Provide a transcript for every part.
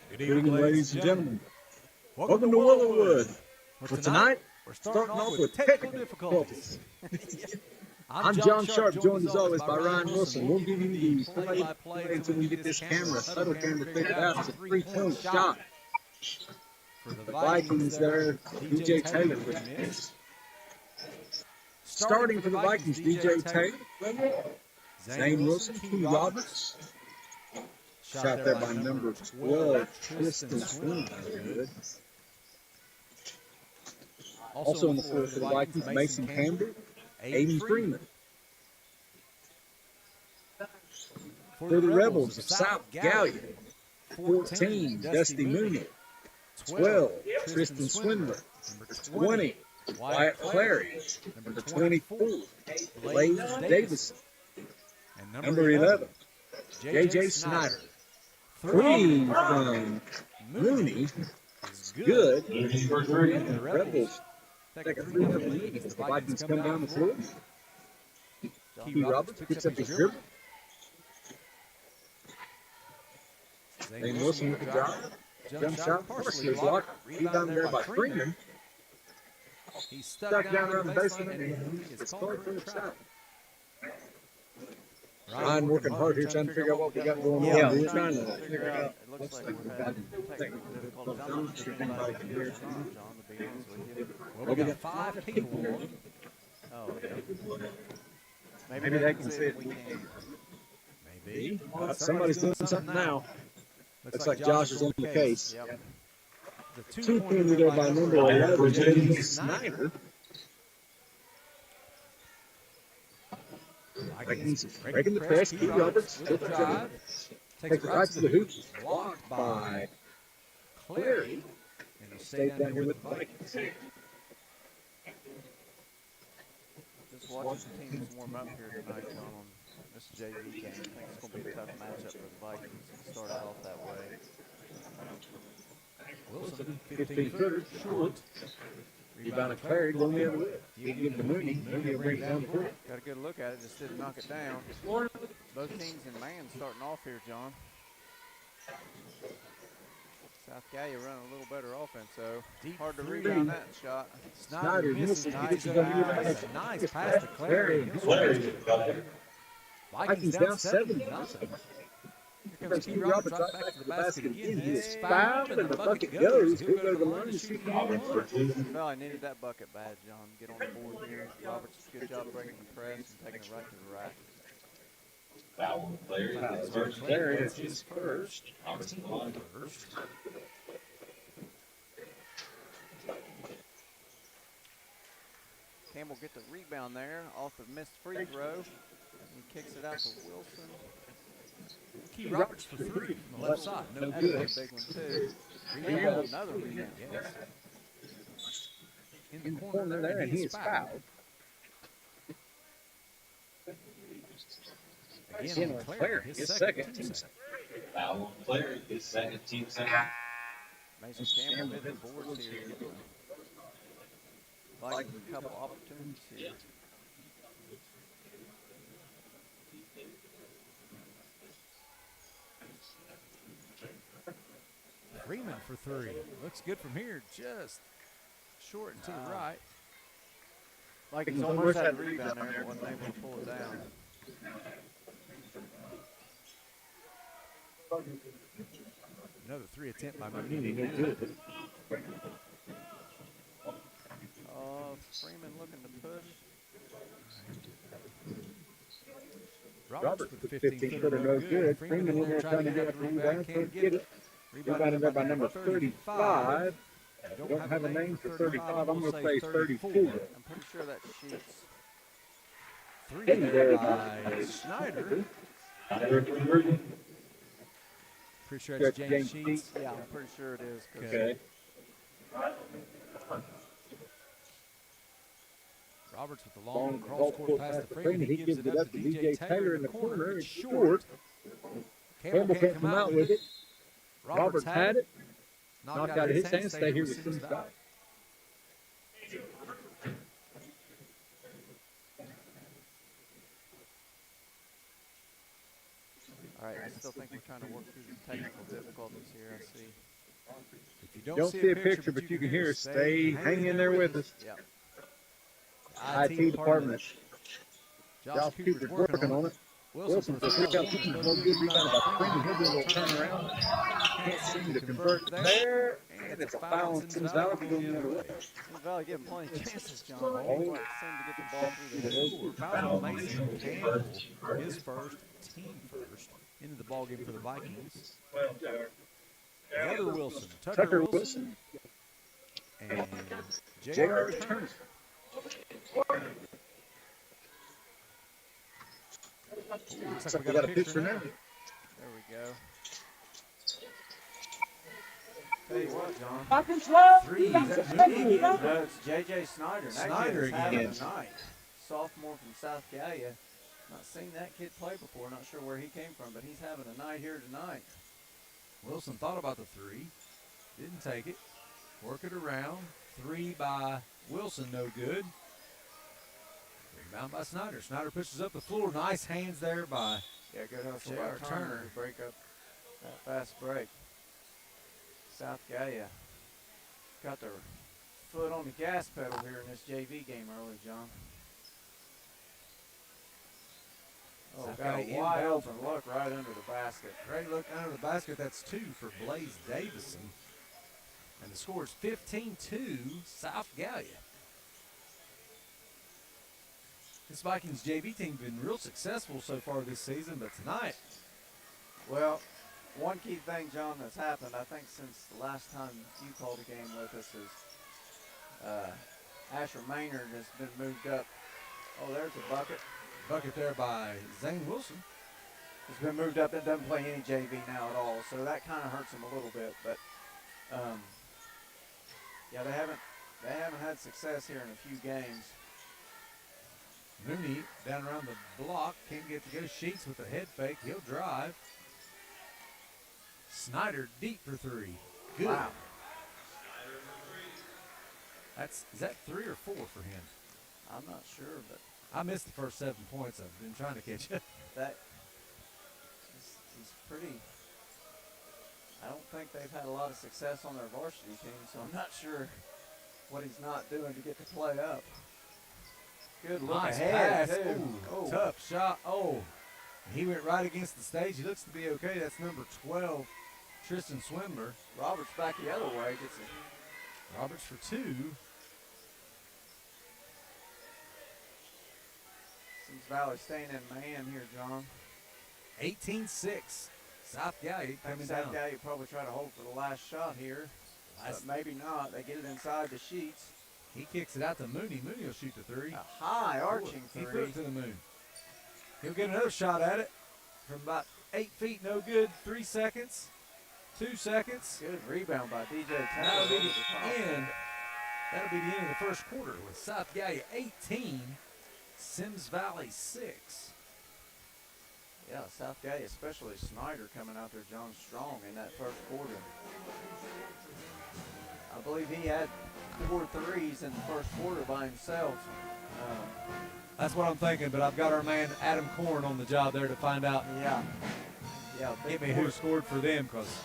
Good evening, ladies and gentlemen. Welcome to Willowwood. For tonight, we're starting off with technical difficulties. I'm John Sharp, joined as always by Ryan Wilson. We'll give you the play-by-play until we get this shuttle camera figured out. It's a three-point shot. For the Vikings there, DJ Taylor with this. Starting for the Vikings, DJ Taylor, Zane Wilson, Key Roberts. Shot there by number 12, Tristan Symmes. Good. Also on the floor for the Vikings, Mason Campbell, Aiden Freeman. For the Rebels of South Gallia, 14, Dusty Mooney. 12, Tristan Swindler. Number 20, Wyatt Clary. Number 24, Blaze Davison. And number 11, J.J. Snyder. 3 from Mooney is good. And the Rebels take a 3-0 lead as the Vikings come down the floor. Key Roberts picks up his dribble. Zane Wilson with the drive. Jump shot, partially blocked. Rebound there by Freeman. He's stuck down around the baseline and he is called for a foul. Ryan working hard here trying to figure out what we got going on. Yeah, we're trying to figure out. It looks like we're having technical difficulties. I'm not sure if anybody can hear us or not, John, to be honest with you. Well, we got 5 people on. Oh, yeah. Maybe they can see it. We can. Maybe. Somebody's doing something now. Looks like Josh is on the case. Yep. The 2-pointer there by number 11, J.J. Snyder. Vikings breaking the press. Key Roberts takes it right to the hoop. Blocked by Clary. And he stayed down here with the Vikings. Just watching the teams warm up here tonight, John, on this JV game. I think it's going to be a tough matchup for the Vikings to start out off that way. Wilson, 15-footer, short. Rebound of Clary, going the other way. You can give the Mooney. Mooney will bring it down the court. Got a good look at it, just didn't knock it down. Both teams in man starting off here, John. South Gallia running a little better offense, so hard to rebound that shot. Snyder misses. Nice pass to Clary. Vikings down 7-0. Here comes Key Roberts right back to the basket again. He is fouled, and the bucket goes. He'll go to the line and shoot one. Well, I needed that bucket bad, John. Get on the board here. Roberts, good job breaking the press and taking it right to the rack. Foul Clary. Clary is his first. Campbell get the rebound there off the missed free throw. He kicks it out to Wilson. Key Roberts for 3 from the left side. No That's good. a big one, too. Rebound, another rebound. Yes. In the corner there, and he is fouled. Again, on Clary, his second team second. Foul Clary, his second team second. Mason Campbell hit the boards here. Like a couple opportunities here. Freeman for 3. Looks good from here. Just short and to the right. Like he's almost had the rebound there, but wasn't able to pull it down. Another 3 attempt by Mooney. Freeman looking to push. Roberts with the 15-footer, no good. Freeman in there trying to get a rebound, can't get it. Rebounded there by number 35. Don't have a name for 35. I'm going to say 34. I'm pretty sure that shoots. 3 there by Snyder. Pretty sure it's James Sheets. Yeah, I'm pretty sure it is. Okay. Roberts with the long cross-court pass to Freeman. He gives it up to DJ Taylor in the corner. It's short. Campbell can't come out with it. Roberts had it. Knocked out of his hand. Stay here with Symmes. All right, I still think we're trying to work through the technical difficulties here. I see. If you Don't see a picture, but you can hear us. Stay hang in there with us. Yep. IT IT department. Josh Cooper's Cooper's working on it. Wilson Wilson for 3 out. No good rebound by Freeman. He'll do a little turnaround. Can't seem to convert there. And it's a foul on Symmes Valley going the other way. Symmes Valley getting plenty of chances, John. Oh. They seem to get the ball through the hoop. Fouls on Mason Campbell, his first, team first, into the ballgame for the Vikings. Another Wilson, Tucker Wilson, and J.R. Turner. Looks like we got a picture now. There we go. Tell you what, John. Three. No, it's J.J. Snyder. That Snyder kid is having again. a night. Sophomore from South Gallia. Not seen that kid play before. Not sure where he came from, but he's having a night here tonight. Wilson thought about the three, didn't take it. Work it around. Three by Wilson, no good. Rebound by Snyder. Snyder pushes up the floor. Nice hands there by Yeah, good hustle J.R. by Turner Turner. to break up that fast break. South Gallia got their foot on the gas pedal here in this JV game early, John. Oh, South got a Gallia wide inbound. open look right under the basket. Great look under the basket. That's two for Blaze Davison. And the score is 15-2, South Gallia. This Vikings JV team has been real successful so far this season, but tonight, Well, one key thing, John, that's happened, I think, since the last time you called a game with us is Asher Maynard has been moved up. Oh, there's a bucket. bucket there by Zane Wilson. He's been moved up and doesn't play any JV now at all, so that kind of hurts him a little bit. But yeah, they haven't had success here in a few games. Mooney down around the block, can't get to go. Sheets with a head fake. He'll drive. Snyder deep for three. Good. Wow. Is that 3 or 4 for him? I'm not sure, but I missed the first 7 points. I've been trying to catch up. that he's pretty. I don't think they've had a lot of success on their varsity team, so I'm not sure what he's not doing to get the play up. Good look Nice ahead, pass. too. Ooh, Oh. tough shot. Oh, he went right against the stage. He looks to be okay. That's number 12, Tristan Swindler. Roberts back the other way. Gets it. Roberts for 2. Symmes Valley staying in man here, John. 18-6. South Gallia coming South down. Gallia probably try to hold for the last shot here, but maybe not. They get it inside the sheets. He kicks it out to Mooney. Mooney will shoot the 3. A high arching He threw three. it to the moon. He'll get another shot at it from about 8 feet. No good. 3 seconds. 2 seconds. Good rebound by DJ That'll Taylor. be the end. That'll be the end of the first quarter with South Gallia 18, Symmes Valley 6. Yeah, South Gallia, especially Snyder coming out there, John, strong in that first quarter. I believe he had 4 threes in the first quarter by himself. That's what I'm thinking, but I've got our man Adam Korn on the job there to find out. Yeah, Get big me who quarter, scored for them, because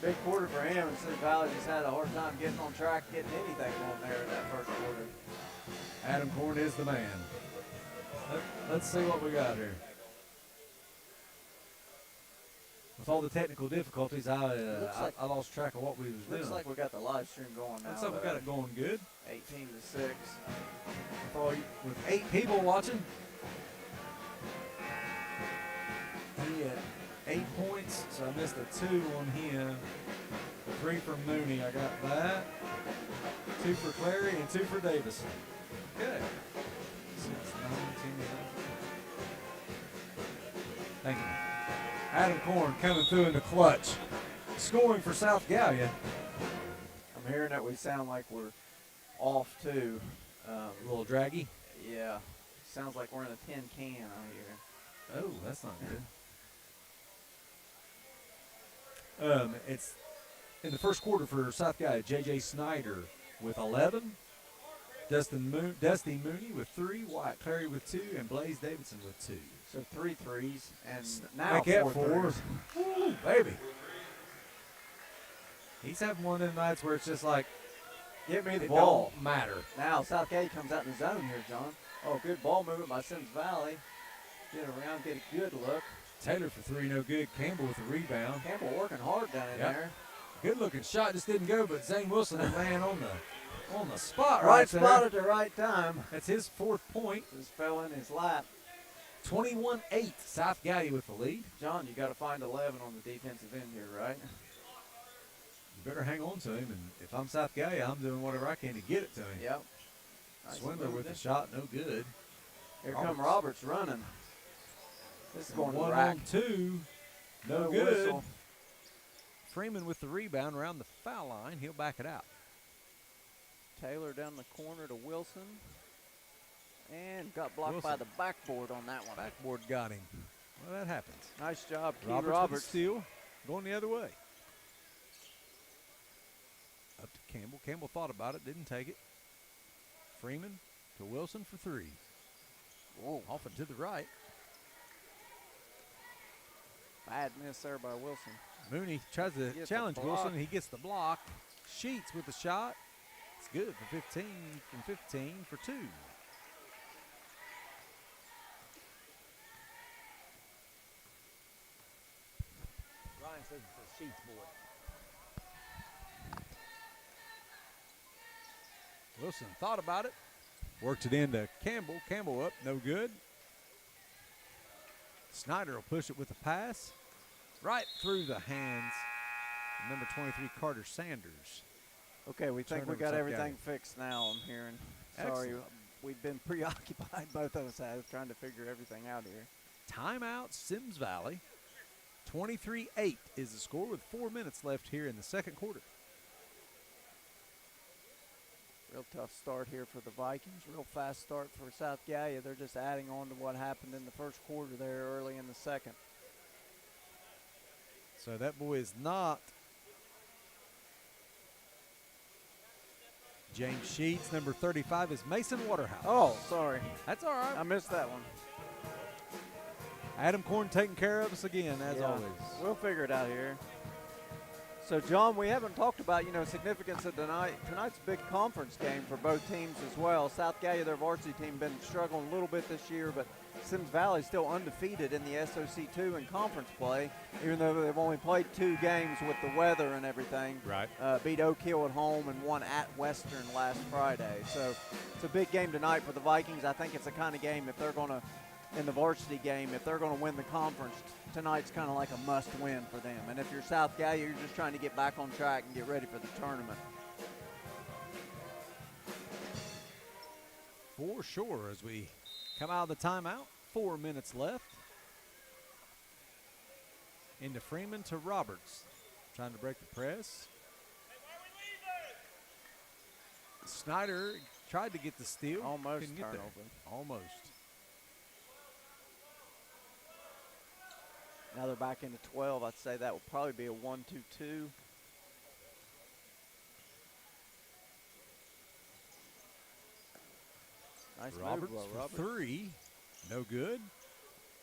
big quarter for him. And Symmes Valley just had a hard time getting on track, getting anything on there in that first quarter. Adam Korn is the man. Let's see what we got here. With all the technical difficulties, I lost track of what we was doing. Looks like we got the live stream going now. Looks like we got it going good. 18-6. With 8 people watching. He had 8 points, so I missed a 2 on him. 3 from Mooney, I got that. 2 for Clary and 2 for Davison. Okay. 6, 9, 10, 11. Thank you. Adam Korn coming through in the clutch. Scoring for South Gallia. I'm hearing that we sound like we're off too. A little draggy. Yeah, sounds like we're in a tin can out here. Oh, that's not good. It's in the first quarter for South Gallia, J.J. Snyder with 11. Dusty Mooney with 3, Wyatt Clary with 2, and Blaze Davidson with 2. So 3 threes, and now Back at 4 4. threes. Woo, baby. He's having one of them nights where it's just like, Give me the it ball. don't matter. Now Southgate comes out in the zone here, John. Oh, good ball movement by Symmes Valley. Get around, get a good look. Taylor for 3, no good. Campbell with a rebound. Campbell working hard down in Yep. there. Good looking shot, just didn't go, but Zane Wilson, the man on the spot Right there. spot at the right time. That's his 4th point. Just fell in his lap. 21-8, South Gallia with the lead. John, you got to find 11 on the defensive end here, right? You better hang on to him, and if I'm South Gallia, I'm doing whatever I can to get it to him. Yep. Nice Swindler with move. the shot, no good. Here come Roberts running. This is going to 1 rack. on 2, no No good. whistle. Freeman with the rebound around the foul line. He'll back it out. Taylor down the corner to Wilson. And got blocked by the backboard on that one. Backboard got him. Well, that happens. Nice job, Key Roberts with the Roberts. steal, going the other way. Up to Campbell. Campbell thought about it, didn't take it. Freeman to Wilson for 3. Whoa. Off and to the right. Bad miss there by Wilson. Mooney tries to Gets challenge the block. Wilson. He gets the block. Sheets with the shot. It's good for 15 from 15 for 2. Ryan says it's a Sheets boy. Wilson thought about it. Worked it into Campbell. Campbell up, no good. Snyder will push it with a pass. Right through the hands of number 23, Carter Sanders. Okay, we think we Turnover got South everything Gallia. fixed now, I'm hearing. Sorry, Excellent. we've been preoccupied, both of us have, trying to figure everything out here. Timeout, Symmes Valley. 23-8 is the score with 4 minutes left here in the second quarter. Real tough start here for the Vikings. Real fast start for South Gallia. They're just adding on to what happened in the first quarter there early in the second. So that boy is not James Sheets. Number 35 is Mason Waterhouse. Oh, sorry. That's all right. I missed that one. Adam Korn taking care of us again, as Yeah, always. We'll figure it out here. So, John, we haven't talked about, significance of tonight's big conference game for both teams as well. South Gallia, their varsity team, been struggling a little bit this year, but Symmes Valley still undefeated in the SOC2 in conference play, even though they've only played 2 games with the weather and everything. Right. Beat Oak Hill at home and won at Western last Friday. So it's a big game tonight for the Vikings. I think it's the kind of game, if they're going to, in the varsity game, if they're going to win the conference, tonight's kind of like a must-win for them. And if you're South Gallia, you're just trying to get back on track and get ready for the tournament. For sure, as we come out of the timeout. 4 minutes left. Into Freeman to Roberts. Trying to break the press. Snyder tried to get the steal. Almost Couldn't get there. turnover. Almost. Now they're back into 12. I'd say that will probably be a 1-2-2. Nice Roberts move, for Roberts. 3. No good.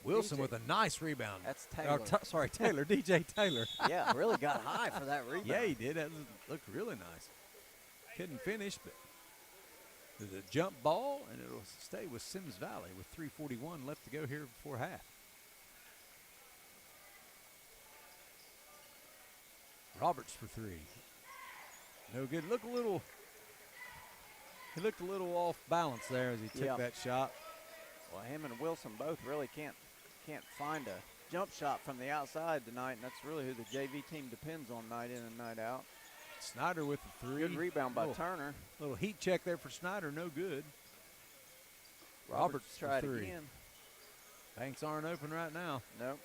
Wilson DJ. with a nice rebound. That's Or Taylor. sorry, Taylor. DJ Taylor. Yeah, really got high for that rebound. Yeah, he did. That looked really nice. Couldn't finish, but there's a jump ball, and it'll stay with Symmes Valley with 3:41 left to go here before half. Roberts for 3. No good. He looked a little off balance there as he took Yeah. that shot. Well, him and Wilson both really can't find a jump shot from the outside tonight, and that's really who the JV team depends on night in and night out. Snyder with the 3. Good rebound by little, Turner. Little heat check there for Snyder. No good. Roberts for tried 3. again. Banks aren't open right now. Nope.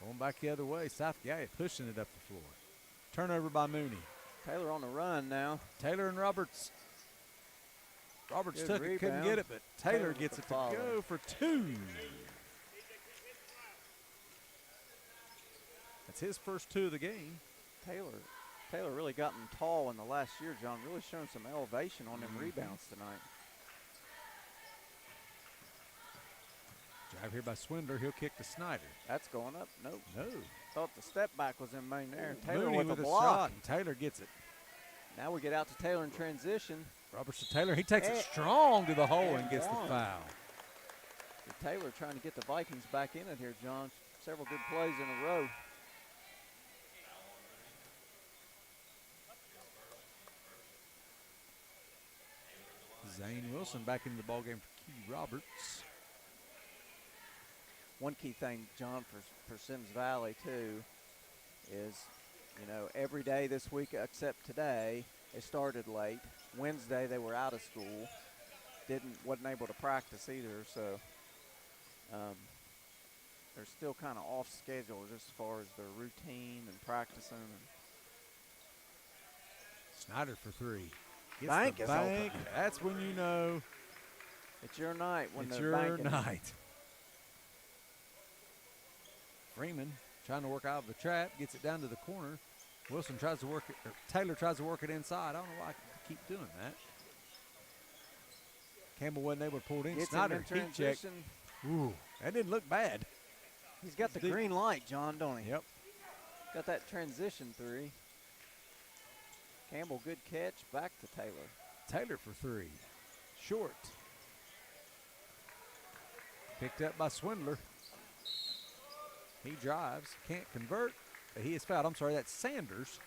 Going back the other way. South Gallia pushing it up the floor. Turnover by Mooney. Taylor on the run now. Taylor and Roberts. Roberts Good took it, couldn't rebound. get it, but Taylor Taylor gets with it the to follow. go for 2. That's his first 2 of the game. Taylor Taylor really gotten tall in the last year, John. Really showing some elevation on them rebounds tonight. Drive here by Swindler. He'll kick to Snyder. That's going up. Nope. No. Thought the step back was in main there. Taylor Mooney with a a block. shot, and Taylor gets it. Now we get out to Taylor in transition. Roberts to Taylor. He takes it strong to the hole and gets the one. foul. Taylor trying to get the Vikings back in it here, John. Several good plays in a row. Zane Wilson back into the ballgame for Key Roberts. One key thing, John, for Symmes Valley, too, is, you know, every day this week except today, it started late. Wednesday, they were out of school. Wasn't able to practice either, so they're still kind of off schedule just as far as their routine and practicing. Snyder for three. Gets Bank the is bank. open. That's when you know It's your night when it's the your banking. night. Freeman trying to work out of the trap, gets it down to the corner. Wilson tries to work it, or Taylor tries to work it inside. I don't know why I keep doing that. Campbell wasn't able to pull it in. Gets Snyder him in heat check. transition. Ooh, that didn't look bad. He's got the green light, John, don't he? Yep. Got that transition three. Campbell, good catch. Back to Taylor. Taylor for three. Short. Picked up by Swindler. He drives, can't convert, but he is fouled. I'm sorry, that's Sanders.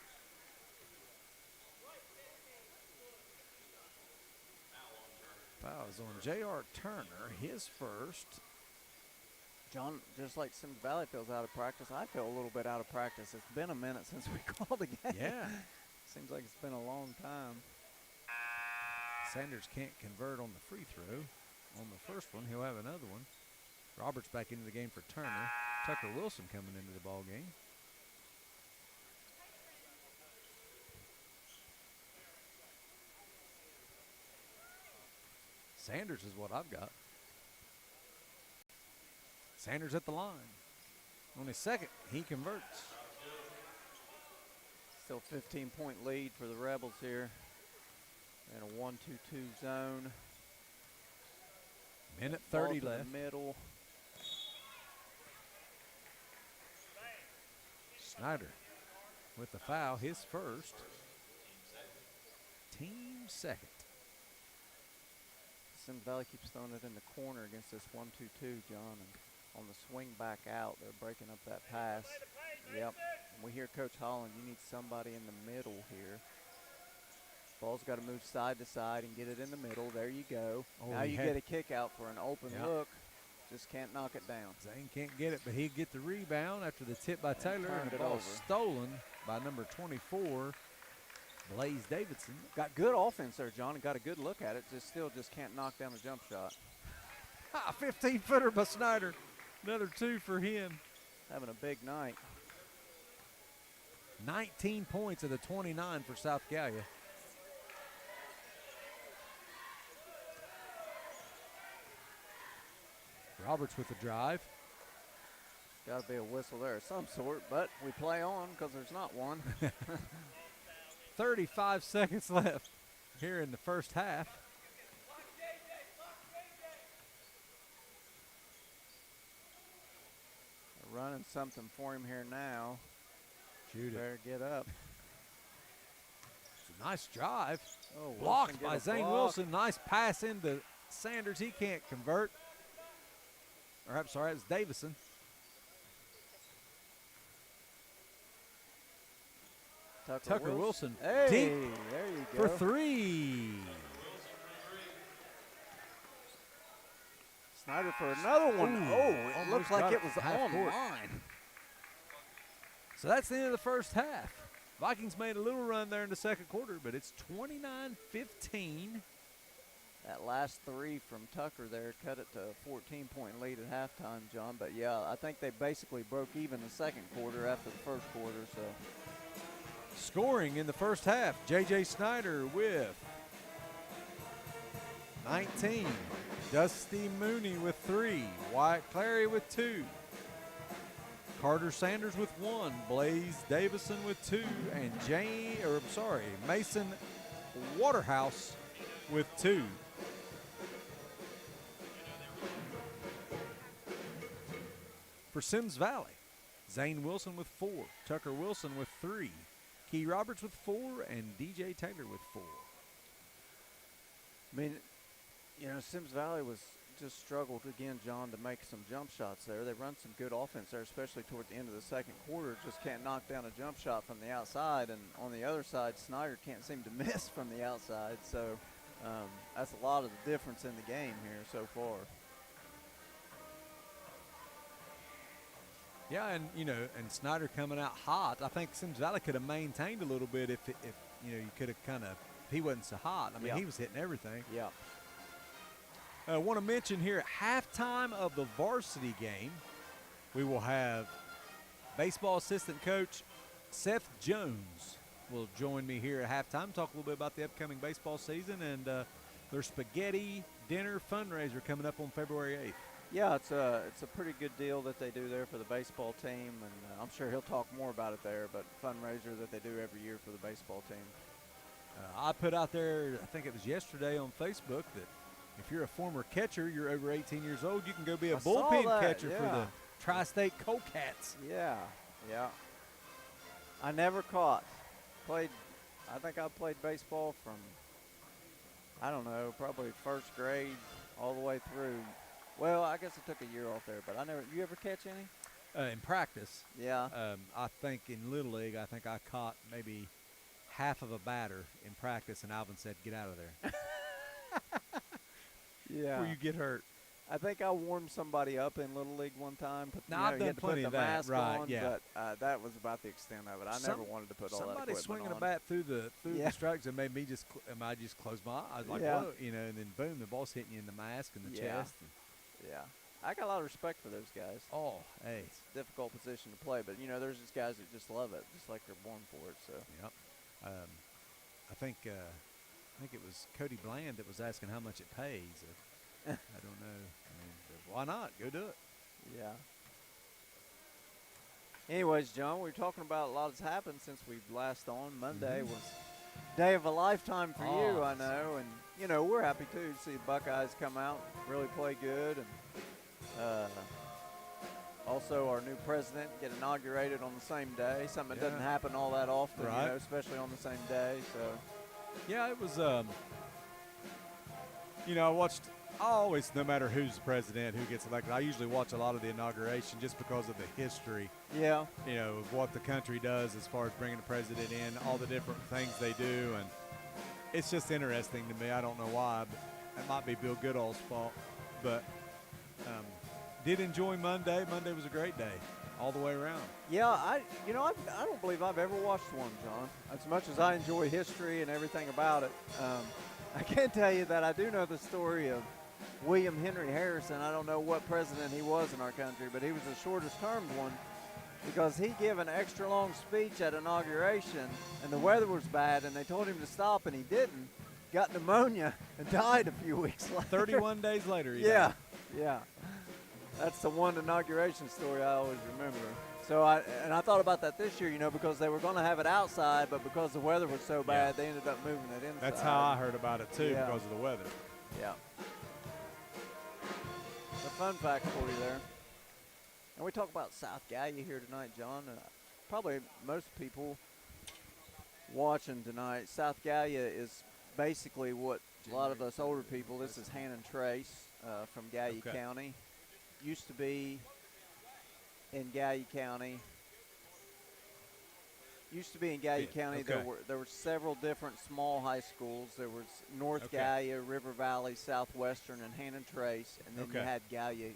Foul is on J.R. Turner, his first. John, just like Symmes Valley feels out of practice, I feel a little bit out of practice. It's been a minute since we called a game. Yeah. Seems like it's been a long time. Sanders can't convert on the free throw. On the first one, he'll have another one. Roberts back into the game for Turner. Tucker Wilson coming into the ball game. Sanders is what I've got. Sanders at the line. On his second, he converts. Still 15-point lead for the Rebels here. In a 1-2-2 zone. Minute Ball 30 to the left. middle. Snyder with the foul, his first. Team second. Symmes Valley keeps throwing it in the corner against this 1-2-2, John. And on the swing back out, they're breaking up that pass. Yep. And we hear Coach Holland, you need somebody in the middle here. Ball's got to move side to side and get it in the middle. There you go. Oh, now you get a kick out for an open look. Just can't knock it down. Zane can't get it, but he'd get the rebound after the tip by Taylor. turned And the it ball over. stolen by number 24, Blaze Davidson. Got good offense there, John, and got a good look at it. Just can't knock down a jump shot. 15-footer by Snyder. Another two for him. Having a big night. 19 points of the 29 for South Gallia. Roberts with the drive. Got to be a whistle there of some sort, but we play on because there's not one. 35 seconds left here in the first half. They're running something for him here now. Shoot it. Better get up. It's a nice drive. Oh, Blocked Wilson by get a Zane block. Wilson. Nice pass into Sanders. He can't convert. Or I'm sorry, it's Davison. Tucker Wilson. Hey, Deep there you for go. three. Snyder for another one. Ooh, Oh, it almost looks like got it was half on court. line. So that's the end of the first half. Vikings made a little run there in the second quarter, but it's 29-15. That last three from Tucker there cut it to a 14-point lead at halftime, John. But, yeah, I think they basically broke even the second quarter after the first quarter. So Scoring in the first half, J.J. Snyder with 19. Dusty Mooney with 3. Wyatt Clary with 2. Carter Sanders with 1, Blaze Davison with 2, and Mason Waterhouse with 2. For Symmes Valley, Zane Wilson with 4, Tucker Wilson with 3, Key Roberts with 4, and DJ Taylor with 4. I mean, Symmes Valley was just struggled again, John, to make some jump shots there. They run some good offense there, especially toward the end of the second quarter. Just can't knock down a jump shot from the outside. And on the other side, Snyder can't seem to miss from the outside. So that's a lot of the difference in the game here so far. Yeah, and Snyder coming out hot. I think Symmes Valley could have maintained a little bit if you could have if he wasn't so hot. I mean, he was hitting everything. Yeah. I want to mention here at halftime of the varsity game, we will have baseball assistant coach Seth Jones will join me here at halftime, talk a little bit about the upcoming baseball season and their spaghetti dinner fundraiser coming up on February 8th. Yeah, it's a pretty good deal that they do there for the baseball team, and I'm sure he'll talk more about it there, but fundraiser that they do every year for the baseball team. I put out there, I think it was yesterday on Facebook, that if you're a former catcher, you're over 18 years old, you can go be a bullpen catcher for the Tri-State Coldcats. Yeah. I never caught. I think I played baseball from, I don't know, probably first grade all the way through. Well, I guess I took a year off there, but you ever catch any? In practice. Yeah. I think in Little League, I think I caught maybe half of a batter in practice, and Alvin said, "Get out of there." Yeah. Before you get hurt. I think I warmed somebody up in Little League one time. I've done plenty of that. Mask right, on, yeah. But that was about the extent of it. I never wanted to put all that equipment on. Somebody swinging a bat through the strikes and made me just close my eyes, like, whoa, and then boom, the ball's hitting you in the mask and the chest. Yeah. I got a lot of respect for those guys. Oh, hey. It's a difficult position to play, but, there's just guys that just love it, just like they're born for it. So. Yep. I think it was Cody Bland that was asking how much it pays. I don't know. I mean, why not? Go do it. Yeah. Anyways, John, we were talking about a lot has happened since we last on. Monday was day of a lifetime for you, I know. And, we're happy, too, to see the Buckeyes come out, really play good. And also our new president get inaugurated on the same day, something that doesn't happen all that often, right. Especially on the same day. So. Yeah, it was, I always, no matter who's the president, who gets elected, I usually watch a lot of the inauguration just because of the history. Yeah. Of what the country does as far as bringing the president in, all the different things they do. And it's just interesting to me. I don't know why, but it might be Bill Goodall's fault. But did enjoy Monday. Monday was a great day all the way around. Yeah, I don't believe I've ever watched one, John. As much as I enjoy history and everything about it, I can tell you that I do know the story of William Henry Harrison. I don't know what president he was in our country, but he was the shortest termed one because he gave an extra long speech at inauguration, and the weather was bad, and they told him to stop, and he didn't. Got pneumonia and died a few weeks later. 31 days later. Yeah. That's the one inauguration story I always remember. So I thought about that this year, because they were going to have it outside, but because the weather was so bad, they ended up moving it inside. That's how I heard about it, too, because of the weather. Yeah. A fun fact for you there. And we talk about South Gallia here tonight, John. Probably most people watching tonight, South Gallia is basically what a lot of us older people, this is Han and Trace from Gallia County. Used to be in Gallia County. County. There were several different small high schools. There was North Gallia, River Valley, Southwestern, and Han and Trace, and then you had Gallia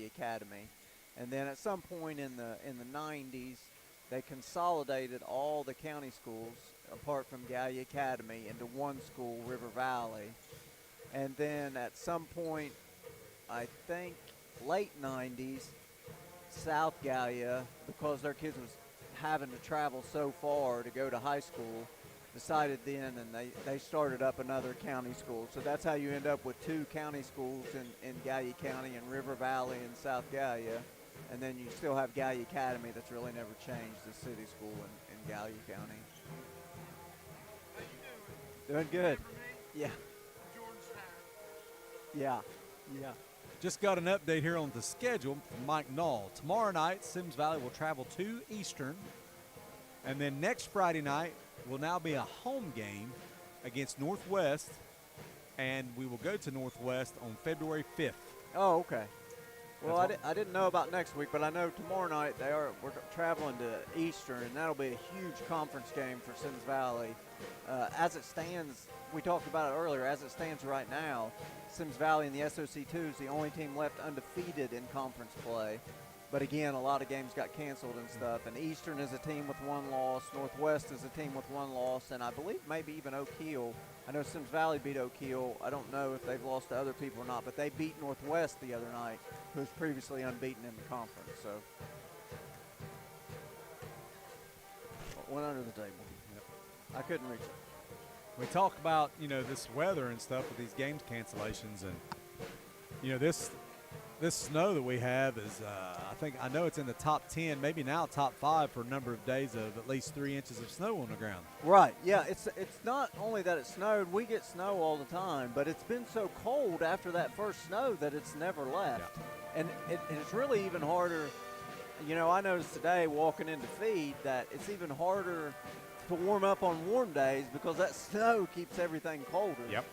Academy. And then at some point in the 90s, they consolidated all the county schools apart from Gallia Academy into one school, River Valley. And then at some point, I think late 90s, South Gallia, because their kids was having to travel so far to go to high school, decided then, and they started up another county school. So that's how you end up with two county schools in Gallia County, in River Valley and South Gallia. And then you still have Gallia Academy that's really never changed, the city school in Gallia County. Doing good. Yeah. Yeah. Yeah. Just got an update here on the schedule from Mike Knoll. Tomorrow night, Symmes Valley will travel to Eastern. And then next Friday night will now be a home game against Northwest. And we will go to Northwest on February 5th. Oh, okay. Well, I didn't know about next week, but I know tomorrow night we're traveling to Eastern, and that'll be a huge conference game for Symmes Valley. As it stands, we talked about it earlier, as it stands right now, Symmes Valley in the SOC2 is the only team left undefeated in conference play. But again, a lot of games got canceled and stuff. And Eastern is a team with 1 loss. Northwest is a team with 1 loss. And I believe maybe even Oak Hill. I know Symmes Valley beat Oak Hill. I don't know if they've lost to other people or not. But they beat Northwest the other night, who was previously unbeaten in the conference. So, went under the table. Yep. I couldn't reach it. We talk about, this weather and stuff with these games cancellations. And, this snow that we have is, I know it's in the top 10, maybe now top 5 for a number of days of at least 3 inches of snow on the ground. Right. Yeah. It's not only that it snowed. We get snow all the time, but it's been so cold after that first snow that it's never left. Yeah. And it's really even harder. I noticed today walking into feed that it's even harder to warm up on warm days because that snow keeps everything colder. Yep.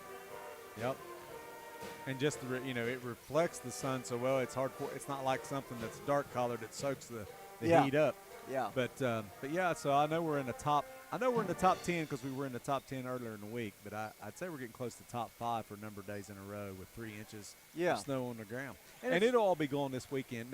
And just it reflects the sun so well. It's hard for. It's not like something that's dark colored that soaks the heat up. Yeah. But yeah. So I know we're in the top. I know we're in the top 10 because we were in the top 10 earlier in the week. But I'd say we're getting close to top 5 for a number of days in a row with 3 inches of snow on the ground. And it'll all be gone this weekend.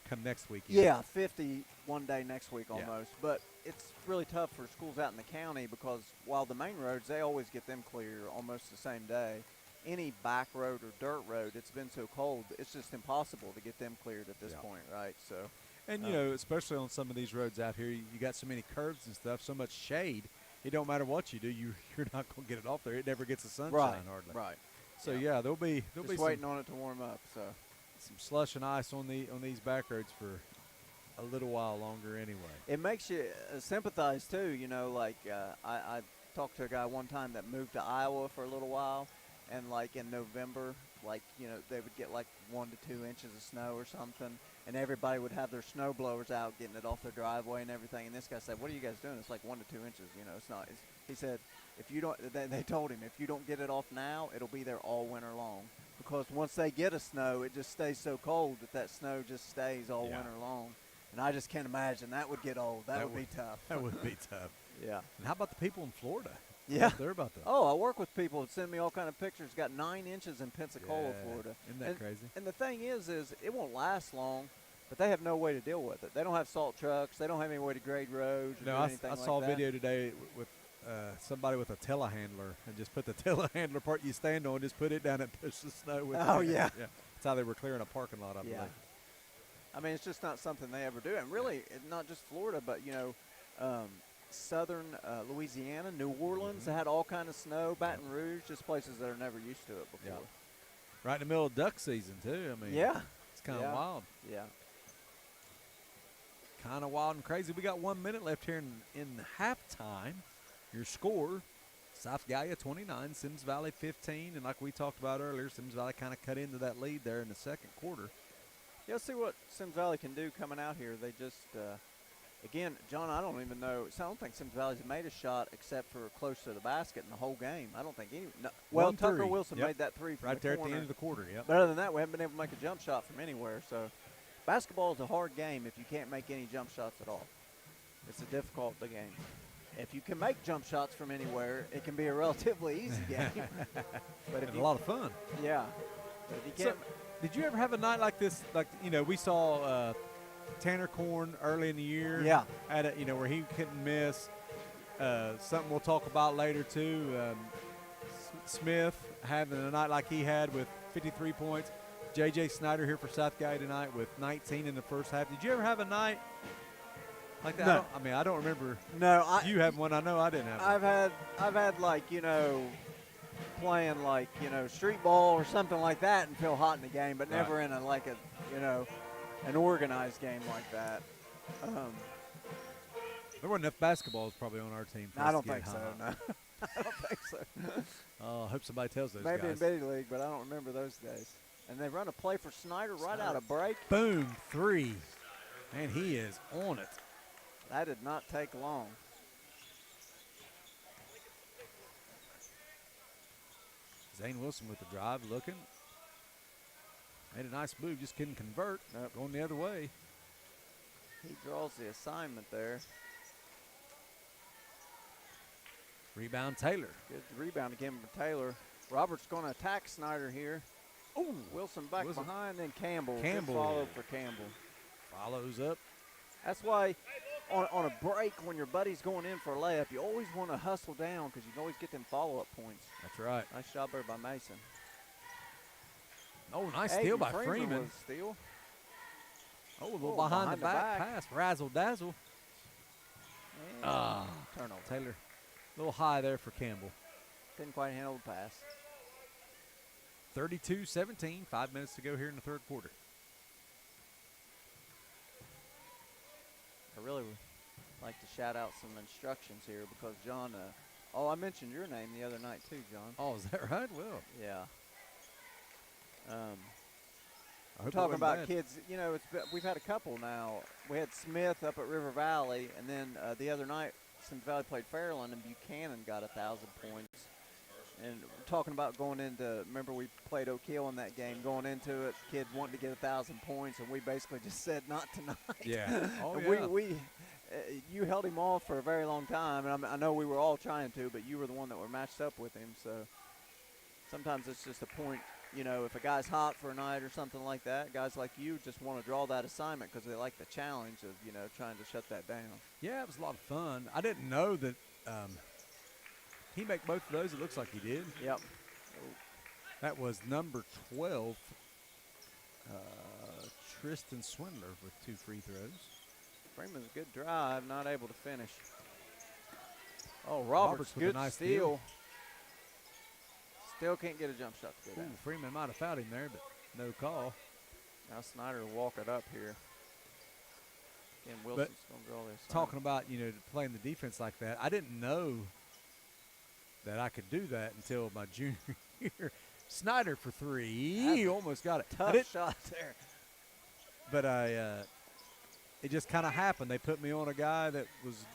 Come next weekend. Yeah, 50 one day next week almost. Yeah. But it's really tough for schools out in the county because while the main roads, they always get them clear almost the same day. Any back road or dirt road, it's been so cold, it's just impossible to get them cleared at this point, right? So, and especially on some of these roads out here, you got so many curves and stuff, so much shade. It don't matter what you do, you're not going to get it off there. It never gets the sunshine hardly. Right. So there'll be just waiting on it to warm up. So some slush and ice on these back roads for a little while longer anyway. It makes you sympathize too. I talked to a guy one time that moved to Iowa for a little while. And, in November, they would get, 1 to 2 inches of snow or something. And everybody would have their snow blowers out, getting it off their driveway and everything. And this guy said, what are you guys doing? It's 1 to 2 inches. It's not. He said, if you don't, they told him, if you don't get it off now, it'll be there all winter long. Because once they get a snow, it just stays so cold that snow just stays all winter long. And I just can't imagine. That would get old. That would be tough. That would be tough. Yeah. And how about the people in Florida? Yeah. They're about that. Oh, I work with people that send me all kind of pictures. Got 9 inches in Pensacola, Florida. Isn't that crazy? And the thing is it won't last long, but they have no way to deal with it. They don't have salt trucks. They don't have any way to grade roads or do anything like that. I saw a video today with somebody with a telehandler and just put the telehandler part you stand on, just put it down and push the snow with it. Oh, yeah. That's how they were clearing a parking lot, I believe. I mean, it's just not something they ever do. And really, not just Florida, but, southern Louisiana, New Orleans, they had all kind of snow, Baton Rouge, just places that are never used to it before. Right in the middle of duck season, too. I mean, it's kind of wild. Yeah. Kind of wild and crazy. We got 1 minute left here in halftime. Your score, South Gallia 29, Symmes Valley 15. And like we talked about earlier, Symmes Valley kind of cut into that lead there in the second quarter. Yeah, let's see what Symmes Valley can do coming out here. They just again, John, I don't even know. I don't think Symmes Valley's made a shot except for close to the basket in the whole game. I don't think any. No, well, Tucker Wilson made that three from right the there corner. at the end of the quarter. Yep. But other than that, we haven't been able to make a jump shot from anywhere. So, basketball is a hard game if you can't make any jump shots at all. It's a difficult game. If you can make jump shots from anywhere, it can be a relatively easy game. But a lot of fun. Yeah. But if you can't. So, did you ever have a night like this? Like, we saw Tanner Corn early in the year. Yeah. At it, where he couldn't miss. Something we'll talk about later too. Smith having a night like he had with 53 points. J.J. Snyder here for South Gallia tonight with 19 in the first half. Did you ever have a night like that? No. I don't remember. No, you had one. I know I didn't have one. I've had playing street ball or something like that and feel hot in the game, but never in a an organized game like that. There weren't enough basketballs probably on our team. For I us don't to get think so. high. No, I don't think so. I hope somebody tells those Maybe in guys. Biddy League, but I don't remember those days. And they run a play for Snyder right out of break. Boom, 3. And he is on it. That did not take long. Zane Wilson with the drive, looking. Made a nice move, just couldn't convert. Nope. Going the other way. He draws the assignment there. Rebound Taylor. Good rebound again for Taylor. Roberts going to attack Snyder here. Ooh, Wilson back Wilson. behind, then Campbell. Good Campbell. follow for Campbell. Follows up. That's why on a break when your buddy's going in for a layup, you always want to hustle down because you can always get them follow-up points. That's right. Nice job there by Mason. Oh, nice steal by Freeman. Was steal. Oh, a little behind the back pass. Razzle dazzle. And turnover. Taylor. A little high there for Campbell. Didn't quite handle the pass. 32-17. 5 minutes to go here in the third quarter. I really would like to shout out some instructions here because John, I mentioned your name the other night too, John. Oh, is that right? Well. Yeah. I hope Talking it wasn't about bad. kids, we've had a couple now. We had Smith up at River Valley, and then the other night, Symmes Valley played Fairland, and Buchanan got 1,000 points. And we're talking about going into, remember we played Oak Hill in that game, going into it, kid wanting to get 1,000 points, and we basically just said not tonight. Yeah. Oh, And yeah. you held him off for a very long time, and I know we were all trying to, but you were the one that were matched up with him. So sometimes it's just a point, if a guy's hot for a night or something like that, guys like you just want to draw that assignment because they like the challenge of, trying to shut that down. Yeah, it was a lot of fun. I didn't know that he make both of those. It looks like he did. Yep. That was number 12, Tristan Swindler with 2 free throws. Freeman's a good drive, not able to finish. Oh, Roberts with a good nice steal. Still can't get a jump shot to go Ooh, down. Freeman might have fouled him there, but no call. Now Snyder will walk it up here. Again, Wilson's going to draw this. Talking about, playing the defense like that, I didn't know that I could do that until my junior year. Snyder for 3. He almost got it. Tough shot there. But it just kind of happened. They put me on a guy that was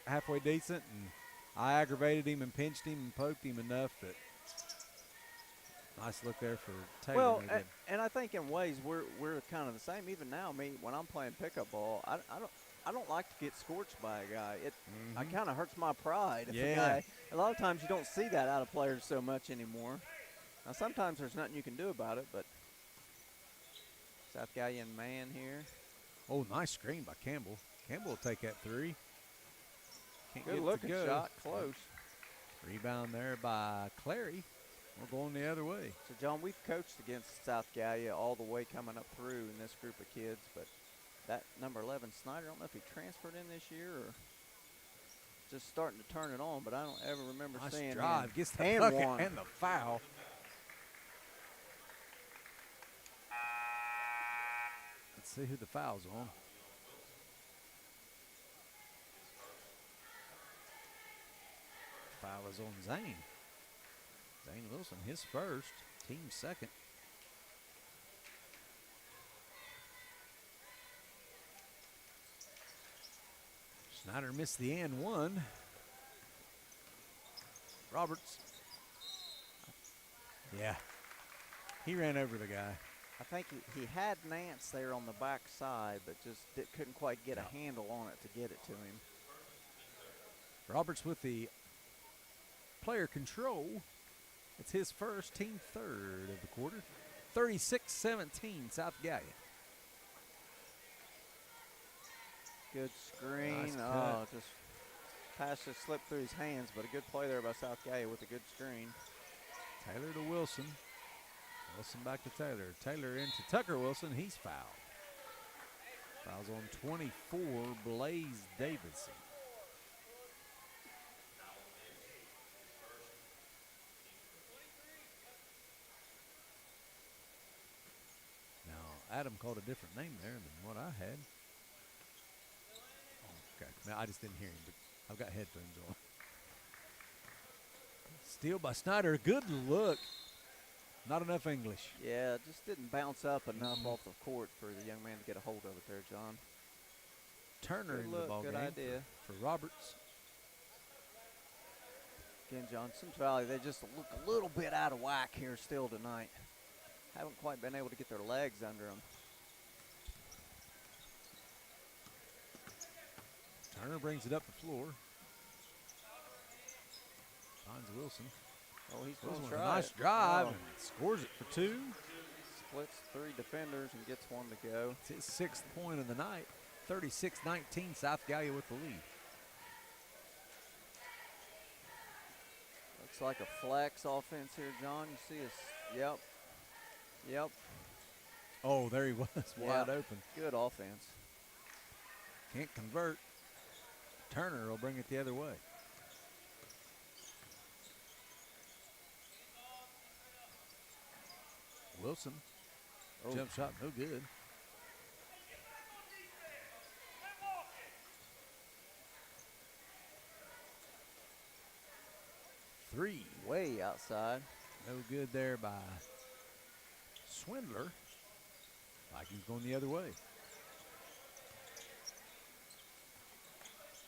halfway decent, and I aggravated him and pinched him and poked him enough that nice look there for Taylor. Well, and I think in ways we're kind of the same. Even now, when I'm playing pickup ball, I don't like to get scorched by a guy. It kind of hurts my pride. If a guy, a lot of times you don't see that out of players so much anymore. Now sometimes there's nothing you can do about it, but South Gallian man here. Oh, nice screen by Campbell. Campbell will take that 3. Can't Good get it looking to go. shot, close. Rebound there by Clary. We're going the other way. So, John, we've coached against South Gallia all the way coming up through in this group of kids, but that number 11, Snyder, I don't know if he transferred in this year or just starting to turn it on, but I don't ever remember Nice seeing drive. him. Gets the And bucket one. and the foul. Let's see who the foul's on. Foul is on Zane. Zane Wilson, his first, team second. Snyder missed the and one. Roberts. Yeah. He ran over the guy. I think he had Nance there on the back side, but just couldn't quite get a handle on it to get it to him. Roberts with the player control. It's his first, team third of the quarter. 36-17, South Gallia. Good screen. Nice Oh, just pass just slipped through his hands, but a good play there by South Gallia with a good screen. Taylor to Wilson. Wilson back to Taylor. Taylor into Tucker Wilson. He's fouled. Fouls on 24, Blaze Davidson. Adam called a different name there than what I had. Oh, okay. No, I just didn't hear him, but I've got headphones on. Steal by Snyder. Good look. Not enough English. Yeah, just didn't bounce up enough off the court for the young man to get a hold of it there, John. Turner Good into the look, ball good game idea. for Roberts. Again, John, Symmes Valley, they just look a little bit out of whack here still tonight. Haven't quite been able to get their legs under them. Turner brings it up the floor. Finds Wilson. Oh, he's Wilson going to with a try nice it. drive Oh. and scores it for 2. Splits 3 defenders and gets one to go. It's his 6th point of the night. 36-19, South Gallia with the lead. Looks like a flex offense here, John. You see us. Yep. Yep. Oh, there he was, wide open. Good offense. Can't convert. Turner will bring it the other way. Wilson, jump shot, no good. Three. Way outside. No good there by Swindler. Vikings going the other way.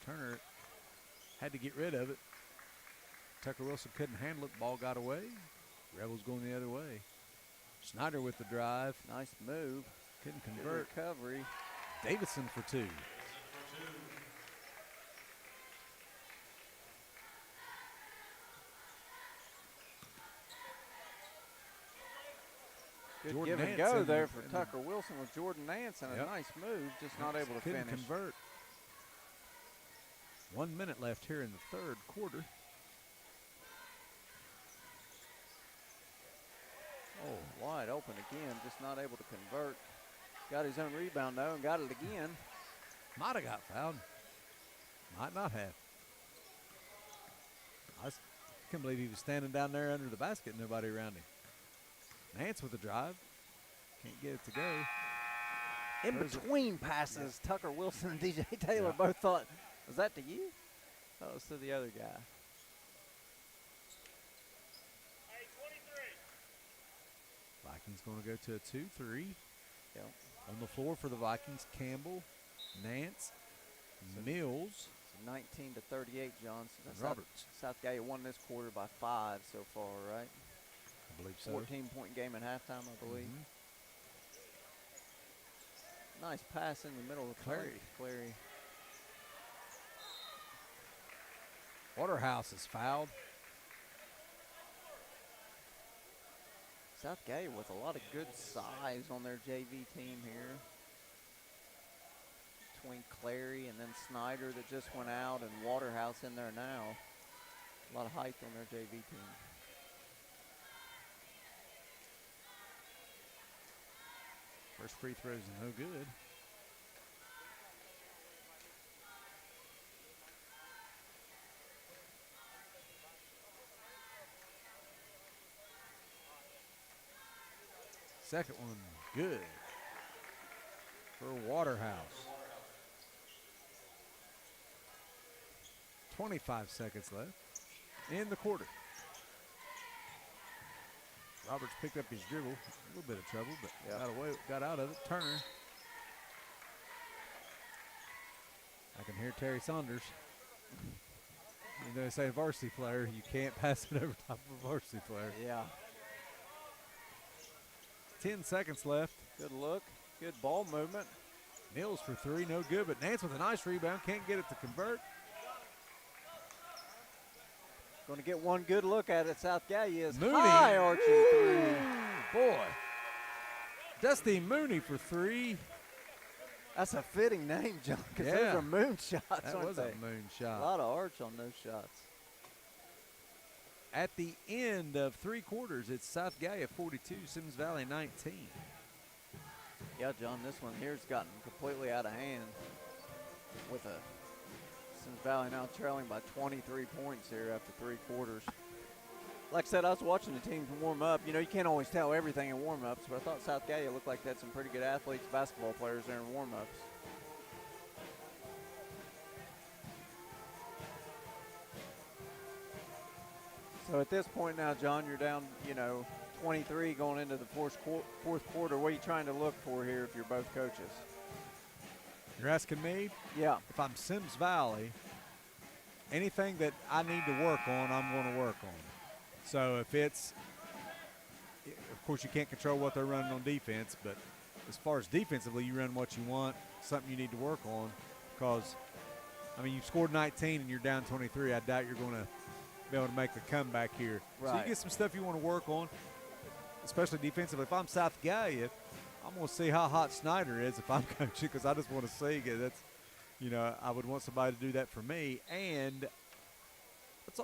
Turner had to get rid of it. Tucker Wilson couldn't handle it. Ball got away. Rebels going the other way. Snyder with the drive. Nice move. Couldn't Good convert. recovery. Davidson for 2. Good Jordan give and Nance go in there the- for in the- Tucker Wilson with Jordan Nance and a Yep. nice move, just not able to Couldn't finish. convert. 1 minute left here in the third quarter. Oh, wide open again, just not able to convert. Got his own rebound though and got it again. Might have got fouled. Might not have. I can't believe he was standing down there under the basket and nobody around him. Nance with the drive. Can't get it to go. In Throws it. between passes, Tucker Wilson and DJ Taylor both thought, was that to you? That was to the other guy. Vikings going to go to a 2-3. Yep. On the floor for the Vikings, Campbell, Nance, Mills, So 19 to 38, John. So and that's Roberts. South Gallia won this quarter by 5 so far, right? I believe so. 14-point game at halftime, I believe. Mhm. Nice pass in the middle of Clary. Clary. Waterhouse is fouled. South Gallia with a lot of good size on their JV team here. Between Clary and then Snyder that just went out and Waterhouse in there now. A lot of height on their JV team. First free throw's no good. Second one, good for Waterhouse. 25 seconds left in the quarter. Roberts picked up his dribble. A little bit of trouble, but got out of it. Turner. I can hear Terry Saunders. You know, they say varsity player, you can't pass it over top of a varsity player. Yeah. 10 seconds left. Good look. Good ball movement. Mills for 3, no good, but Nance with a nice rebound. Can't get it to convert. Going to get one good look at it. South Gallia is Mooney. high arching 3. Boy. Dusty Mooney for 3. That's a fitting name, John, because Yeah. those are moon shots, That aren't was they? a moon A shot. lot of arch on those shots. At the end of 3 quarters, it's South Gallia 42, Symmes Valley 19. Yeah, John, this one here's gotten completely out of hand with a Symmes Valley now trailing by 23 points here after 3 quarters. Like I said, I was watching the teams warm up. You know, you can't always tell everything in warm-ups, but I thought South Gallia looked like they had some pretty good athletes, basketball players there in warm-ups. So at this point now, John, you're down, 23 going into the fourth quarter. What are you trying to look for here if you're both coaches? You're asking me? Yeah. If I'm Symmes Valley, anything that I need to work on, I'm going to work on. So if it's, of course, you can't control what they're running on defense, but as far as defensively, you run what you want, something you need to work on, because, you've scored 19 and you're down 23. I doubt you're going to be able to make the comeback here. Right. So you get some stuff you want to work on, especially defensively. If I'm South Gallia, I'm going to see how hot Snyder is if I'm coaching, because I just want to see it. That's, I would want somebody to do that for me. And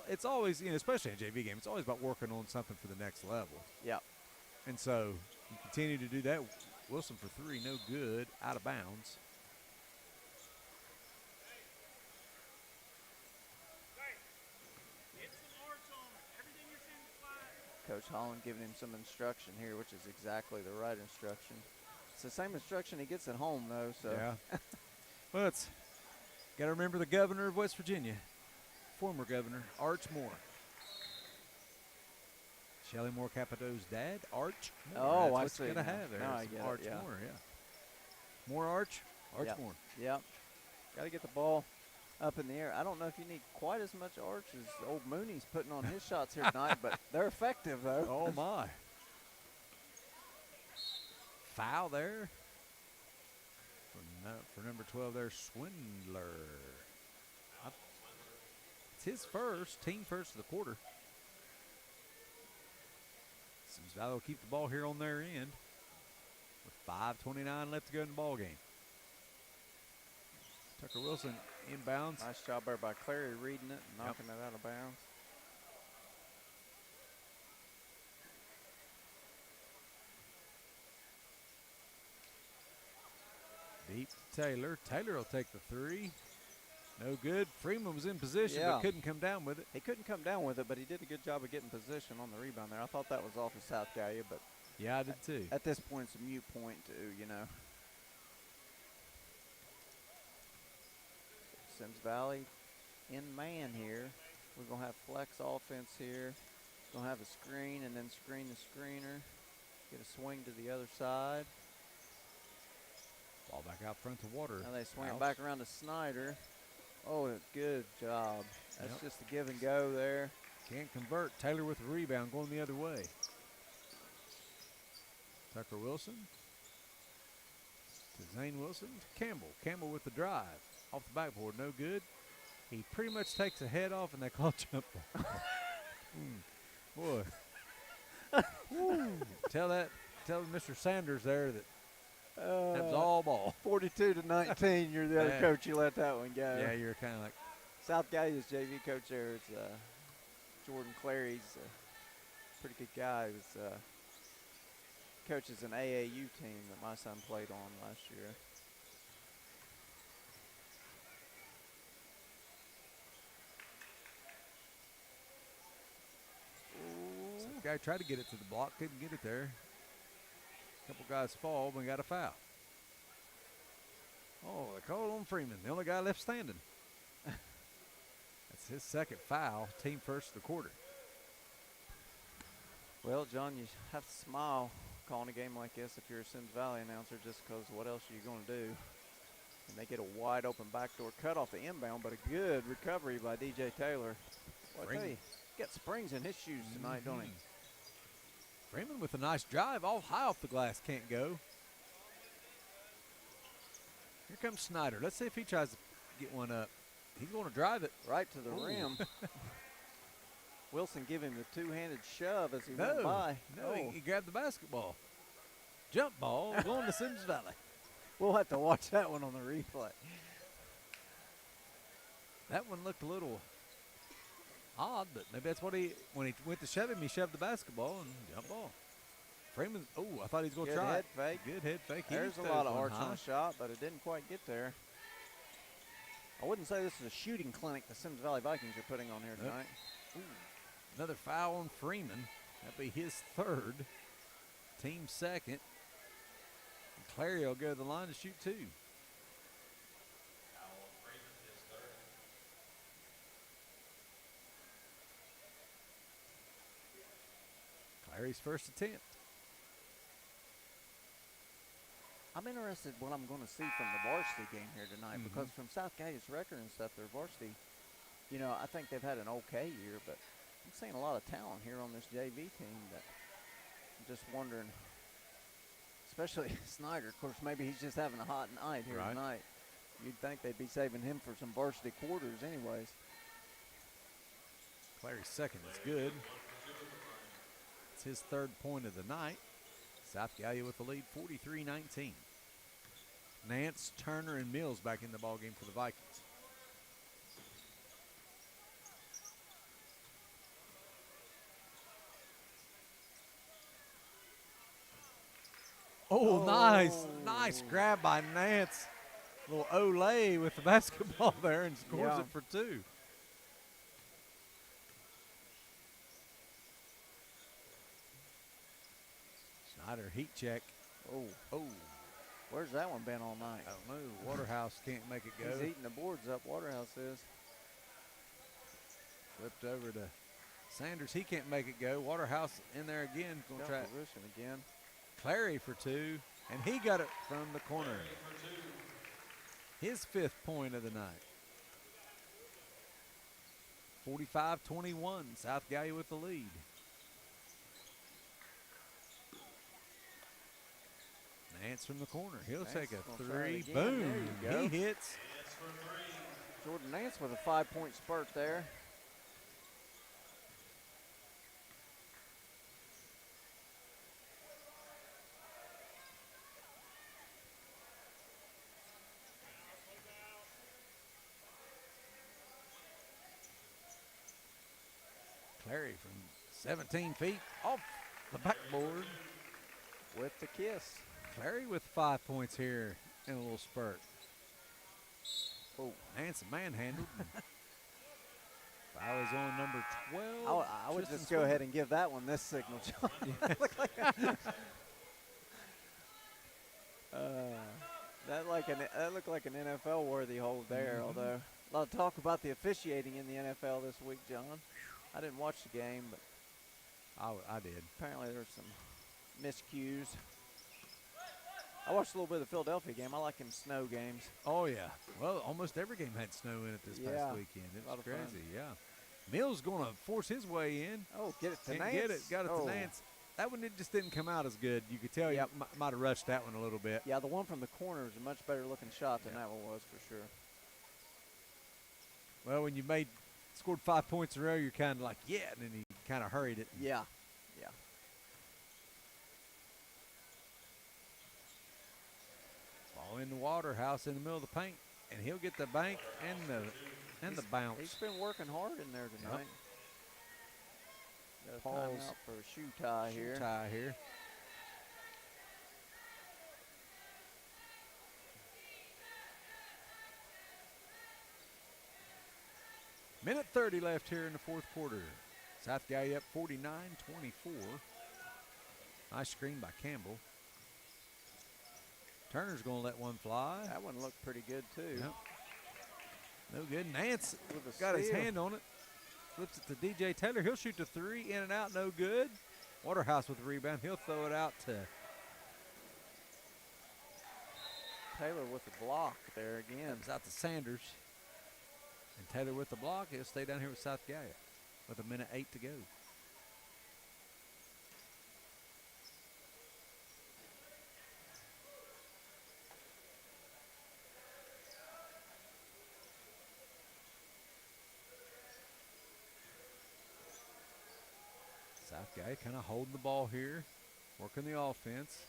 it's always, especially in a JV game, it's always about working on something for the next level. Yeah. And so you continue to do that. Wilson for three, no good, out of bounds. Coach Holland giving him some instruction here, which is exactly the right instruction. It's the same instruction he gets at home, though. So yeah. Well, it's got to remember the governor of West Virginia, former governor Arch Moore. Shelley Moore Capito's dad, Arch Moore. Oh, that's I see. What you got to have there. Now I Some get it, Arch yeah. Moore, yeah. More Arch Yep. Moore. Yep. Got to get the ball up in the air. I don't know if you need quite as much arch as old Mooney's putting on his shots here tonight, but they're effective, though. Oh, my. Foul there for number 12 there, Swindler. It's his first, team first of the quarter. Symmes Valley will keep the ball here on their end with 5:29 left to go in the ball game. Tucker Wilson inbounds. Nice job there by Clary reading it and knocking it out of bounds. Deep to Taylor. Taylor will take the three. No good. Freeman was in position Yeah. but couldn't come down with it. He couldn't come down with it, but he did a good job of getting position on the rebound there. I thought that was off of South Gallia, but Yeah, I did too. at this point it's a mute point too, Symmes Valley in man here. We're going to have flex offense here. Going to have a screen and then screen the screener. Get a swing to the other side. Ball back out front to Water. Now they swing it back around to Snyder. Oh, good job. That's just a give and go there. Can't convert. Taylor with the rebound going the other way. Tucker Wilson to Zane Wilson to Campbell. Campbell with the drive. Off the backboard, no good. He pretty much takes a head off and they call jump ball. Boy. Tell Mr. Sanders there that that was all ball. 42-19, you're the other coach. You let that one go. Yeah, you're kind of like. South Gallia's JV coach there is Jordan Clary. He's a pretty good guy. He was coaches an AAU team that my son played on last year. Some guy tried to get it to the block, couldn't get it there. A couple guys fall, but got a foul. Oh, they called on Freeman, the only guy left standing. That's his second foul, team first of the quarter. Well, John, you have to smile calling a game like this if you're a Symmes Valley announcer, just because what else are you going to do? And they get a wide open backdoor cut off the inbound, but a good recovery by DJ Taylor. Well, I tell you, he's got springs in his shoes tonight, don't he? Freeman with a nice drive, all high off the glass, can't go. Here comes Snyder. Let's see if he tries to get one up. He's going to drive it. Right to the rim. Wilson give him the two-handed shove as he went by. No, he grabbed the basketball. Jump ball going to Symmes Valley. We'll have to watch that one on the replay. That one looked a little odd, but maybe that's what when he went to shove him, he shoved the basketball and jump ball. Freeman, I thought he was going to try head it. fake. Good head fake. There's a lot of arch on the shot, but it didn't quite get there. I wouldn't say this is a shooting clinic the Symmes Valley Vikings are putting on here tonight. Another foul on Freeman. That'll be his third. Team second. And Clary will go to the line to shoot 2. Clary's first attempt. I'm interested what I'm going to see from the varsity game here tonight because from South Gallia's record and stuff, their varsity, you know, I think they've had an okay year, but I'm seeing a lot of talent here on this JV team that I'm just wondering, especially Snyder. Of course, maybe he's just having a hot night here tonight. You'd think they'd be saving him for some varsity quarters anyways. Clary's second is good. It's his third point of the night. South Gallia with the lead, 43-19. Nance, Turner, and Mills back in the ballgame for the Vikings. Oh, nice grab by Nance. Little Olay with the basketball there and scores it for 2. Snyder heat check. Oh. Where's that one been all night? I don't know. Waterhouse can't make it go. He's eating the boards up, Waterhouse is. Flipped over to Sanders. He can't make it go. Waterhouse in there again. Going to try position again. Clary for 2, and he got it from the corner. His 5th point of the night. 45-21, South Gallia with the lead. Nance from the corner. He'll take a 3. Boom. He hits. Jordan Nance with a 5-point spurt there. Clary from 17 feet off the backboard. With the kiss. Clary with 5 points here in a little spurt. Oh, Nance manhandled. Foul is on number 12. I would just go ahead and give that one this signal, John. That looked like an NFL worthy hold there. Although a lot of talk about the officiating in the NFL this week, John. I didn't watch the game, but I did. Apparently there's some miscues. I watched a little bit of the Philadelphia game. I like them snow games. Oh, yeah. Well, almost every game had snow in it this past weekend. It was crazy, yeah. Mills going to force his way in. Oh, get it to Nance. Get it. Got it to Nance. That one just didn't come out as good. You could tell you might have rushed that one a little bit. Yeah, the one from the corner is a much better looking shot than that one was for sure. Well, when you scored 5 points in a row, you're kind of like, yeah, and then he kind of hurried it. Yeah. Ball in the Waterhouse in the middle of the paint, and he'll get the bank and the bounce. He's been working hard in there tonight. Got a Paul's timeout for a shoe tie here. Minute 30 left here in the fourth quarter. South Gallia up 49-24. Nice screen by Campbell. Turner's going to let one fly. That one looked pretty good, too. Yep. No good. Nance got his hand on it. Flips it to DJ Taylor. He'll shoot the 3. In and out. No good. Waterhouse with the rebound. He'll throw it out to Taylor with the block there again. It's out to Sanders. And Taylor with the block. He'll stay down here with South Gallia with a minute 8 to go. South Gallia kind of holding the ball here, working the offense.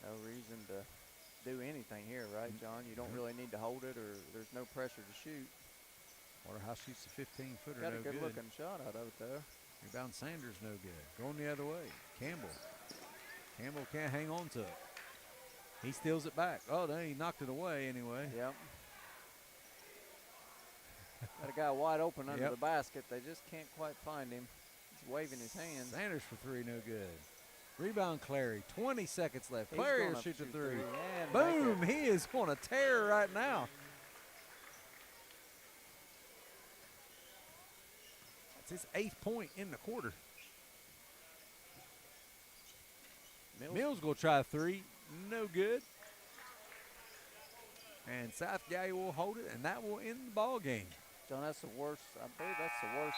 No reason to do anything here, right, John? You don't really need to hold it, or there's no pressure to shoot. Waterhouse shoots a 15-footer, Got no a good. good-looking shot out of it, though. Rebound Sanders, no good. Going the other way. Campbell can't hang on to it. He steals it back. Oh, no, he knocked it away anyway. Yep. Got a guy wide open under Yep. the basket. They just can't quite find him. He's waving his hands. Sanders for three, no good. Rebound, Clary. 20 seconds left. He's Clary gonna will shoot the shoot three. and Boom! make it. He is on a tear right now. That's his 8th point in the quarter. Mills will try a three. No good. And South Gallia will hold it, and that will end the ball game. John, that's the worst. I believe that's the worst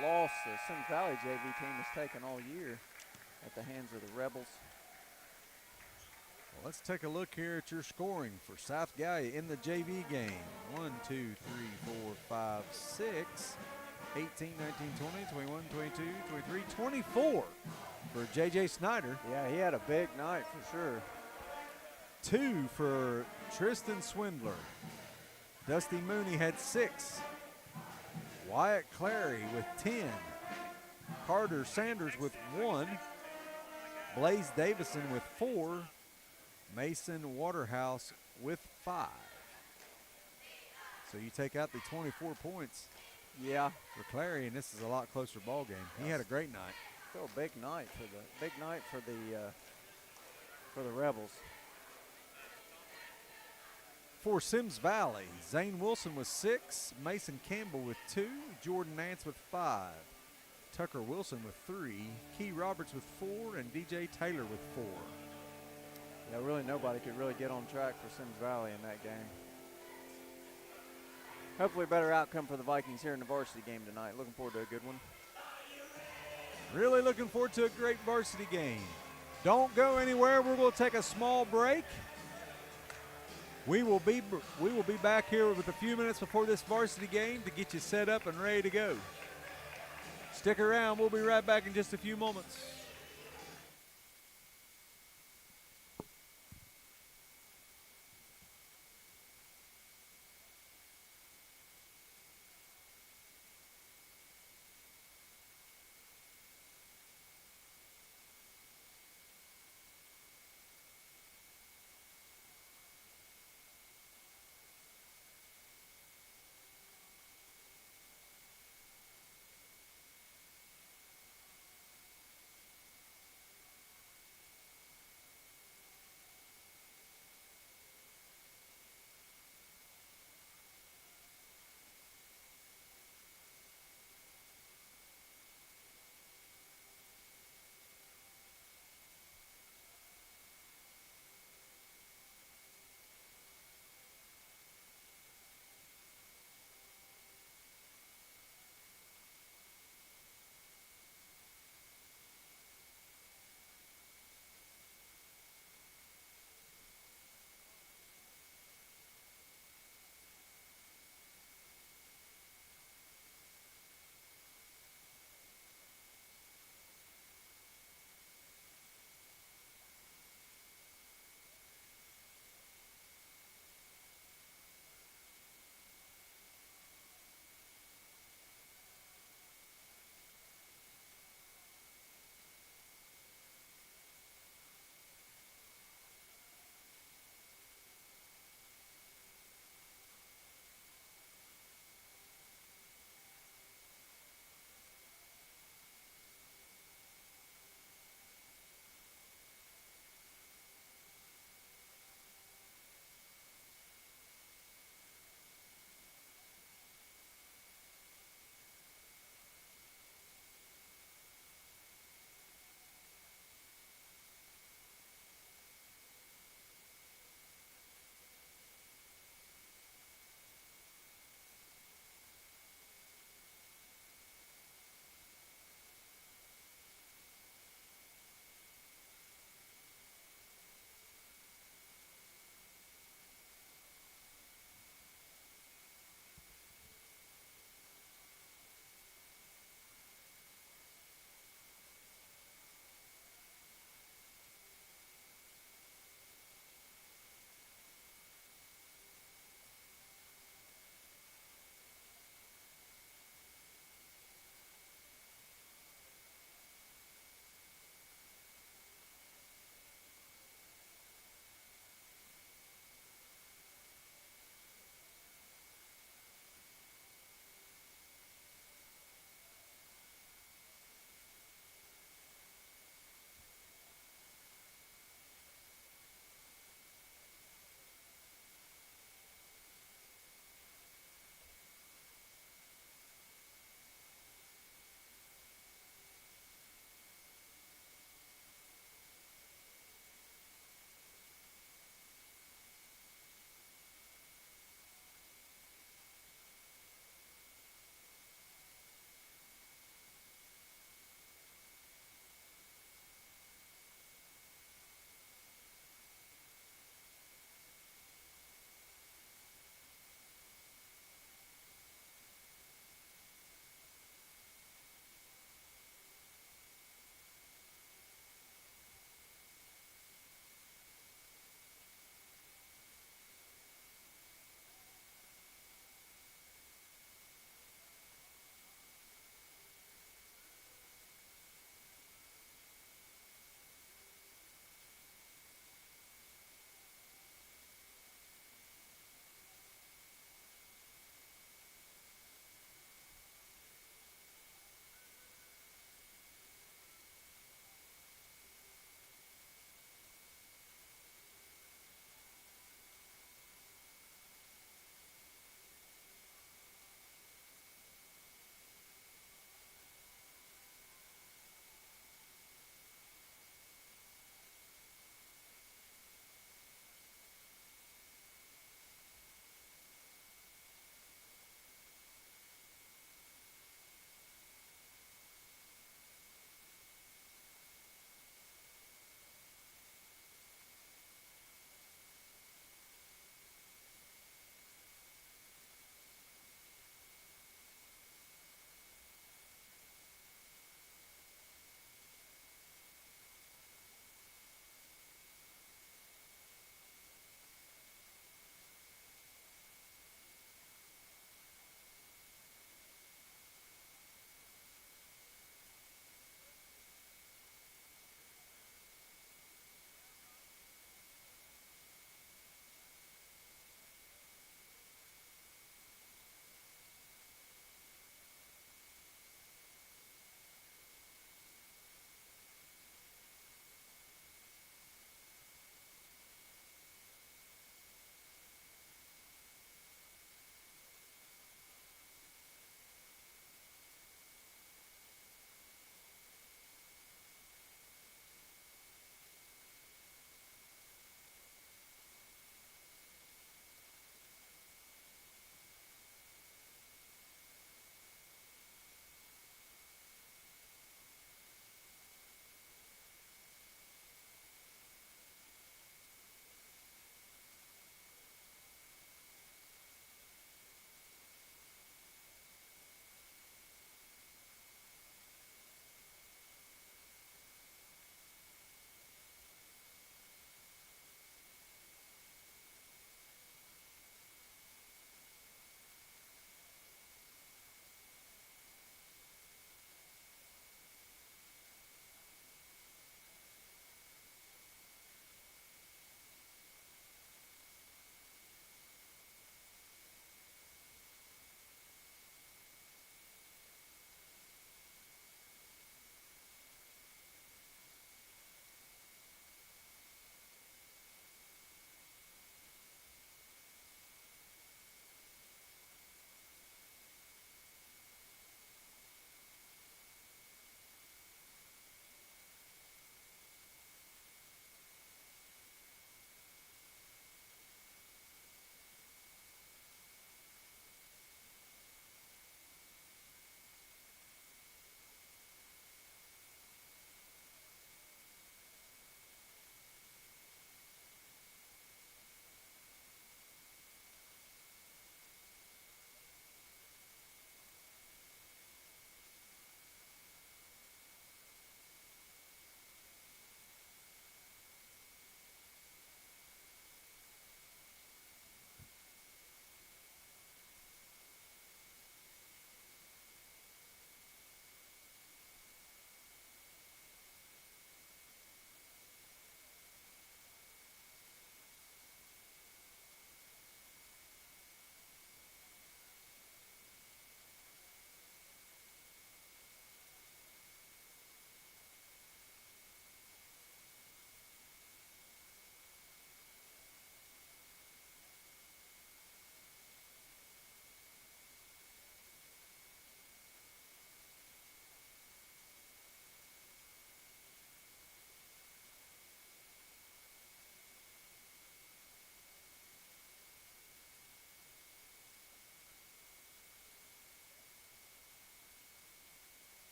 loss the Symmes Valley JV team has taken all year at the hands of the Rebels. Well, let's take a look here at your scoring for South Gallia in the JV game. 1, 2, 3, 4, 5, 6, 18, 19, 20, 21, 22, 23, 24 for J.J. Snyder. Yeah, he had a big night for sure. 2 for Tristan Swindler. Dusty Mooney had 6. Wyatt Clary with 10. Carter Sanders with 1. Blaze Davison with 4. Mason Waterhouse with 5. So you take out the 24 points Yeah, for Clary, and this is a lot closer ball game. He had a great night. still a big night for the Rebels. For Symmes Valley, Zane Wilson with 6, Mason Campbell with 2, Jordan Nance with 5, Tucker Wilson with 3, Key Roberts with 4, and DJ Taylor with 4. Yeah, really nobody could really get on track for Symmes Valley in that game. Hopefully a better outcome for the Vikings here in the varsity game tonight. Looking forward to a good one. Really looking forward to a great varsity game. Don't go anywhere. We're going to take a small break. We will be back here with a few minutes before this varsity game to get you set up and ready to go. Stick around. We'll be right back in just a few moments.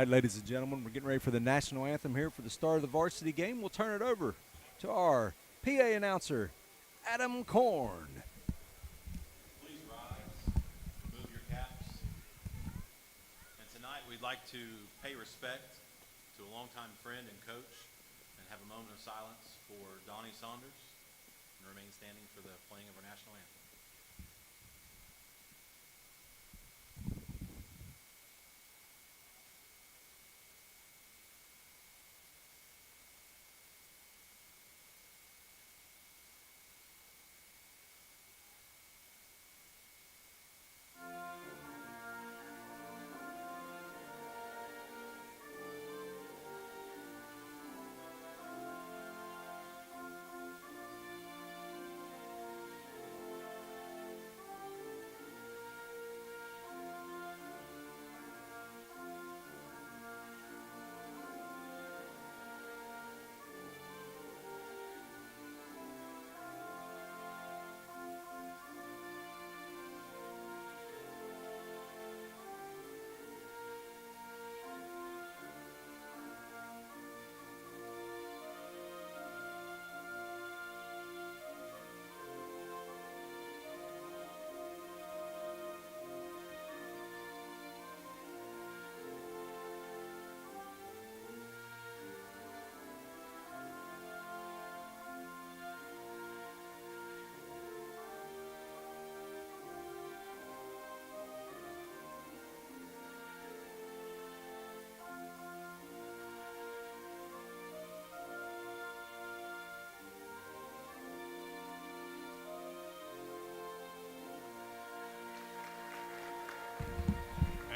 right, ladies and gentlemen, we're getting ready for the national anthem here for the start of the varsity game. We'll turn it over to our PA announcer, Adam Korn. Please rise, remove your caps. And tonight we'd like to pay respect to a longtime friend and coach and have a moment of silence for Donnie Saunders and remain standing for the playing of our national anthem.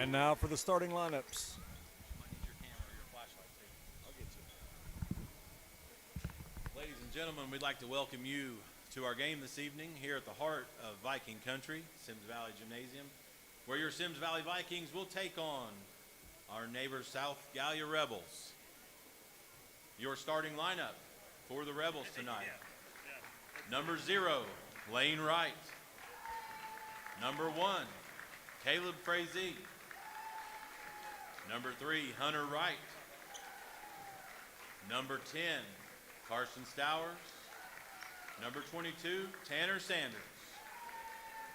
And now for the starting lineups. Might need your camera or your flashlight too. I'll get you. Ladies and gentlemen, we'd like to welcome you to our game this evening here at the heart of Viking country, Symmes Valley Gymnasium, where your Symmes Valley Vikings will take on our neighbor South Gallia Rebels. Your starting lineup for the Rebels tonight. Number 0, Lane Wright. Number 1, Caleb Frazee. Number 3, Hunter Wright. Number 10, Carson Stowers. Number 22, Tanner Sanders.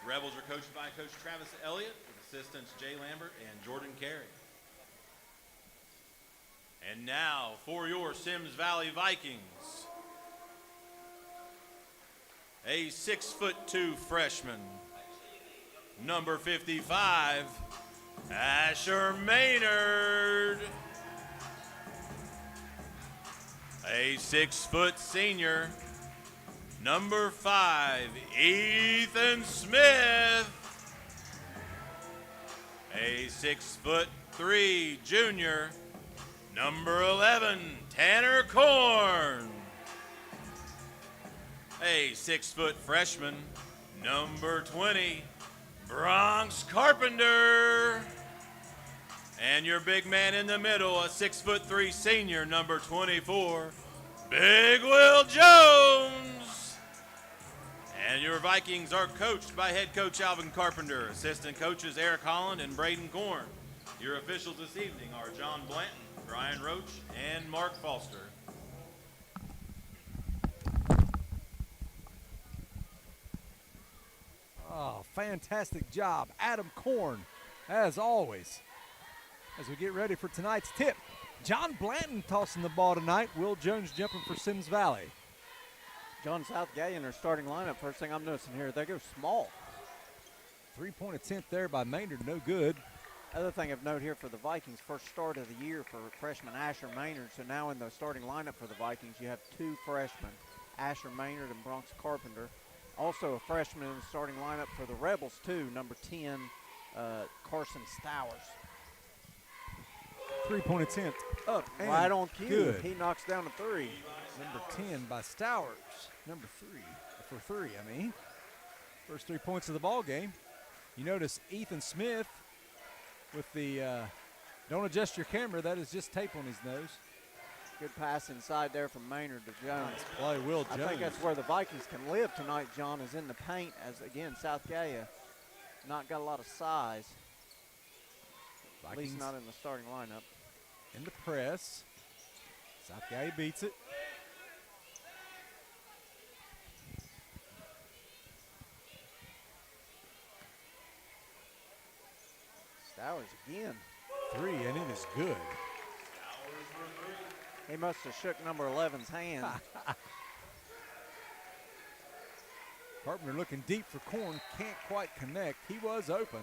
The Rebels are coached by Coach Travis Elliott with assistants Jay Lambert and Jordan Carey. And now for your Symmes Valley Vikings, a 6'2" freshman, number 55, Asher Maynard. A 6' senior, number 5, Ethan Smith. A 6'3" junior, number 11, Tanner Korn. A 6' freshman, number 20, Bronx Carpenter. And your big man in the middle, a 6'3" senior, number 24, Big Will Jones. And your Vikings are coached by head coach Alvin Carpenter, assistant coaches Eric Holland and Braden Korn. Your officials this evening are John Blanton, Brian Roach, and Mark Foster. Oh, fantastic job, Adam Korn, as always. As we get ready for tonight's tip, John Blanton tossing the ball tonight. Will Jones jumping for Symmes Valley. John South Gallia in their starting lineup. First thing I'm noticing here, they go small. 3-point attempt there by Maynard, no good. Other thing of note here for the Vikings, first start of the year for freshman Asher Maynard. So now in the starting lineup for the Vikings, you have 2 freshmen, Asher Maynard and Bronx Carpenter. Also a freshman in the starting lineup for the Rebels too, number 10, Carson Stowers. 3-point attempt up and Right on cue. good. He knocks down a 3. Number 10 by Stowers. Number 3 for 3. First 3 points of the ball game. You notice Ethan Smith with the don't adjust your camera. That is just tape on his nose. Good pass inside there from Maynard to Jones. Nice play, Will Jones. I think that's where the Vikings can live tonight, John, is in the paint, as again, South Gallia not got a lot of size. At least not in the starting lineup. in the press. South Gallia beats it. Stowers again. 3, and it is good. He must have shook number 11's hand. Carpenter looking deep for Corn, can't quite connect. He was open.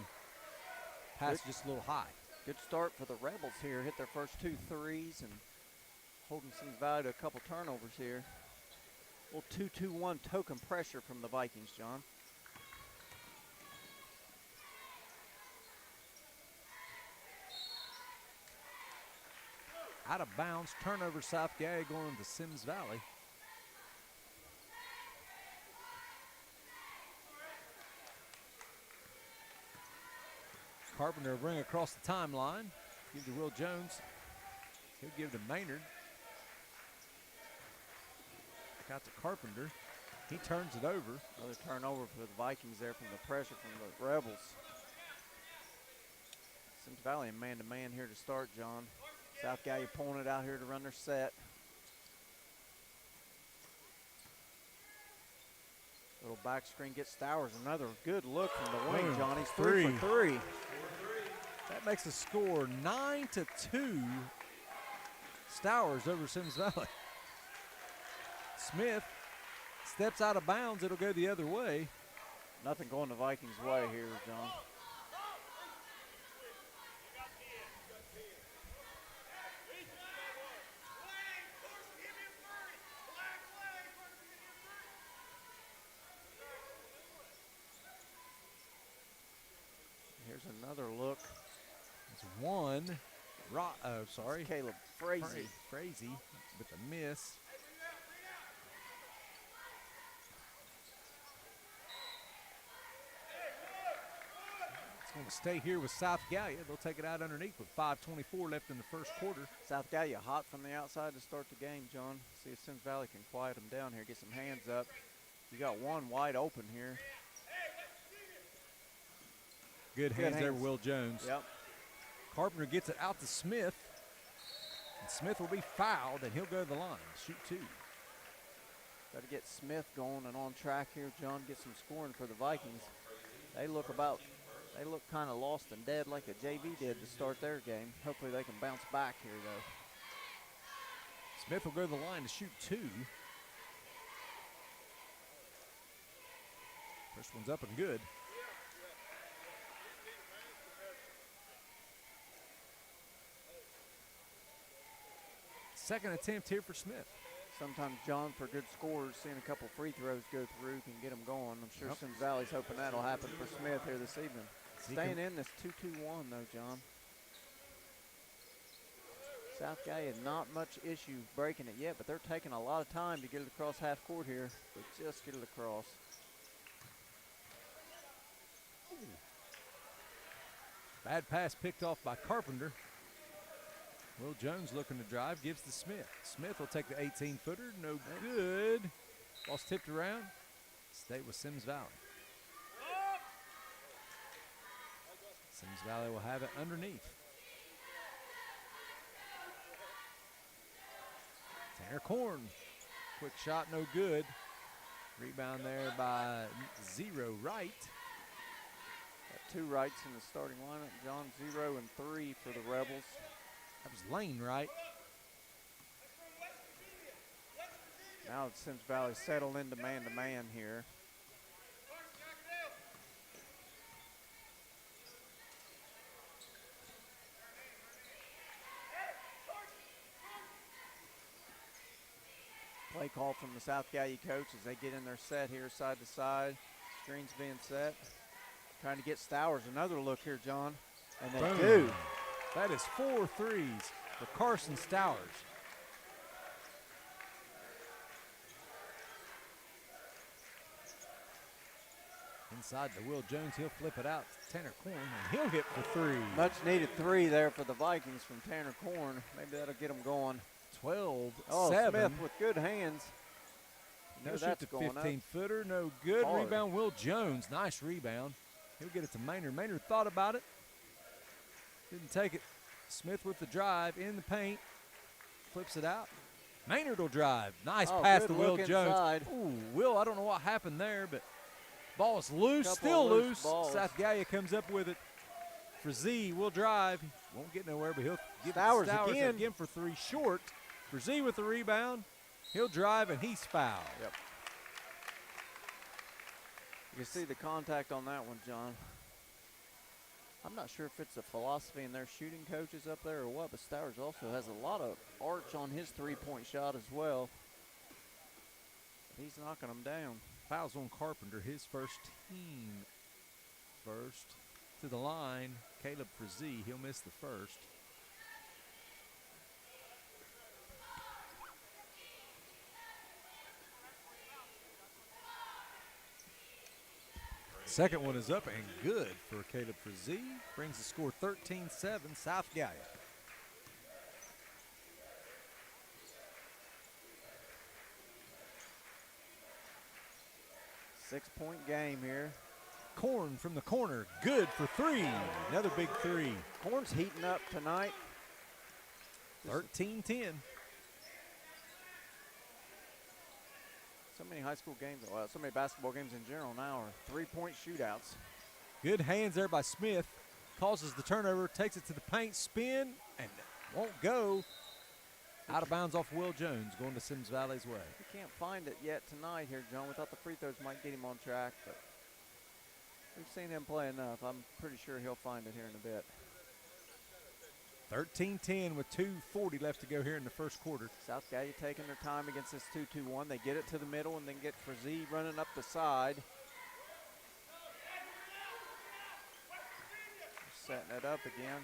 Pass just a little high. Good start for the Rebels here. Hit their first 2 threes and holding Symmes Valley to a couple turnovers here. A little 2-2-1 token pressure from the Vikings, John. Out of bounds, turnover South Gallia going to Symmes Valley. Carpenter will bring across the timeline. Give to Will Jones. He'll give to Maynard. Back out to Carpenter. He turns it over. Another turnover for the Vikings there from the pressure from the Rebels. Symmes Valley in man-to-man here to start, John. South Gallia pulling it out here to run their set. Little back screen gets Stowers. Another good look from the wing, Boom. John. He's 3 for 3. That makes the score 9-2. Stowers over Symmes Valley. Smith steps out of bounds. It'll go the other way. Nothing going the Vikings' way here, John. Here's another look. It's one. Sorry. Caleb Frazee. Frazee with a miss. It's going to stay here with South Gallia. They'll take it out underneath with 5:24 left in the first quarter. South Gallia hot from the outside to start the game, John. See if Symmes Valley can quiet them down here, get some hands up. You got one wide open here. Good hands there, Will Jones. Yep. Carpenter gets it out to Smith. And Smith will be fouled, and he'll go to the line. Shoot 2. Got to get Smith going and on track here, John. Get some scoring for the Vikings. They look kind of lost and dead like a JV did to start their game. Hopefully they can bounce back here, though. Smith will go to the line to shoot 2. First one's up and good. Second attempt here for Smith. Sometimes, John, for good scores, seeing a couple free throws go through can get them going. I'm sure Symmes Valley's hoping that'll happen for Smith here this evening. Staying in this 2-2-1, though, John. South Gallia, not much issue breaking it yet, but they're taking a lot of time to get it across half court here. They just get it across. Bad pass picked off by Carpenter. Will Jones looking to drive, gives to Smith. Smith will take the 18-footer, no good. Ball's tipped around. Stay with Symmes Valley. Symmes Valley will have it underneath. Tanner Corn, quick shot, no good. Rebound there by 0 Wright. Got 2 rights in the starting lineup, John. 0 and 3 for the Rebels. That was Lane Wright. Now Symmes Valley settled into man-to-man here. Play call from the South Gallia coach as they get in their set here side to side. Screens being set. Trying to get Stowers. Another look here, John. And they do. That is 4 threes for Carson Stowers. Inside to Will Jones, he'll flip it out to Tanner Corn, and he'll hit for 3. Much needed 3 there for the Vikings from Tanner Corn. Maybe that'll get them going. 12-7. Smith with good hands. No shoot the 15-footer, no good. Hard. Rebound, Will Jones, nice rebound. He'll get it to Maynard. Maynard thought about it. Didn't take it Smith with the drive in the paint. Flips it out. Maynard will drive. Nice Oh, pass good to Will look Jones. inside. Ooh, Will, I don't know what happened there, but ball is loose, Couple still loose loose. balls. South Gallia comes up with it. Frazee will drive. Won't get nowhere, but he'll give Stowers it to Stowers again. for three short. Frazee with the rebound. He'll drive, and he's fouled. Yep. You can see the contact on that one, John. I'm not sure if it's a philosophy in their shooting coaches up there or what, but Stowers also has a lot of arch on his three-point shot as well. But he's knocking them down. Fouls on Carpenter, his first team. First to the line, Caleb Frazee. He'll miss the first. Second one is up and good for Caleb Frazee. Brings the score 13-7, South Gallia. Six-point game here. Korn from the corner, good for three. Another big three. Korn's heating up tonight. 13-10. So many high school games, well, so many basketball games in general now are three-point shootouts. Good hands there by Smith. Causes the turnover, takes it to the paint, spin, and won't go. Out of bounds off Will Jones, going to Symmes Valley's way. We can't find it yet tonight here, John. We thought the free throws might get him on track, but we've seen him play enough. I'm pretty sure he'll find it here in a bit. 13-10 with 2:40 left to go here in the first quarter. South Gallia taking their time against this 2-2-1. They get it to the middle and then get Frazee running up the side. Setting it up again.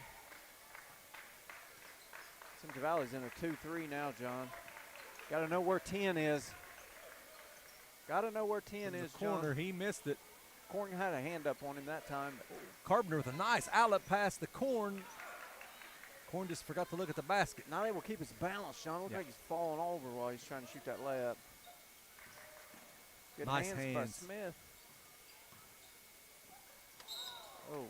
Symmes Valley's in a 2-3 now, John. Got to know where 10 is. Got to know where 10 is, Corner, John. he missed it. Korn had a hand up on him that time. Carpenter with a nice outlet pass to Korn. Korn just forgot to look at the basket. Not able to keep his balance, John. Looks Yeah. like he's falling over while he's trying to shoot that layup. Good Nice hands by hands. Smith. Oh.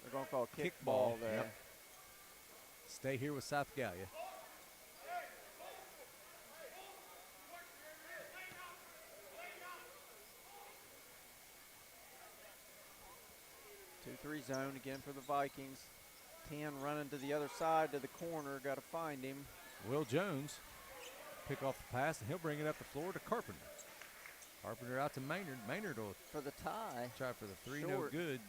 They're going to call a kickball there. Yep. Stay here with South Gallia. Two-three zone again for the Vikings. 10 running to the other side to the corner. Got to find him. Will Jones pick off the pass, and he'll bring it up the floor to Carpenter. Carpenter out to Maynard. Maynard will For the tie. try for the three, Short. no good.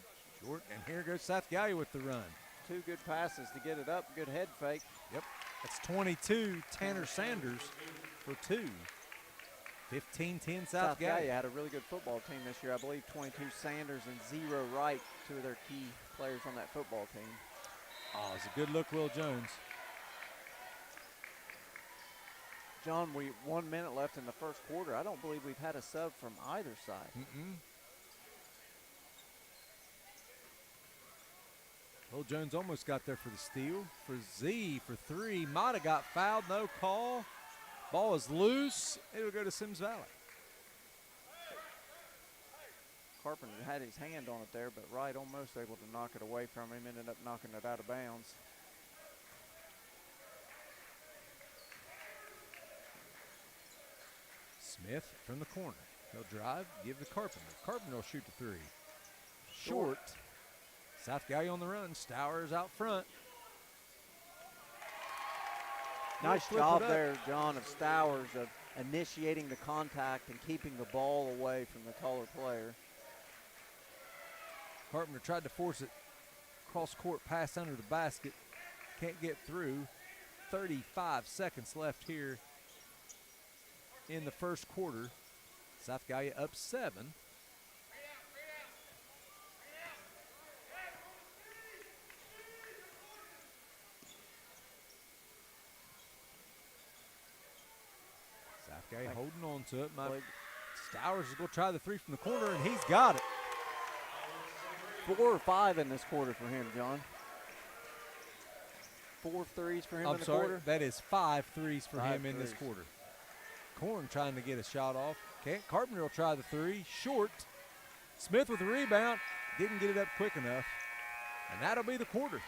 Short, and here goes South Gallia with the run. Two good passes to get it up. Good head fake. Yep, that's 22. Tanner Sanders for two. 15-10 South Gallia. had a really good football team this year. I believe 22 Sanders and 0 Wright, two of their key players on that football team. Oh, it's a good look, Will Jones. John, 1 minute left in the first quarter. I don't believe we've had a sub from either side. Will Jones almost got there for the steal. Frazee for three. Might have got fouled. No call. Ball is loose. It'll go to Symmes Valley. Carpenter had his hand on it there, but Wright almost able to knock it away from him. Ended up knocking it out of bounds. Smith from the corner. He'll drive, give to Carpenter. Carpenter will shoot the three. Short. South Gallia on the run. Stowers out front. Nice Flip job it up. there, John, of Stowers of initiating the contact and keeping the ball away from the taller player. Carpenter tried to force it. Cross-court pass under the basket. Can't get through. 35 seconds left here in the first quarter. South Gallia up 7. South Gallia holding on to it. Stowers is going to try the three from the corner, and he's got it. 4 or 5 in this quarter for him, John. 4 threes for him in the quarter. That is 5 threes for 5 him in this threes. quarter. Korn trying to get a shot off. Can't. Carpenter will try the three. Short. Smith with the rebound. Didn't get it up quick enough. And that'll be the quarter.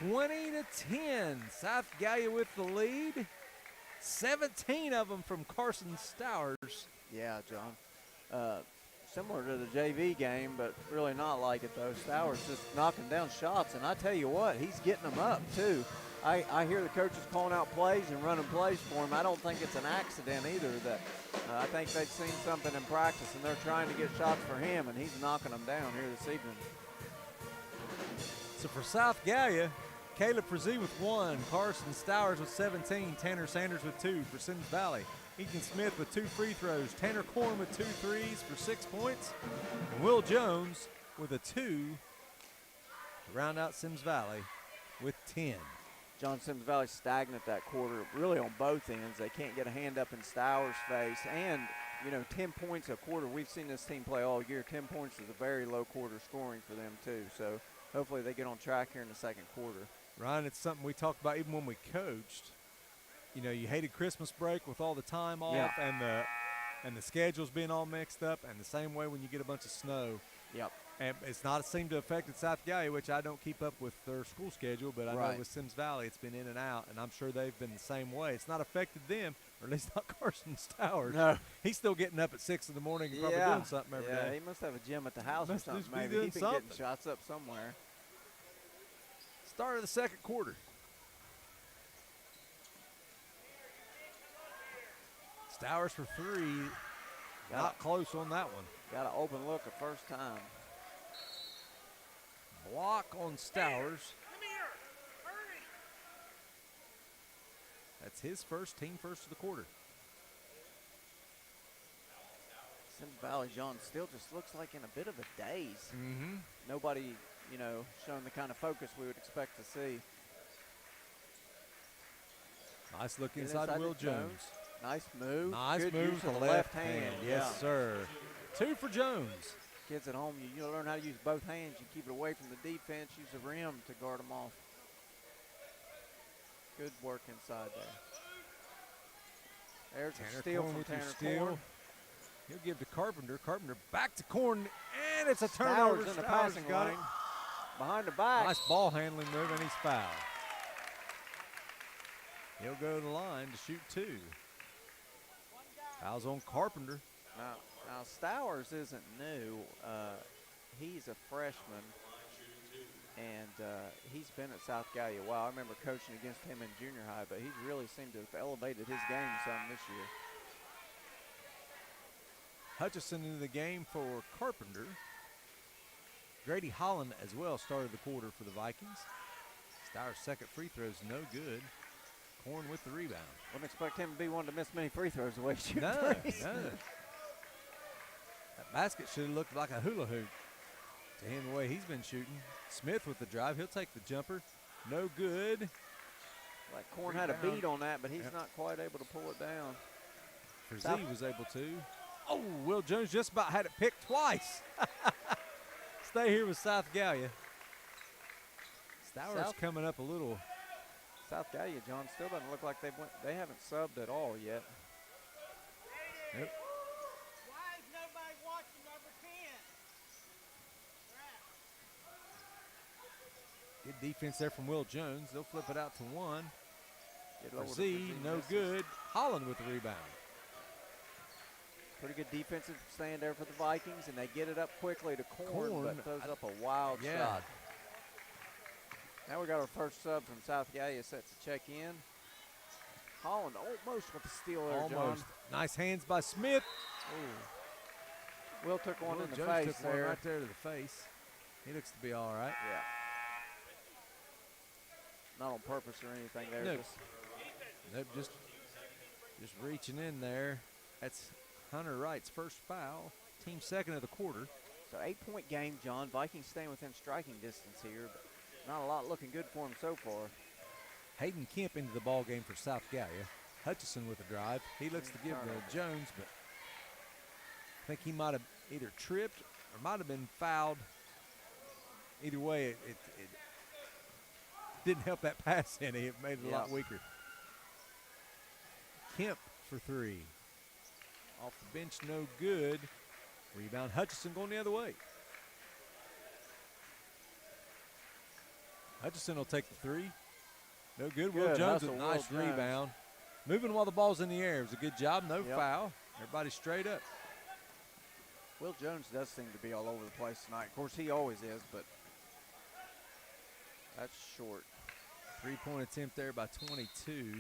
20-10. South Gallia with the lead. 17 of them from Carson Stowers. Yeah, John. Similar to the JV game, but really not like it, though. Stowers just knocking down shots, and I tell you what, he's getting them up, too. I hear the coaches calling out plays and running plays for him. I don't think it's an accident either. That I think they've seen something in practice, and they're trying to get shots for him, and he's knocking them down here this evening. So for South Gallia, Caleb Frazee with 1, Carson Stowers with 17, Tanner Sanders with 2 for Symmes Valley. Ethan Smith with 2 free throws, Tanner Korn with 2 threes for 6 points, and Will Jones with a 2 to round out Symmes Valley with 10. John, Symmes Valley stagnant that quarter, really on both ends. They can't get a hand up in Stowers' face, and 10 points a quarter. We've seen this team play all year. 10 points is a very low quarter scoring for them too. So hopefully they get on track here in the second quarter. Ryan, it's something we talked about even when we coached. You hated Christmas break with all the time off and the schedules being all mixed up, and the same way when you get a bunch of snow. Yep. And it's not seemed to affect South Gallia, which I don't keep up with their school schedule, but I know with Symmes Valley it's been in and out, and I'm sure they've been the same way. It's not affected them, or at least not Carson Stowers. No. He's still getting up at 6 in the morning and probably doing something every day. Yeah, he must have a gym at the house or something. Maybe he's been getting shots up somewhere. Start of the second quarter. Stowers for 3. Not close on that one. Got an open look the first time. Block on Stowers. That's his first, team first of the quarter. Symmes Valley, John, still just looks like in a bit of a daze. Mm-hmm. Nobody, showing the kind of focus we would expect to see. Nice look inside Will Jones. Nice move. Nice Good move use to of the the left hand. Yes, Yeah. sir. 2 for Jones. Kids at home, you learn how to use both hands. You keep it away from the defense. Use the rim to guard them off. Good work inside there. There's a steal from Tanner Korn. He'll give to Carpenter. Carpenter back to Korn, and it's a turnover. Stowers in the passing lane. Behind the back. Nice ball handling move, and he's fouled. He'll go to the line to shoot 2. Fouls on Carpenter. Now Stowers isn't new. He's a freshman, and he's been at South Gallia a while. I remember coaching against him in junior high, but he's really seemed to have elevated his game some this year. Hutchison into the game for Carpenter. Grady Holland as well started the quarter for the Vikings. Stowers' second free throw is no good. Korn with the rebound. Wouldn't expect him to be one to miss many free throws the way he shoots threes. No. That basket should have looked like a hula hoop to him the way he's been shooting. Smith with the drive. He'll take the jumper. No good. Like Korn had a beat on that, but he's not quite able to pull it down. Frazee was able to. Oh, Will Jones just about had it picked twice. Stay here with South Gallia. Stowers coming up a little. South Gallia, John, still doesn't look like they haven't subbed at all yet. Nope. Why is nobody watching number 10? Good defense there from Will Jones. They'll flip it out to 1. Get over to Z, no misses. good. Holland with the rebound. Pretty good defensive stand there for the Vikings, and they get it up quickly to Korn, but throws up a wild shot. Now we got our first sub from South Gallia set to check in. Holland almost with the steal there, John. Nice hands by Smith. Will took one in the Jones face took there. one right there to the face. He looks to be all right. Yeah. Not on purpose or anything there. Nope. Nope, just reaching in there. That's Hunter Wright's first foul. Team second of the quarter. So 8-point game, John. Vikings staying within striking distance here, but not a lot looking good for them so far. Hayden Kemp into the ball game for South Gallia. Hutchison with the drive. He looks to give to Jones, but I think he might have either tripped or might have been fouled. Either way, it didn't help that pass any. It made it a lot weaker. Kemp for 3. Off the bench, no good. Rebound, Hutchison going the other way. Hutchison will take the three. No good. Good Will Jones with hustle, a nice Will Jones. rebound. Moving while the ball's in the air. It was a good job. No Yep. foul. Everybody straight up. Will Jones does seem to be all over the place tonight. Of course, he always is, but that's short. 3-point attempt there by 22.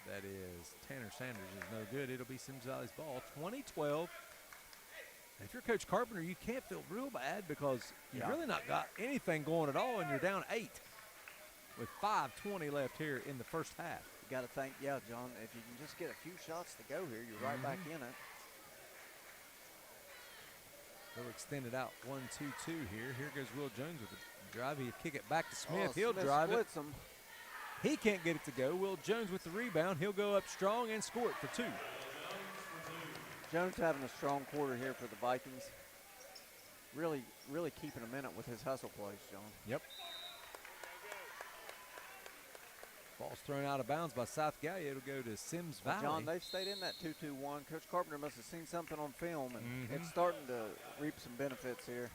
That is Tanner Sanders is no good. It'll be Symmes Valley's ball. 20-12. And if you're Coach Carpenter, you can't feel real bad because you've really not got anything going at all, and you're down 8 with 5:20 left here in the first half. You got to think, yeah, John, if you can just get a few shots to go here, you're right back in it. They'll extend it out 1-2-2 here. Here goes Will Jones with the drive. He'll kick it back to Smith. Oh, He'll Smith drive it. splits him. He can't get it to go. Will Jones with the rebound. He'll go up strong and score it for 2. Jones having a strong quarter here for the Vikings. Really, really keeping them in it with his hustle plays, John. Yep. Ball's thrown out of bounds by South Gallia. It'll go to Symmes Valley. John, they've stayed in that 2-2-1. Coach Carpenter must have seen something on film, and it's starting to reap some benefits here.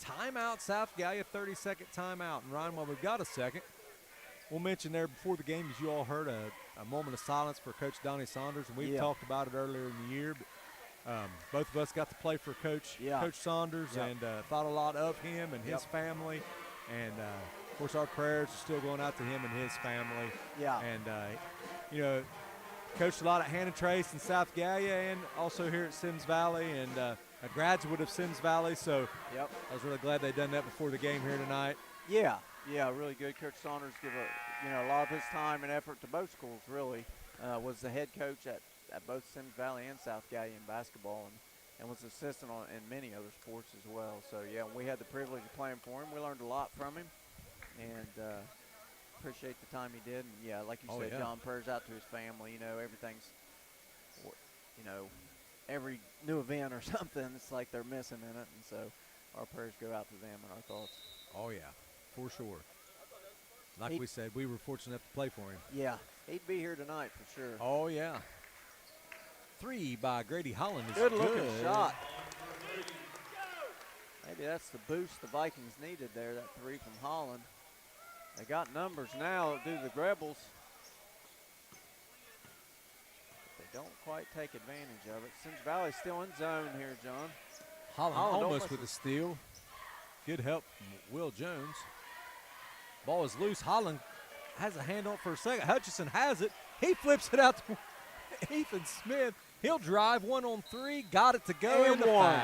Timeout, South Gallia, 30-second timeout. And Ryan, while we've got a second, we'll mention there before the game, as you all heard, a moment of silence for Coach Donnie Saunders, and we've talked about it earlier in the year. But both of us got to play for Coach Saunders and thought a lot of him and his family. And, of course, our prayers are still going out to him and his family. Yeah. And, you know, coached a lot at Hannah Trace in South Gallia and also here at Symmes Valley, and a graduate of Symmes Valley. So I was really glad they done that before the game here tonight. Yeah, really good. Coach Saunders give a lot of his time and effort to both schools, really. Was the head coach at both Symmes Valley and South Gallia in basketball, and was assistant in many other sports as well. So, yeah, we had the privilege of playing for him. We learned a lot from him, and appreciate the time he did. And, yeah, like you said, John, prayers out to his family. You know, everything's, you know, every new event or something, it's like they're missing in it. And so our prayers go out to them and our thoughts. Oh, yeah, for sure. Like we said, we were fortunate enough to play for him. Yeah, he'd be here tonight for sure. Oh, yeah. 3 by Grady Holland is good-looking shot. Maybe that's the boost the Vikings needed there, that 3 from Holland. They got numbers now due to the Rebels. But they don't quite take advantage of it. Symmes Valley still in zone here, John. Holland almost with a steal. Good help from Will Jones. Ball is loose. Holland has a hand on it for a second. Hutchison has it. He flips it out to Ethan Smith. He'll drive 1-on-3. Got it to go. And in the one. foul.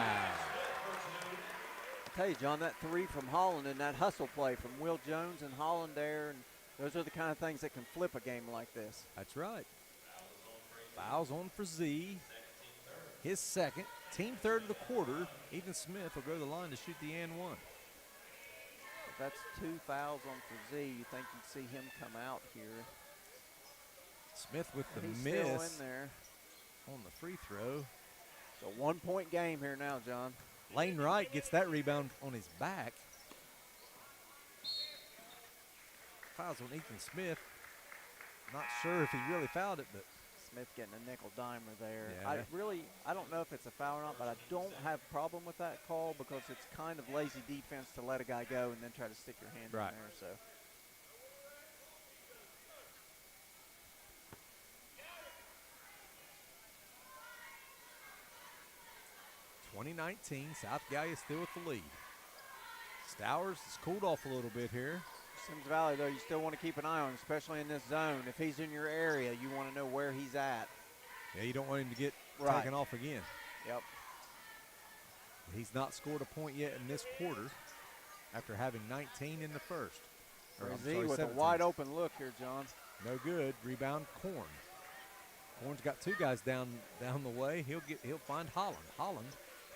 I tell you, John, that 3 from Holland and that hustle play from Will Jones and Holland there, and those are the kind of things that can flip a game like this. That's right. Fouls on for Z. His second. Team third of the quarter. Ethan Smith will go to the line to shoot the and one. If that's 2 fouls on for Z, you think you'd see him come out here. Smith with the He's miss still in there. on the free throw. It's a 1-point game here now, John. Lane Wright gets that rebound on his back. Fouls on Ethan Smith. Not sure if he really fouled it, but Smith getting a nickel dimer there. Yeah. I don't know if it's a foul or not, but I don't have a problem with that call because it's kind of lazy defense to let a guy go and then try to stick your hand in there. So. 2019, South Gallia still with the lead. Stowers has cooled off a little bit here. Symmes Valley, though, you still want to keep an eye on, especially in this zone. If he's in your area, you want to know where he's at. Yeah, you don't want him to get taken off again. Yep. He's not scored a point yet in this quarter after having 19 in the first. Z with 17. A wide open look here, John. No good. Rebound, Korn. Korn's got 2 guys down the way. He'll find Holland. Holland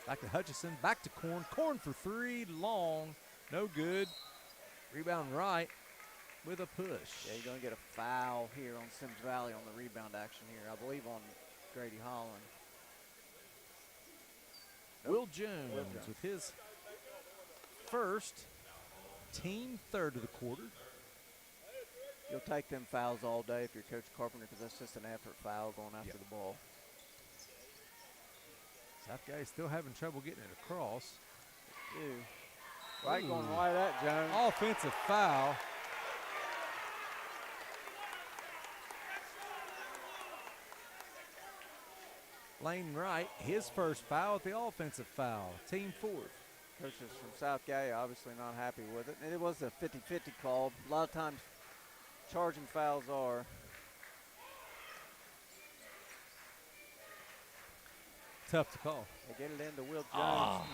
back to Hutchison, back to Korn. Korn for 3, long, no good. Rebound Wright with a push. Yeah, you're going to get a foul here on Symmes Valley on the rebound action here, I believe on Grady Holland. Will Jones with his first, team third of the quarter. You'll take them fouls all day if you're Coach Carpenter because that's just an effort foul going after the ball. South Gallia still having trouble getting it across. They do. Right going right at Jones. Offensive foul. Lane Wright, his first foul at the offensive foul. Team fourth. Coaches from South Gallia obviously not happy with it. And it was a 50-50 call. A lot of times charging fouls are. Tough to call. They get it into Will Jones.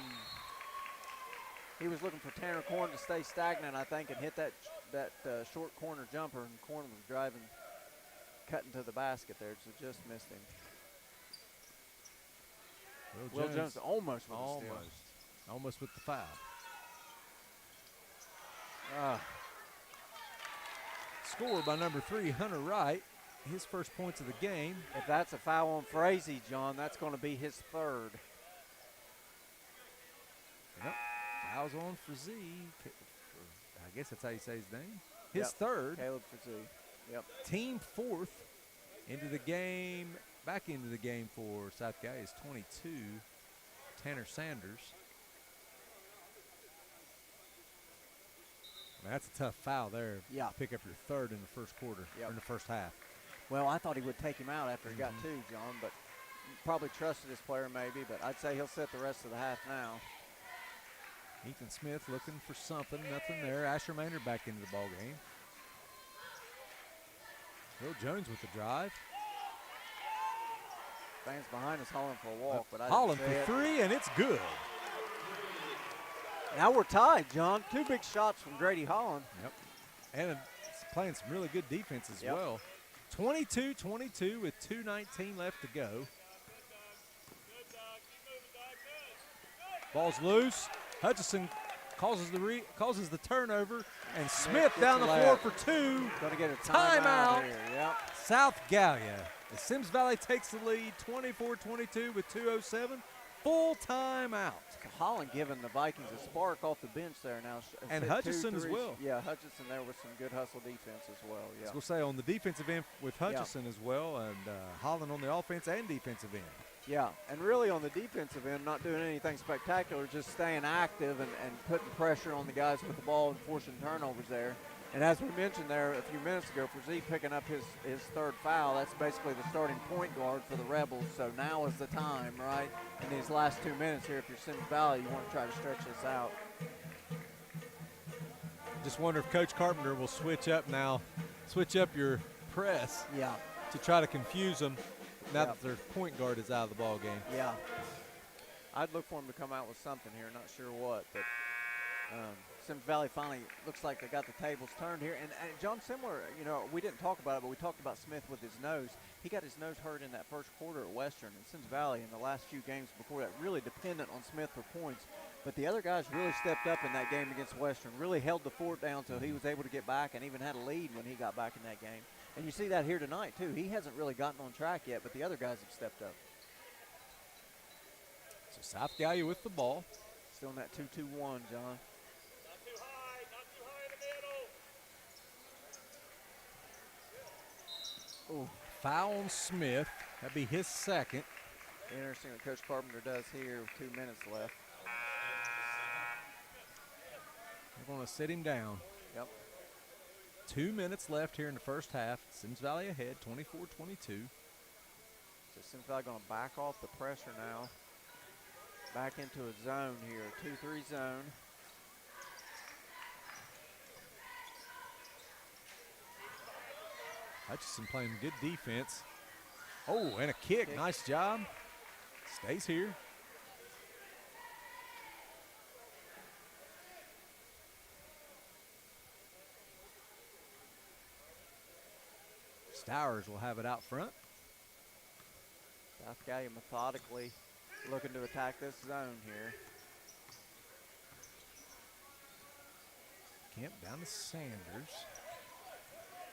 He was looking for Tanner Corn to stay stagnant, I think, and hit that short corner jumper, and Corn was driving, cutting to the basket there, so just missed him. Will Jones almost with the steal. Almost with the foul. Scored by number 3, Hunter Wright. His first points of the game. If that's a foul on Frazee, John, that's going to be his third. Yep. Fouls on Frazee. I guess that's how you say his name. His third. Caleb Frazee. Yep. Team fourth into the game. Back into the game for South Gallia is 22, Tanner Sanders. That's a tough foul there. Yeah. Pick up your third in the first quarter, or in the first half. Well, I thought he would take him out after he got two, John, but probably trusted his player maybe, but I'd say he'll sit the rest of the half now. Ethan Smith looking for something, nothing there. Asher Maynard back into the ball game. Will Jones with the drive. Fans behind us Holland for a walk, but I Holland didn't see for it. 3, and it's good. Now we're tied, John. 2 big shots from Grady Holland. Yep. And it's playing some really good defense as well. 22-22 with 2:19 left to go. Ball's loose. Hutchison causes the turnover, and Smith down the floor for 2. Going to get a Timeout. here. Yep. South Gallia. The Symmes Valley takes the lead 24-22 with 2:07. Full timeout. Holland giving the Vikings a spark off the bench there now. And Hit Hutchison 2 as threes. well. Yeah, Hutchison there with some good hustle defense as well. Yeah. I was going to say on the defensive end with Hutchison as well, and Holland on the offense and defensive end. Yeah, and really on the defensive end, not doing anything spectacular, just staying active and putting pressure on the guys with the ball and forcing turnovers there. And as we mentioned there a few minutes ago, Frazee picking up his third foul, that's basically the starting point guard for the Rebels. So now is the time, right? In these last 2 minutes here, if you're Symmes Valley, you want to try to stretch this out. Just wonder if Coach Carpenter will switch up your press to try to confuse them now that their point guard is out of the ball game. Yeah. I'd look for him to come out with something here, not sure what, but Symmes Valley finally looks like they got the tables turned here. And John, similar, we didn't talk about it, but we talked about Smith with his nose. He got his nose hurt in that first quarter at Western, and Symmes Valley in the last few games before that really dependent on Smith for points. But the other guys really stepped up in that game against Western, really held the fort down until he was able to get back and even had a lead when he got back in that game. And you see that here tonight, too. He hasn't really gotten on track yet, but the other guys have stepped up. So South Gallia with the ball. Still in that 2-2-1, John. Ooh. Foul on Smith. That'd be his second. Interesting what Coach Carpenter does here with 2 minutes left. They're going to sit him down. Yep. 2 minutes left here in the first half. Symmes Valley ahead, 24-22. So Symmes Valley going to back off the pressure now. Back into a zone here, 2-3 zone. Hutchison playing good defense. Oh, and a kick. Nice job. Stays here. Stowers will have it out front. South Gallia methodically looking to attack this zone here. Kemp down to Sanders.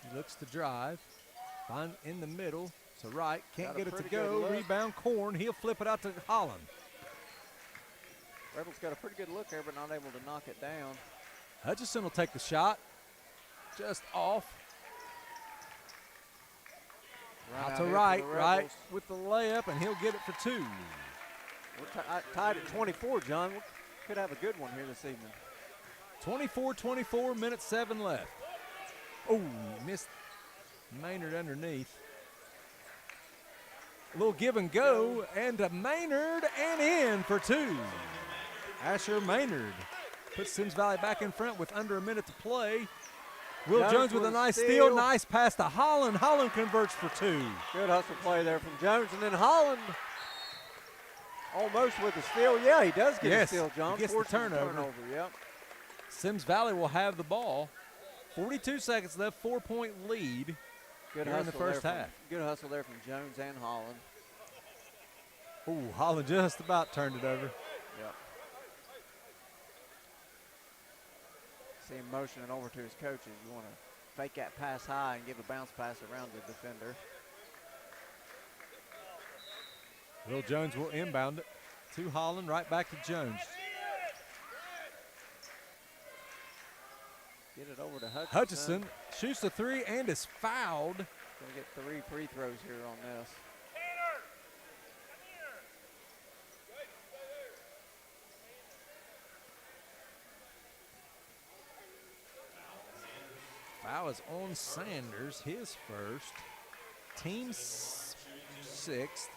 He looks to drive. Find in the middle. To right. Can't get it to go. Rebound Corn. He'll flip it out to Holland. Rebels got a pretty good look there, but not able to knock it down. Hutchison will take the shot. Just off. Out to right with the layup, and he'll get it for 2. We're tied at 24, John. We could have a good one here this evening. 24-24, minute 7 left. Oh, missed Maynard underneath. A little give and go, and to Maynard and in for 2. Asher Maynard puts Symmes Valley back in front with under a minute to play. Will Jones with a nice steal. Nice pass to Holland. Holland converts for 2. Good hustle play there from Jones, and then Holland almost with the steal. Yeah, he does get a steal, John. He gets the turnover. Yep. Symmes Valley will have the ball. 42 seconds left, 4-point lead. Good hustle in the first half. Good hustle there from Jones and Holland. Ooh, Holland just about turned it over. Yep. See him motioning over to his coaches. You want to fake that pass high and give a bounce pass around the defender. Will Jones will inbound it to Holland, right back to Jones. Get it over to Hutchison. Hutchison shoots the 3 and is fouled. Going to get 3 free throws here on this. Foul is on Sanders, his first. Team's 6th.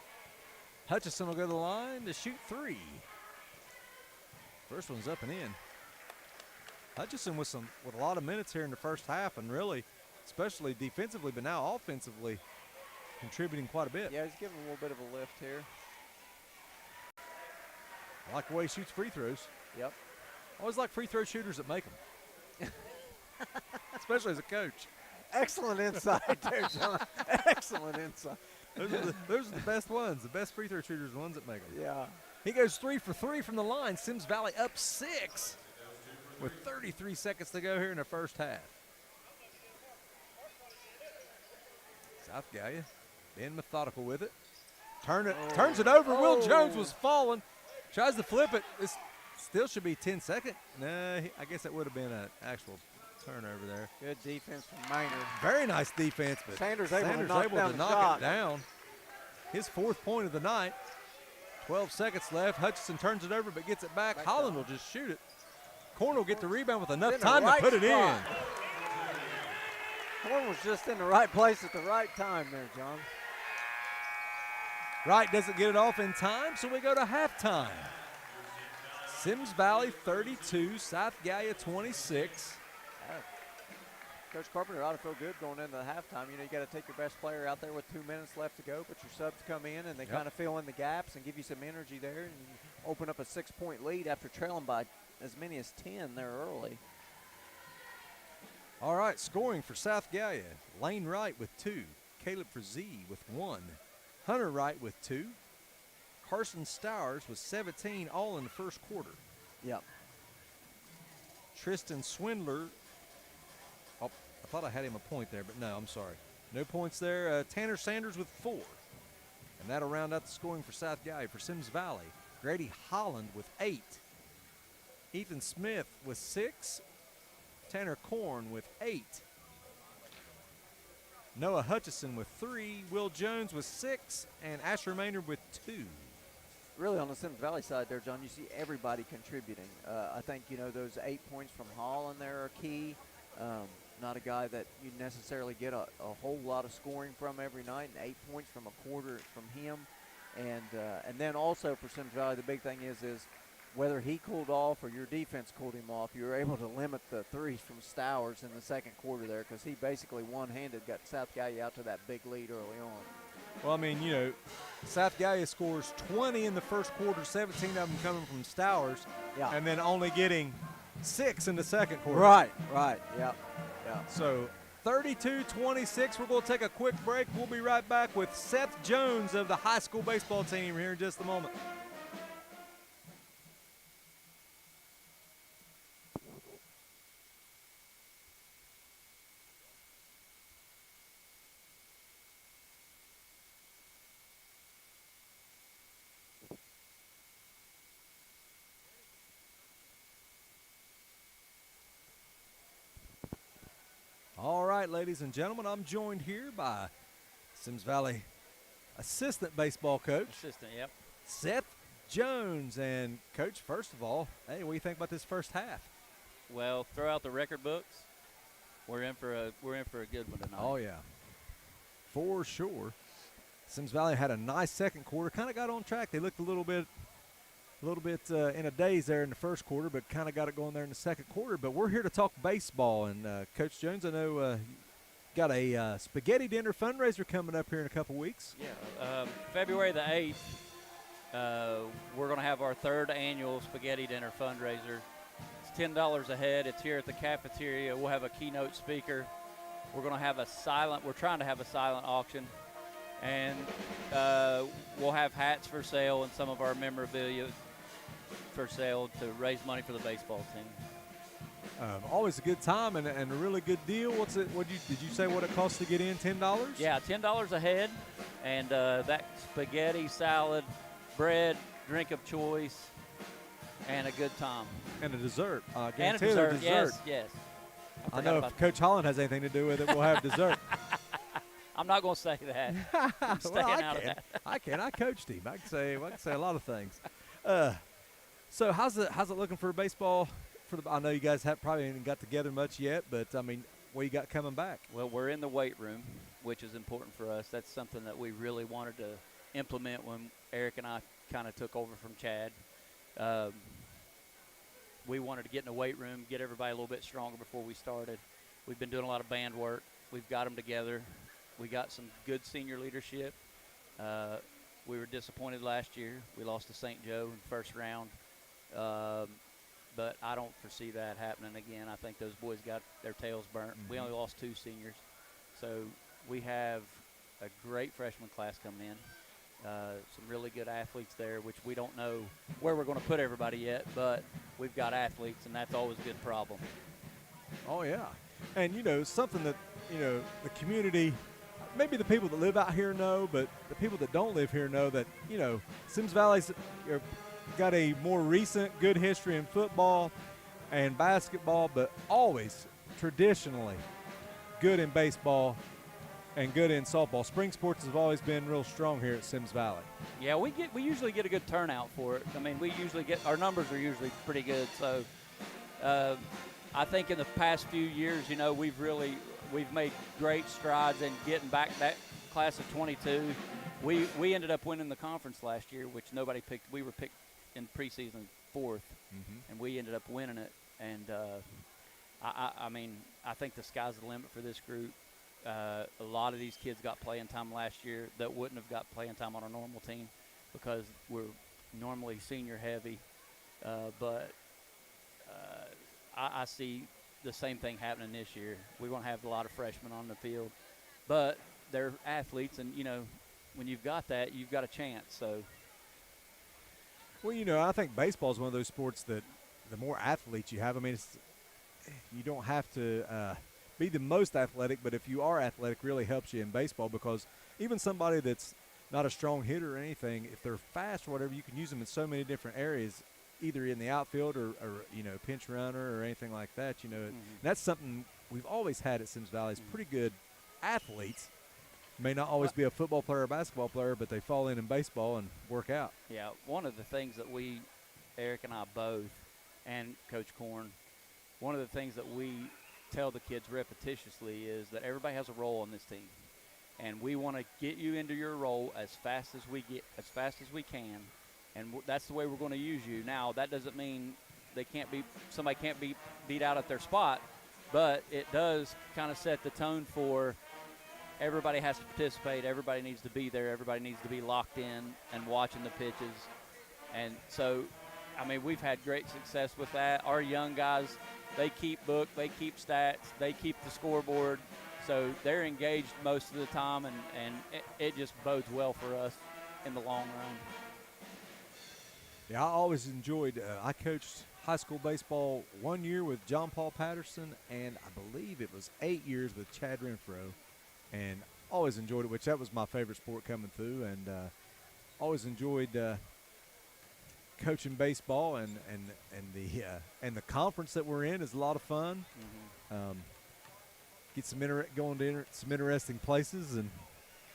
Hutchison will go to the line to shoot 3. First one's up and in. Hutchison with a lot of minutes here in the first half, and really, especially defensively, but now offensively, contributing quite a bit. Yeah, he's giving a little bit of a lift here. I like the way he shoots free throws. Yep. I always like free throw shooters that make them. Especially as a coach. Excellent insight there, John. Excellent insight. Those are the best ones. The best free throw shooters are the ones that make them. Yeah. He goes 3 for 3 from the line. Symmes Valley up 6 with 33 seconds to go here in the first half. South Gallia being methodical with it. Turns it over. Will Jones was falling. Tries to flip it. This still should be 10 seconds. Nah, I guess it would have been an actual turnover there. Good defense from Maynard. Very nice defense, but Sanders able to knock it down. His 4th point of the night. 12 seconds left. Hutchison turns it over but gets it back. Holland will just shoot it. Corner will get the rebound with enough time to put it in. Corner was just in the right place at the right time there, John. Wright doesn't get it off in time, so we go to halftime. Symmes Valley 32, South Gallia 26. Coach Carpenter ought to feel good going into the halftime. You know, you got to take your best player out there with 2 minutes left to go, but your subs come in and they kind of fill in the gaps and give you some energy there and open up a 6-point lead after trailing by as many as 10 there early. All right, scoring for South Gallia. Lane Wright with 2. Caleb Frazee with 1. Hunter Wright with 2. Carson Stowers with 17, all in the first quarter. Yep. Tristan Swindler. Oh, I thought I had him a point there, but no, I'm sorry. No points there. Tanner Sanders with 4. And that'll round out the scoring for South Gallia. For Symmes Valley, Grady Holland with 8. Ethan Smith with 6. Tanner Korn with 8. Noah Hutchison with 3. Will Jones with 6. And Asher Maynard with 2. Really on the Symmes Valley side there, John, you see everybody contributing. I think, you know, those 8 points from Holland there are key. Not a guy that you necessarily get a whole lot of scoring from every night, and 8 points from a quarter from him. And then also for Symmes Valley, the big thing is whether he cooled off or your defense cooled him off, you were able to limit the threes from Stowers in the second quarter there because he basically one-handed got South Gallia out to that big lead early on. Well, I mean, you know, South Gallia scores 20 in the first quarter, 17 of them coming from Stowers, and then only getting 6 in the second quarter. Right, yep. So 32-26, we're going to take a quick break. We'll be right back with Seth Jones of the high school baseball team here in just a moment. All right, ladies and gentlemen, I'm joined here by Symmes Valley assistant baseball coach. Yep. Seth Jones. And, Coach, first of all, hey, what do you think about this first half? Well, throw out the record books. We're in for a good one tonight. Oh yeah, for sure. Symmes Valley had a nice second quarter. Kind of got on track. They looked a little bit in a daze there in the first quarter, but kind of got it going there in the second quarter. But we're here to talk baseball, and Coach Jones, I know got a spaghetti dinner fundraiser coming up here in a couple weeks. Yeah, February the 8th, we're going to have our third annual spaghetti dinner fundraiser. It's $10 a head. It's here at the cafeteria. We'll have a keynote speaker. We're going to have we're trying to have a silent auction. And we'll have hats for sale and some of our memorabilia for sale to raise money for the baseball team. Always a good time and a really good deal. Did you say what it costs to get in? $10? Yeah, $10 a head, and that spaghetti, salad, bread, drink of choice, and a good time. And a dessert. And a dessert. Yes. I know if Coach Holland has anything to do with it, we'll have dessert. I'm not going to say that. I'm staying out of that. I coached him. I can say a lot of things. So how's it looking for baseball? I know you guys probably haven't got together much yet, but I mean, what you got coming back? Well, we're in the weight room, which is important for us. That's something that we really wanted to implement when Eric and I kind of took over from Chad. We wanted to get in the weight room, get everybody a little bit stronger before we started. We've been doing a lot of band work. We've got them together. We got some good senior leadership. We were disappointed last year. We lost to St. Joe in the first round. But I don't foresee that happening again. I think those boys got their tails burnt. Mm-hmm. We only lost 2 seniors. So we have a great freshman class coming in. Some really good athletes there, which we don't know where we're going to put everybody yet, but we've got athletes, and that's always a good problem. Oh, yeah. And, something that, the community – maybe the people that live out here know, but the people that don't live here know that, Symmes Valley's got a more recent good history in football and basketball, but always traditionally good in baseball and good in softball. Spring sports have always been real strong here at Symmes Valley. Yeah, we usually get a good turnout for it. I mean, our numbers are usually pretty good. So I think in the past few years, we've made great strides in getting back that class of 22. We ended up winning the conference last year, which nobody picked. We were picked in preseason 4th, and we ended up winning it. And I mean, I think the sky's the limit for this group. A lot of these kids got playing time last year that wouldn't have got playing time on a normal team because we're normally senior heavy. But I see the same thing happening this year. We're going to have a lot of freshmen on the field, but they're athletes, and when you've got that, you've got a chance. So, well, I think baseball is one of those sports that the more athletes you have, I mean, you don't have to be the most athletic, but if you are athletic, really helps you in baseball because even somebody that's not a strong hitter or anything, if they're fast or whatever, you can use them in so many different areas, either in the outfield or pinch runner or anything like that. That's something we've always had at Symmes Valley is pretty good athletes. May not always be a football player or basketball player, but they fall in baseball and work out. Yeah, one of the things that Eric and I both, and Coach Korn, one of the things that we tell the kids repetitiously is that everybody has a role on this team, and we want to get you into your role as fast as we can. And that's the way we're going to use you. Now, that doesn't mean somebody can't be beat out at their spot, but it does kind of set the tone for everybody has to participate. Everybody needs to be there. Everybody needs to be locked in and watching the pitches. And so, I mean, we've had great success with that. Our young guys, they keep book, they keep stats, they keep the scoreboard. So they're engaged most of the time, and it just bodes well for us in the long run. Yeah, I always enjoyed I coached high school baseball 1 year with John Paul Patterson, and I believe it was 8 years with Chad Renfro, and always enjoyed it, which that was my favorite sport coming through, and always enjoyed coaching baseball, and the conference that we're in is a lot of fun. Get some going to some interesting places and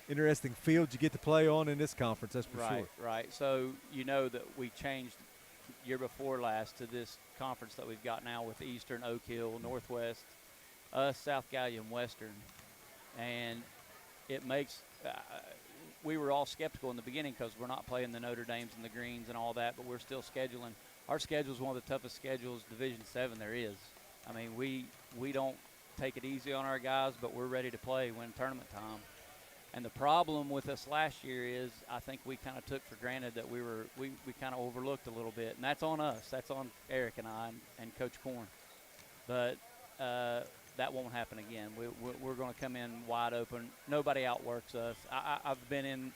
interesting fields you get to play on in this conference, that's for sure. Right. So that we changed year before last to this conference that we've got now with Eastern, Oak Hill, Northwest, us, South Gallia, and Western. And it makes we were all skeptical in the beginning because we're not playing the Notre Dames and the Greens and all that, but we're still scheduling. Our schedule is one of the toughest schedules, Division VII, there is. I mean, we don't take it easy on our guys, but we're ready to play when tournament time. And the problem with us last year is I think we kind of took for granted that we kind of overlooked a little bit, and that's on us. That's on Eric and I and Coach Korn. But that won't happen again. We're going to come in wide open. Nobody outworks us. I've been in.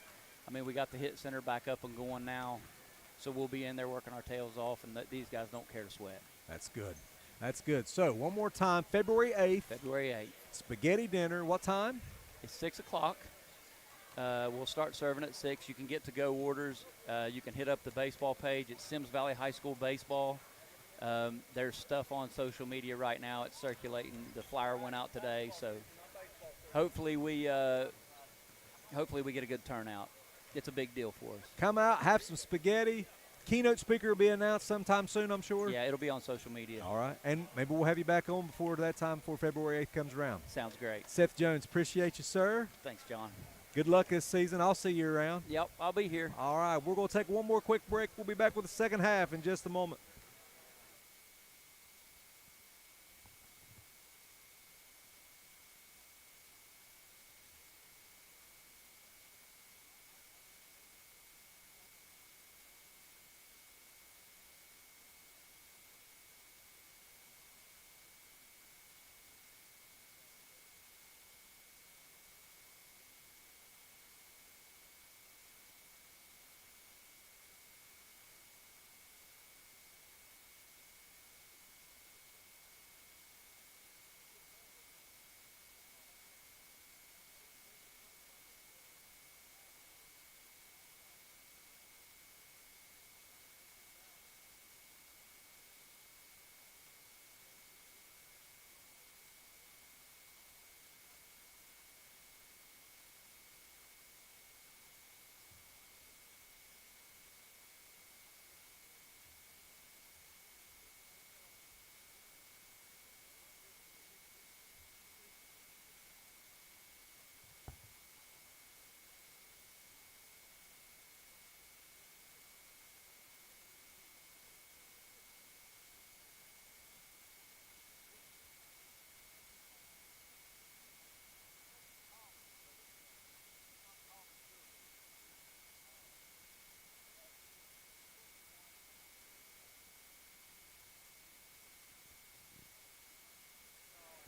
I mean, we got the hit center back up and going now, so we'll be in there working our tails off, and these guys don't care to sweat. That's good. That's good. So one more time, February 8th. February 8th. Spaghetti dinner. What time? It's 6 o'clock. We'll start serving at 6. You can get to-go orders. You can hit up the baseball page. It's Symmes Valley High School Baseball. There's stuff on social media right now. It's circulating. The flyer went out today, so hopefully we get a good turnout. It's a big deal for us. Come out, have some spaghetti. Keynote speaker will be announced sometime soon, I'm sure. Yeah, it'll be on social media. All right, and maybe we'll have you back on before that time, before February 8th comes around. Sounds great. Seth Jones, appreciate you, sir. Thanks, John. Good luck this season. I'll see you around. Yep, I'll be here. All right, we're going to take one more quick break. We'll be back with the second half in just a moment.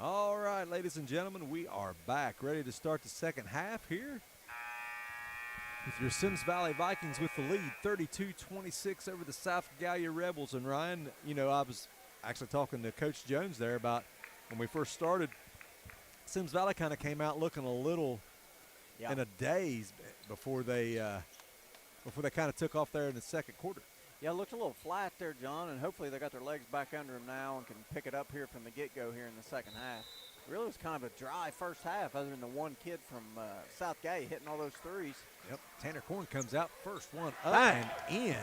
All right, ladies and gentlemen, we are back, ready to start the second half here with your Symmes Valley Vikings with the lead, 32-26 over the South Gallia Rebels. And Ryan, you know, I was actually talking to Coach Jones there about when we first started, Symmes Valley kind of came out looking a little in a daze before they kind of took off there in the second quarter. Yeah, it looked a little flat there, John, and hopefully they got their legs back under them now and can pick it up here from the get-go here in the second half. It really was kind of a dry first half other than the one kid from South Gallia hitting all those threes. Yep, Tanner Korn comes out first one up and in.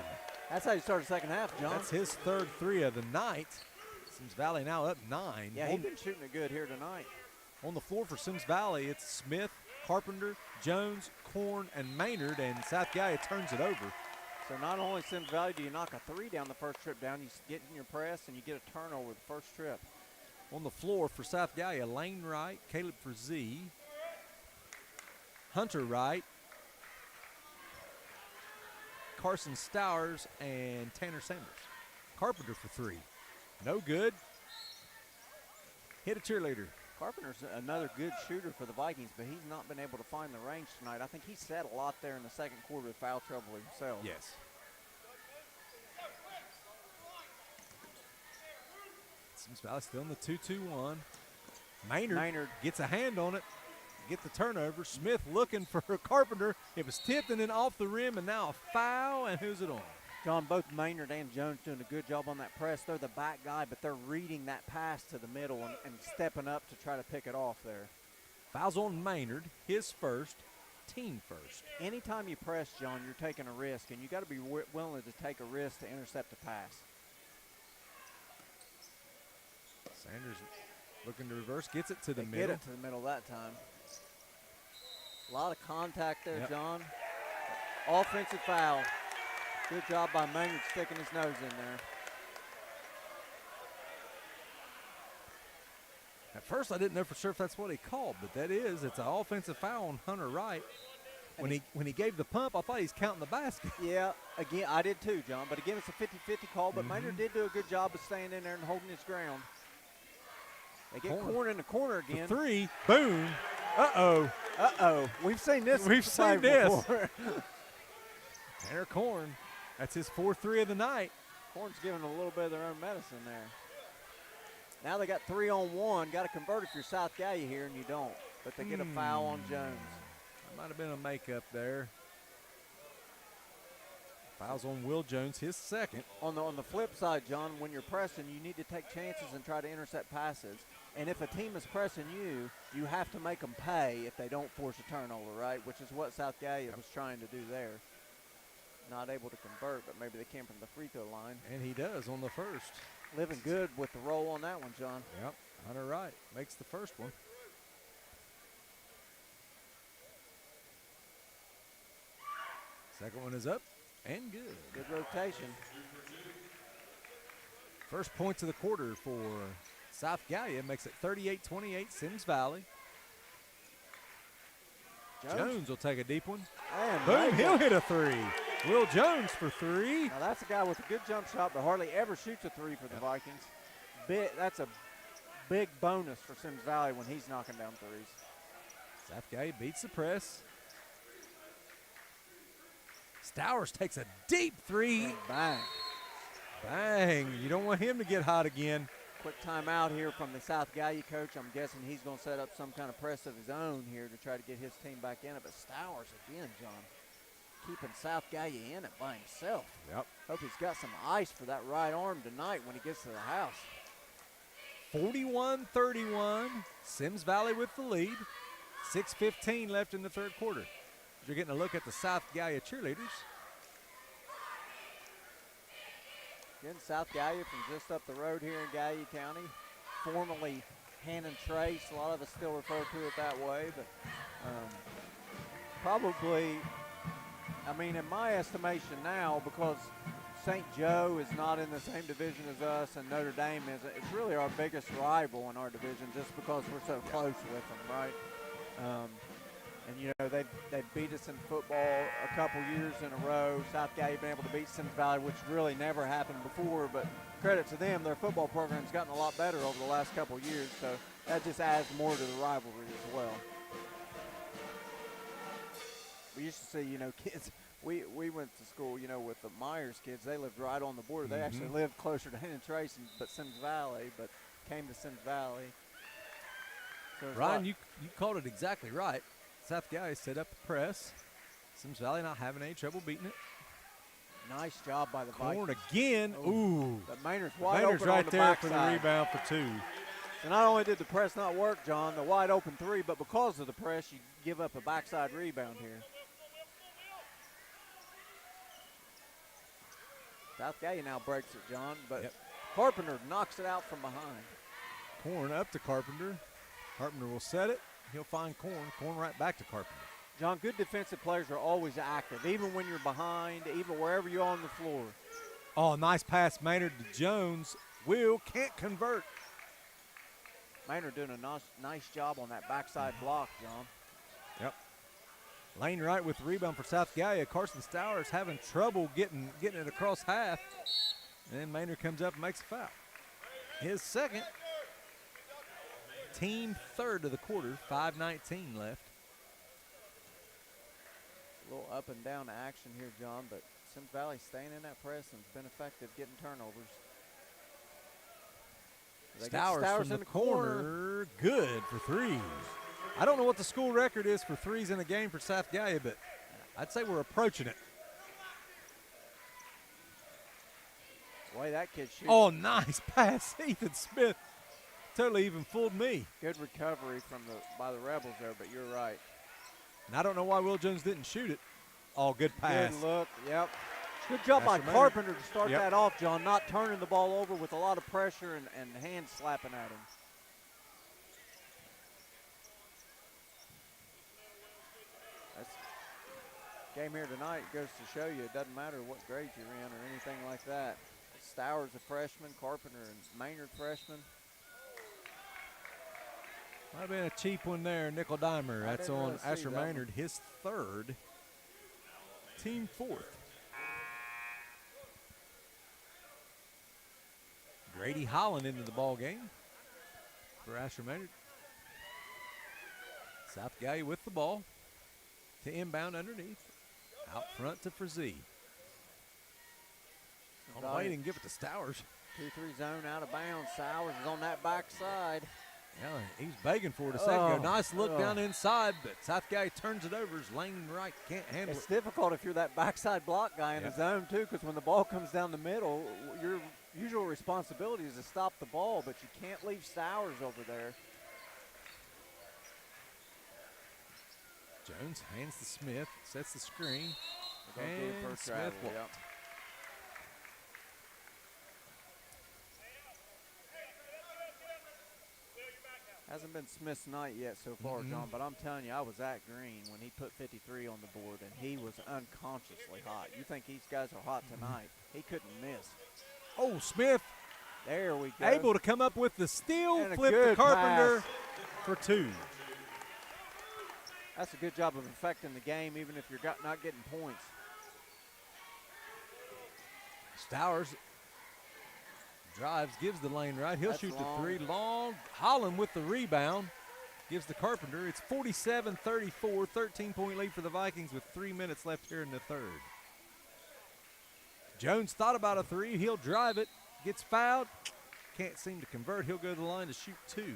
That's how you start the second half, John. That's his third three of the night. Symmes Valley now up 9. Yeah, he's been shooting it good here tonight. On the floor for Symmes Valley, it's Smith, Carpenter, Jones, Korn, and Maynard, and South Gallia turns it over. So not only Symmes Valley do you knock a three down the first trip down, you get in your press and you get a turnover the first trip. On the floor for South Gallia, Lane Wright, Caleb Frazee, Hunter Wright, Carson Stowers, and Tanner Sanders. Carpenter for 3. No good. Hit a cheerleader. Carpenter's another good shooter for the Vikings, but he's not been able to find the range tonight. I think he set a lot there in the second quarter with foul trouble himself. Yes. Symmes Valley still in the 2-2-1. Maynard gets a hand on it, get the turnover. Smith looking for Carpenter. It was tipped and then off the rim, and now a foul, and who's it on? John, both Maynard and Jones doing a good job on that press. They're the back guy, but they're reading that pass to the middle and stepping up to try to pick it off there. Fouls on Maynard, his first. team first. Anytime you press, John, you're taking a risk, and you got to be willing to take a risk to intercept a pass. Sanders looking to reverse, gets it to the They middle. get it to the middle that time. A lot of contact there, Yep. John. Offensive foul. Good job by Maynard sticking his nose in there. At first, I didn't know for sure if that's what he called, but that is. It's an offensive foul on Hunter Wright. When he gave the pump, I thought he's counting the basket. Yeah, again, I did too, John. But again, it's a 50-50 call, but Maynard did do a good job of staying in there and holding his ground. They get Corn in the corner again. For 3, boom. Uh-oh. Uh-oh. We've seen this. We've seen this. Before. Tanner Corn, that's his 4th 3 of the night. Corn's giving a little bit of their own medicine there. Now they got 3-on-1. Got to convert if you're South Gallia here, and you don't. But they get a foul on Jones. That might have been a makeup there. Fouls on Will Jones, his 2nd. On the flip side, John, when you're pressing, you need to take chances and try to intercept passes. And if a team is pressing you, you have to make them pay if they don't force a turnover, right? Which is what South Gallia was trying to do there. Not able to convert, but maybe they came from the free throw line. And he does on the first. Living good with the roll on that one, John. Yep, Hunter Wright makes the first one. Second one is up and good. Good rotation. First points of the quarter for South Gallia makes it 38-28, Symmes Valley. Jones will take a deep one. And boom, he'll hit a 3. Will Jones for 3. Now that's a guy with a good jump shot, but hardly ever shoots a 3 for the Vikings. That's a big bonus for Symmes Valley when he's knocking down 3s. South Gallia beats the press. Stowers takes a deep 3. And bang. Bang. You don't want him to get hot again. Quick timeout here from the South Gallia coach. I'm guessing he's going to set up some kind of press of his own here to try to get his team back in it. But Stowers again, John, keeping South Gallia in it by himself. Yep. Hope he's got some ice for that right arm tonight when he gets to the house. 41-31, Symmes Valley with the lead. 6:15 left in the third quarter. You're getting a look at the South Gallia cheerleaders. Again, South Gallia from just up the road here in Gallia County, formerly Hannon Trace. A lot of us still refer to it that way, but probably, I mean, in my estimation now, because St. Joe is not in the same division as us and Notre Dame isn't, it's really our biggest rival in our division just because we're so close with them, right? And, you know, they've beat us in football a couple years in a row. South Gallia been able to beat Symmes Valley, which really never happened before, but credit to them, their football program's gotten a lot better over the last couple years, so that just adds more to the rivalry as well. We used to see, you know, kids, we went to school, you know, with the Myers kids. They lived right on the border. They actually lived closer to Hannon Trace, but Symmes Valley, but came to Symmes Valley. So Ryan, you called it exactly right. South Gallia set up the press. Symmes Valley not having any trouble beating it. Nice job by the Vikings. Corn again. Ooh. But Maynard's wide Maynard's open right on the there for the backside. rebound for 2. So not only did the press not work, John, the wide open 3, but because of the press, you give up a backside rebound here. South Gallia now breaks it, John, but Carpenter knocks it out from behind. Corn up to Carpenter. Carpenter will set it. He'll find Corn. Corn right back to Carpenter. John, good defensive players are always active, even when you're behind, even wherever you're on the floor. Oh, nice pass, Maynard to Jones. Will can't convert. Maynard doing a nice job on that backside block, John. Yep. Lane Wright with the rebound for South Gallia. Carson Stowers having trouble getting it across half. And then Maynard comes up and makes a foul. His second. Team third of the quarter, 5:19 left. A little up and down action here, John, but Symmes Valley staying in that press and has been effective getting turnovers. Stowers from the corner, good for 3s. I don't know what the school record is for 3s in a game for South Gallia, but I'd say we're approaching it. The way that kid shoots. Oh, nice pass, Ethan Smith. Totally even fooled me. Good recovery by the Rebels there, but you're right. And I don't know why Will Jones didn't shoot it. Oh, good pass. Good look. Yep. Good job by Asher Carpenter to start Yep. that off, John. Not turning the ball over with a lot of pressure and hands slapping at him. That's game here tonight goes to show you it doesn't matter what grade you're in or anything like that. Stowers a freshman, Carpenter and Maynard freshman. Might have been a cheap one there, nickel dimer. I That's didn't on really see Asher that one. Maynard, his third, team fourth. Grady Holland into the ball game for Asher Maynard. South Gallia with the ball to inbound underneath. Out front to Frazee. On the way, he didn't give it to Stowers. 2-3 zone out of bounds. Sowers is on that backside. Yeah, he's begging for it a second ago. Nice look down inside, but South Gallia turns it over. His lane right can't handle It's it. difficult if you're that backside block guy in Yep. the zone, too, because when the ball comes down the middle, your usual responsibility is to stop the ball, but you can't leave Stowers over there. Jones hands to Smith, sets the screen. They're gonna get it And first Smith travel, will- yep. Hasn't been Smith's night yet so far, John, but I'm telling you, I was at Green when he put 53 on the board, and he was unconsciously hot. You think these guys are hot tonight. He couldn't miss. Oh, Smith There we go. able to come up with the steal, And a flip to good Carpenter pass. for two. That's a good job of affecting the game, even if you're not getting points. Stowers drives, gives the lane right. He'll That's shoot long. the three. Long. Holland with the rebound. Gives the Carpenter. It's 47-34, 13-point lead for the Vikings with 3 minutes left here in the third. Jones thought about a three. He'll drive it. Gets fouled. Can't seem to convert. He'll go to the line to shoot two.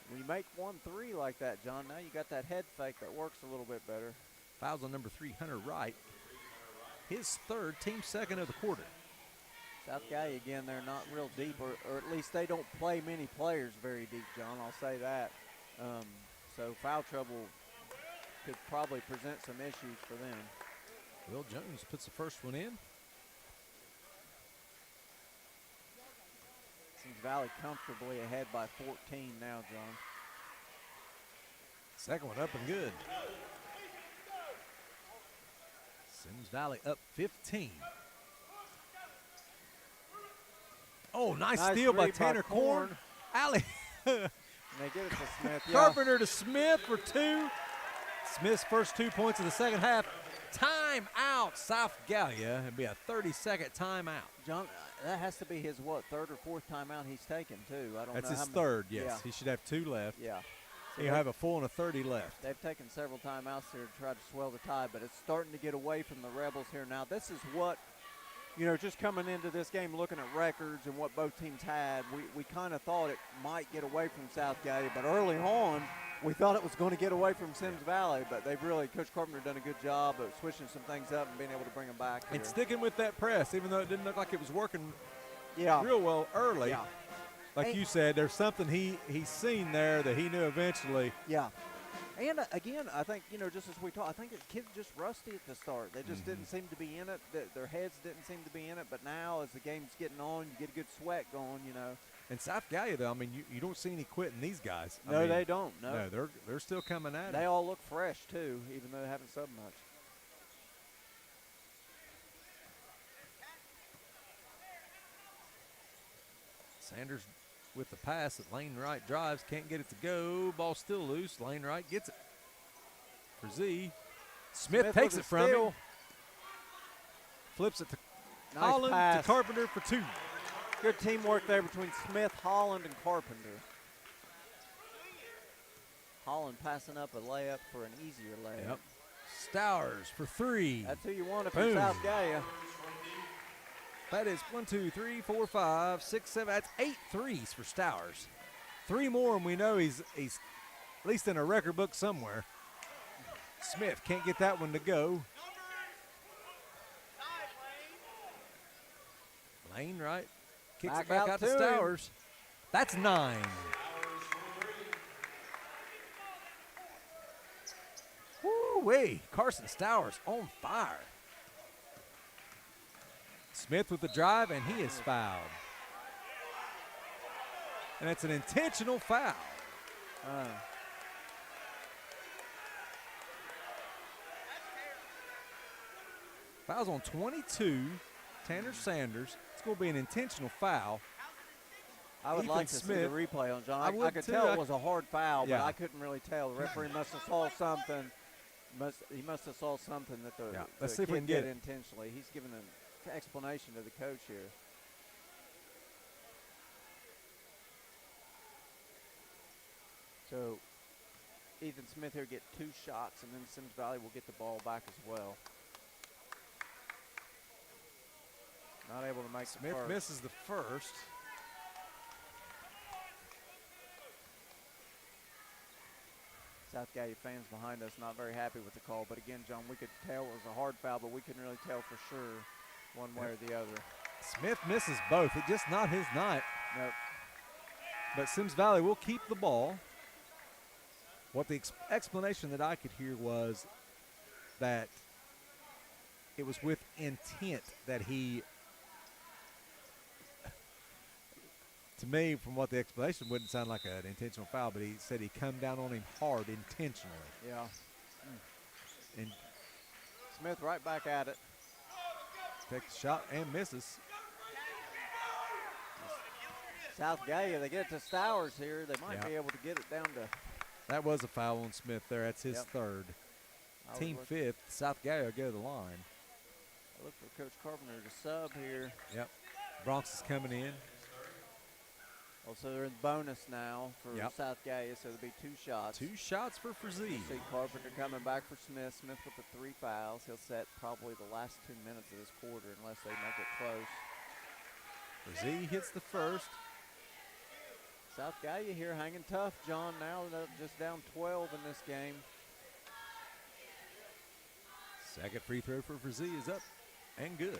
When you make 1-3 like that, John, now you got that head fake that works a little bit better. Fouls on number 3, Hunter Wright. His third, team second of the quarter. South Gallia, again, they're not real deep, or at least they don't play many players very deep, John. I'll say that. So foul trouble could probably present some issues for them. Will Jones puts the first one in. Symmes Valley comfortably ahead by 14 now, John. Second one up and good. Symmes Valley up 15. Oh, nice steal by read Tanner Korn. Alley. And they give it to Smith. Yeah. Carpenter to Smith for two. Smith's first 2 points of the second half. Time out, South Gallia. It'd be a 30-second timeout. John, that has to be his, third or fourth timeout he's taken, too. I don't That's know his how many. third, yes. Yeah. He should have 2 left. Yeah. So He'll have a full and a 30 left. They've taken several timeouts here to try to swell the tide, but it's starting to get away from the Rebels here now. This is what, just coming into this game, looking at records and what both teams had, we kind of thought it might get away from South Gallia, but early on, we thought it was going to get away from Symmes Valley, but they've really, Coach Carpenter done a good job of switching some things up and being able to bring them back here. And sticking with that press, even though it didn't look like it was working Yeah. real well early. Yeah. Like And- you said, there's something he's seen there that he knew eventually. Yeah. And again, I think, just as we talked, I think the kids just rusty at the start. They just didn't seem to be in it. Their heads didn't seem to be in it. But now, as the game's getting on, you get a good sweat going, And South Gallia, though, I mean, you don't see any quitting these guys. I No, mean, they don't. No. they're still coming at it. They all look fresh, too, even though they haven't subbed much. Sanders with the pass at lane right drives, can't get it to go. Ball still loose. Lane right gets it for Z. Smith takes with a it from steal. him. Flips it to Nice Holland pass. to Carpenter for two. Good teamwork there between Smith, Holland, and Carpenter. Holland passing up a layup for an easier layup. Yep. Stowers for three. That's who you want if Boom. you're South Gallia. That is 1, 2, 3, 4, 5, 6, 7. That's 8 threes for Stowers. 3 more, and we know he's at least in a record book somewhere. Smith can't get that one to go. Lane right. Kicks it back out to to him. Stowers. That's 9. Ooh-wee, Carson Stowers on fire. Smith with the drive, and he is fouled. And it's an intentional foul. Foul's on 22, Tanner Sanders. It's going to be an intentional foul. I would Ethan like to Smith. see the replay on John. I I would could too. tell it was a hard foul, Yeah. but I couldn't really tell. The referee must have saw something. He must have saw something that the, Yeah. the Let's see if we kid can get did it. intentionally. He's giving an explanation to the coach here. So Ethan Smith here get 2 shots, and then Symmes Valley will get the ball back as well. Not able to make the Smith first. misses the first. South Gallia fans behind us not very happy with the call, but again, John, we could tell it was a hard foul, but we couldn't really tell for sure one way or the other. Smith misses both. It's just not his night. Nope. But Symmes Valley will keep the ball. What the explanation that I could hear was that it was with intent that he, to me, from what the explanation wouldn't sound like an intentional foul, but he said he come down on him hard intentionally. Yeah. And Smith right back at it. takes a shot and misses. South Gallia, they get it to Stowers here. They might Yeah. be able to get it down to. That was a foul on Smith there. That's his Yep. third. I would Team look- fifth. South Gallia go to the line. I look for Coach Carpenter to sub here. Yep. Bronx is coming in. Also, they're in bonus now for Yep. South Gallia, so there'll be 2 shots. 2 shots for Frazee. See Carpenter coming back for Smith. Smith with the 3 fouls. He'll set probably the last 2 minutes of this quarter unless they make it close. Frazee hits the first. South Gallia here hanging tough, John. Now they're just down 12 in this game. Second free throw for Frazee is up and good.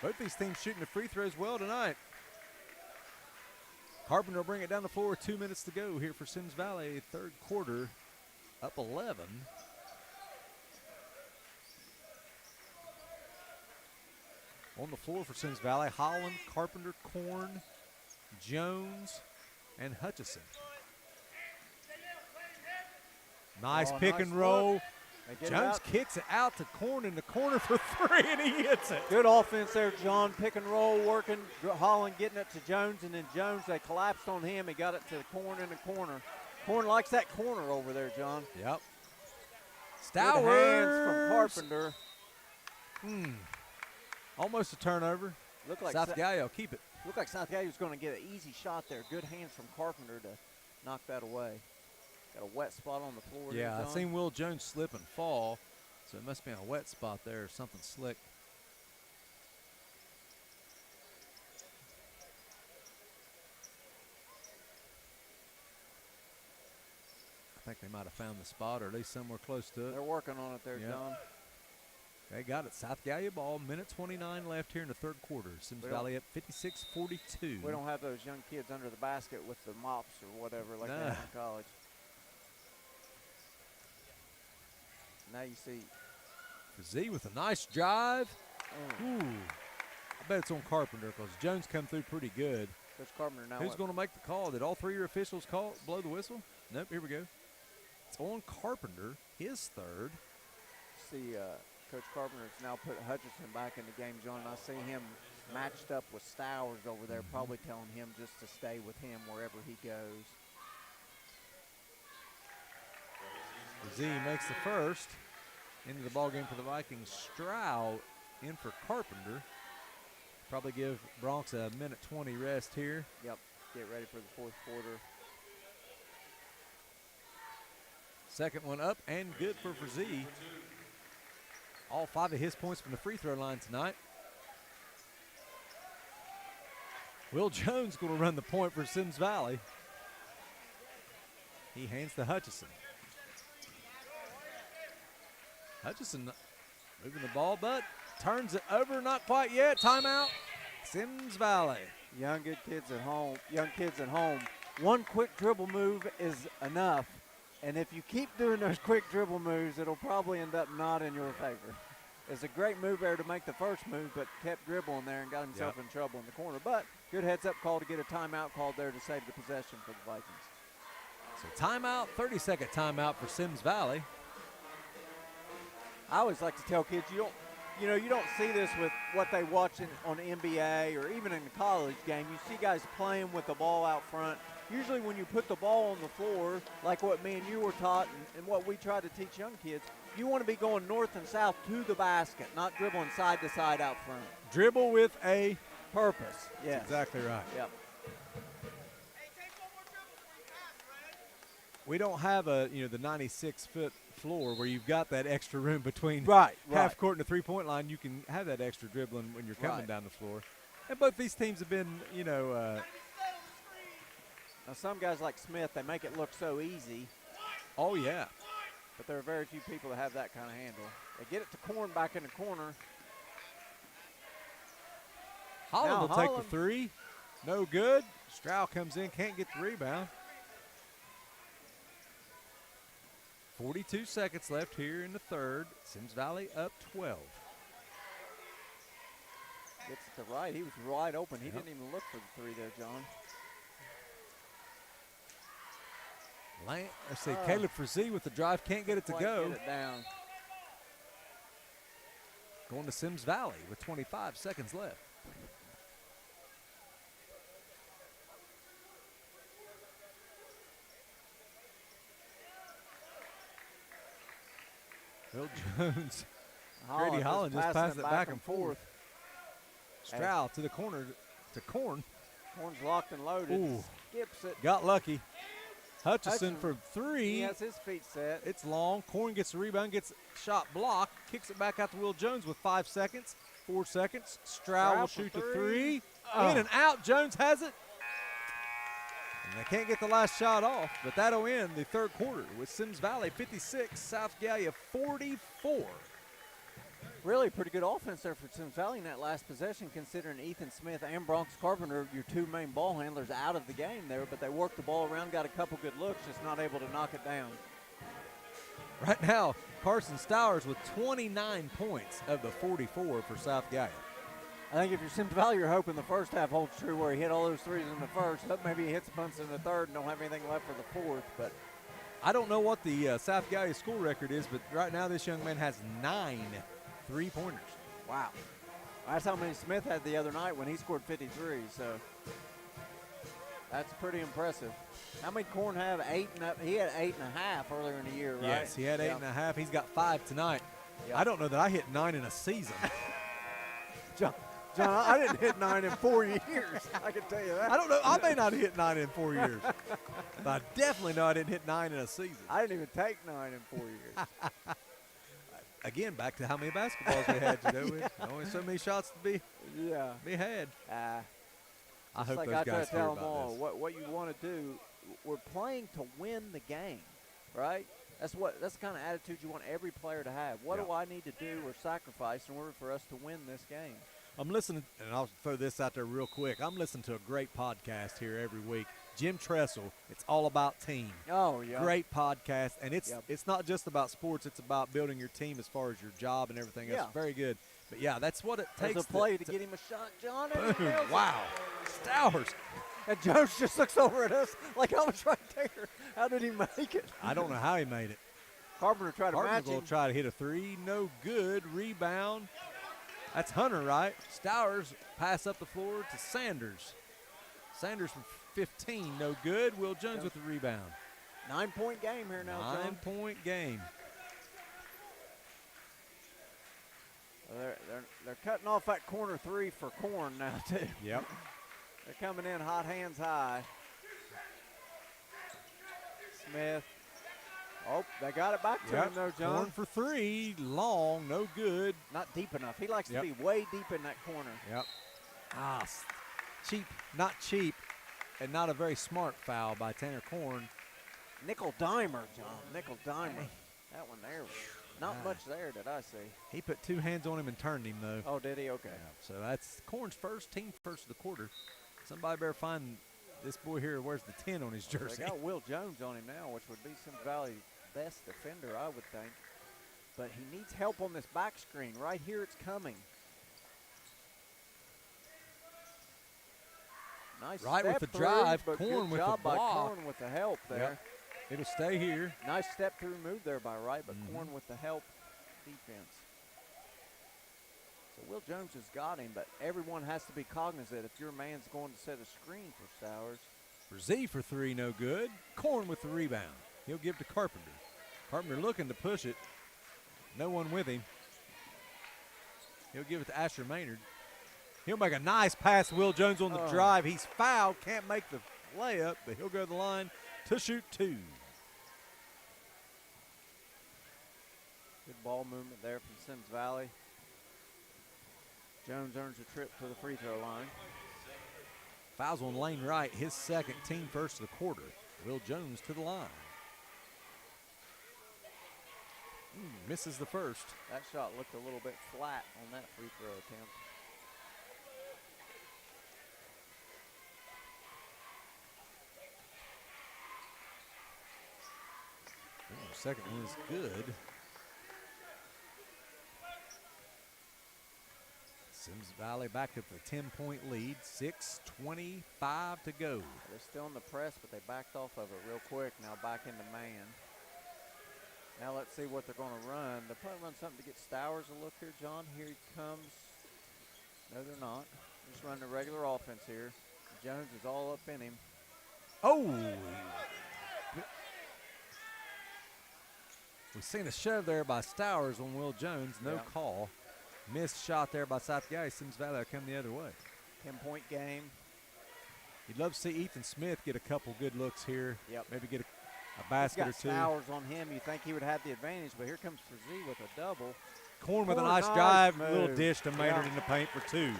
Both these teams shooting the free throws well tonight. Carpenter will bring it down the floor. 2 minutes to go here for Symmes Valley. Third quarter, up 11. On the floor for Symmes Valley, Holland, Carpenter, Korn, Jones, and Hutchison. Nice Oh, pick nice and roll. They get it Jones out. kicks it out to Korn in the corner for 3, and he hits it. Good offense there, John. Pick and roll working. Holland getting it to Jones, and then Jones, they collapsed on him. He got it to Korn in the corner. Korn likes that corner over there, John. Yep. Good hands from Stowers. Carpenter. Almost a turnover. Looked like South Gallia will keep it. Looked like South Gallia was going to get an easy shot there. Good hands from Carpenter to knock that away. Got a wet spot on the floor. Yeah, there, I John. seen Will Jones slip and fall, so it must be in a wet spot there or something slick. I think they might have found the spot, or at least somewhere close to it. They're working on it there, Yep. John. They got it. South Gallia ball. Minute 29 left here in the third quarter. Symmes We don't- Valley up 56-42. We don't have those young kids under the basket with the mops or whatever like they Nah. have in college. Now you see. Z with a nice drive. Oh, Ooh. I bet it's on Carpenter because Jones come through pretty good. Coach Carpenter now. Who's going to make the call? Did all 3 of your officials blow the whistle? Nope, here we go. It's on Carpenter, his third. See, Coach Carpenter's now put Hutchison back in the game, John. I see him matched up with Stowers over there, probably telling him just to stay with him wherever he goes. Z makes the first. Into the ball game for the Vikings. Stroud in for Carpenter. Probably give Bronx a minute 20 rest here. Yep, get ready for the fourth quarter. Second one up and good for Frazee. All 5 of his points from the free throw line tonight. Will Jones going to run the point for Symmes Valley. He hands to Hutchison. Hutchison moving the ball, but turns it over. Not quite yet. Timeout. Symmes Valley. Young kids at home. One quick dribble move is enough And if you keep doing those quick dribble moves, it'll probably end up not in your favor. It's a great move there to make the first move, but kept dribbling there and got himself in trouble in the corner. But good heads-up call to get a timeout called there to save the possession for the Vikings. So timeout, 30-second timeout for Symmes Valley. I always like to tell kids you don't see this with what they watch on the NBA or even in the college game. You see guys playing with the ball out front. Usually when you put the ball on the floor, like what me and you were taught and what we try to teach young kids, you want to be going north and south to the basket, not dribbling side to side out front. Dribble with a Purpose. Yes. That's exactly right. Yep. We don't have the 96-foot floor where you've got that extra room between Right. half court and the three-point line. You can have that extra dribbling when you're coming down the floor. And both these teams have been, Now some guys like Smith, they make it look so easy, oh yeah. but there are very few people that have that kind of handle. They get it to Korn back in the corner. Holland will take Holland- the three. No good. Stroud comes in, can't get the rebound. 42 seconds left here in the third. Symmes Valley up 12. Gets it to right. He was wide open. He didn't even look for the three there, John. Let's see, Caleb Frazee with the drive, can't get it to Quite go. Get it down. Going to Symmes Valley with 25 seconds left. Bill Jones, Grady Holland just passed it back and forth. Stroud to the corner to Korn. Korn's locked and loaded. Ooh. Skips it. Got lucky. Hutchison Hudson, for three. He has his feet set. It's long. Korn gets the rebound, gets shot blocked, kicks it back out to Will Jones with 5 seconds, 4 seconds. Stroud will shoot the three. In and out. Jones has it. And they can't get the last shot off, but that'll end the third quarter with Symmes Valley 56, South Gallia 44. Really pretty good offense there for Symmes Valley in that last possession, considering Ethan Smith and Bronx Carpenter, your two main ball handlers, out of the game there, but they worked the ball around, got a couple good looks, just not able to knock it down. Right now, Carson Stowers with 29 points of the 44 for South Gallia. I think if you're Symmes Valley, you're hoping the first half holds true where he hit all those threes in the first, but maybe he hits bunts in the third and don't have anything left for the fourth. But I don't know what the South Gallia school record is, but right now this young man has 9 3-pointers. wow. That's how many Smith had the other night when he scored 53, so that's pretty impressive. How many Korn have? He had 8.5 earlier in the year, right? Yes, he had 8.5. He's got 5 tonight. Yeah. I don't know that I hit 9 in a season. John, I didn't hit 9 in 4 years. I can tell you that. I don't know. I may not have hit 9 in 4 years. But I definitely know I didn't hit 9 in a season. I didn't even take 9 in 4 years. Again, back to how many basketballs we had, only so many shots to be had. I hope like those I try guys to tell hear them about all, this. what you want to do, we're playing to win the game, right? That's the kind of attitude you want every player to have. What do I need to do or sacrifice in order for us to win this game? I'm listening, and I'll throw this out there real quick. I'm listening to a great podcast here every week. Jim Tressel, It's All About Team. Oh, yeah. Great podcast, and it's not just about sports. It's about building your team as far as your job and everything else. Very good. But, yeah, that's what it takes. There's a play to get him a shot, John. Boom. Wow. Stowers. And Jones just looks over at us like I was right there. How did he make it? I don't know how he made it. Carpenter tried to match Carpenter will him. try to hit a three. No good. Rebound. That's Hunter, right? Stowers pass up the floor to Sanders. Sanders from 15. No good. Will Jones with the rebound. 9-point game here now, John. 9-point game. They're cutting off that corner three for Korn now, too. Yep. They're coming in hot hands high. Smith. Oh, they got it back to him, though, John. Korn for three. Long. No good. Not deep enough. He likes to be way deep in that corner. Yep. Cheap. Not cheap. And not a very smart foul by Tanner Korn. Nickel dimer, John. Nickel dimer. That one there was not much there, did I see? He put 2 hands on him and turned him, though. Oh, did he? Okay. Yeah, so that's Korn's team first of the quarter. Somebody better find this boy here wears the 10 on his jersey. They got Will Jones on him now, which would be Symmes Valley's best defender, I would think. But he needs help on this back screen. Right here, it's coming. Nice Right with step the through, drive, but Korn good with the job by block. Korn with the help there. Yep. It'll stay here. Nice step through move there by Wright, but Korn with the help defense. So Will Jones has got him, but everyone has to be cognizant if your man's going to set a screen for Stowers. Brzee for 3, no good. Korn with the rebound. He'll give to Carpenter. Carpenter looking to push it. No one with him. He'll give it to Asher Maynard. He'll make a nice pass to Will Jones on the drive. He's fouled, can't make the layup, but he'll go to the line to shoot 2. Good ball movement there from Symmes Valley. Jones earns a trip to the free throw line. Fouls on Lane Wright, his second, team first of the quarter. Will Jones to the line. Misses the first. That shot looked a little bit flat on that free throw attempt. Second one is good. Symmes Valley back up to a 10-point lead. 6:25 to go. They're still in the press, but they backed off of it real quick. Now back into man. Now let's see what they're going to run. They'll probably run something to get Stowers a look here, John. Here he comes. No, they're not. Just running a regular offense here. Jones is all up in him. Oh! We've seen a shove there by Stowers on Will Jones. No call. Missed shot there by South Galley. Symmes Valley will come the other way. 10-point game. You'd love to see Ethan Smith get a couple good looks here. Yep. Maybe get a basket or He's two. got Stowers on him. You think he would have the advantage, but here comes Brzee with a double. Korn with a Korn, nice nice drive. move. Little dish to Maynard in the paint for 2.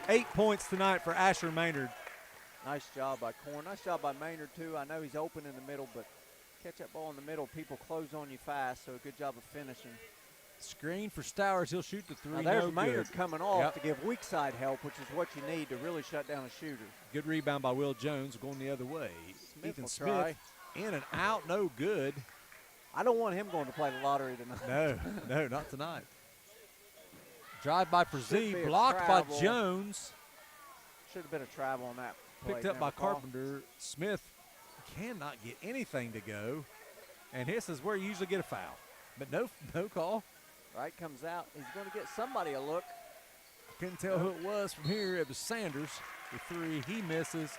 8 points tonight for Asher Maynard. Nice job by Korn. Nice job by Maynard, too. I know he's open in the middle, but catch that ball in the middle. People close on you fast, so a good job of finishing. Screen for Stowers. He'll shoot the 3. Now there's no Maynard good. coming off Yep. to give weak side help, which is what you need to really shut down a shooter. Good rebound by Will Jones going the other way. Smith Ethan will Smith try. in and out, no good. I don't want him going to play the lottery tonight. No, not tonight. Drive by Should be Brzee, a blocked by travel. Jones. Should have been a travel on that play. Picked up Now by the call. Carpenter. Smith cannot get anything to go. And this is where you usually get a foul. But no call. Wright comes out. He's going to get somebody a look. Couldn't tell who it was from here. It was Sanders. The 3, he misses.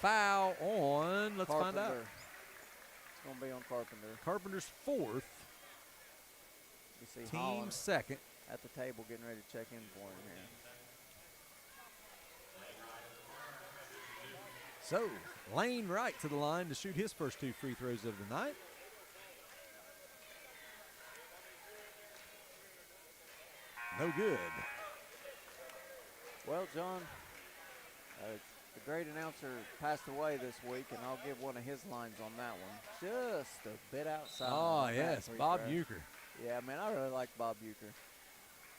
Foul on, let's find out. Carpenter. It's going to be on Carpenter. Carpenter's 4th. You see Team Holland 2nd. at the table getting ready to check in for him here. So, Lane Wright to the line to shoot his first 2 free throws of the night. No good. Well, John, the great announcer passed away this week, and I'll give one of his lines on that one. Just a bit outside. Oh, on that yes, free Bob throw. Euchre. Yeah, man, I really like Bob Euchre.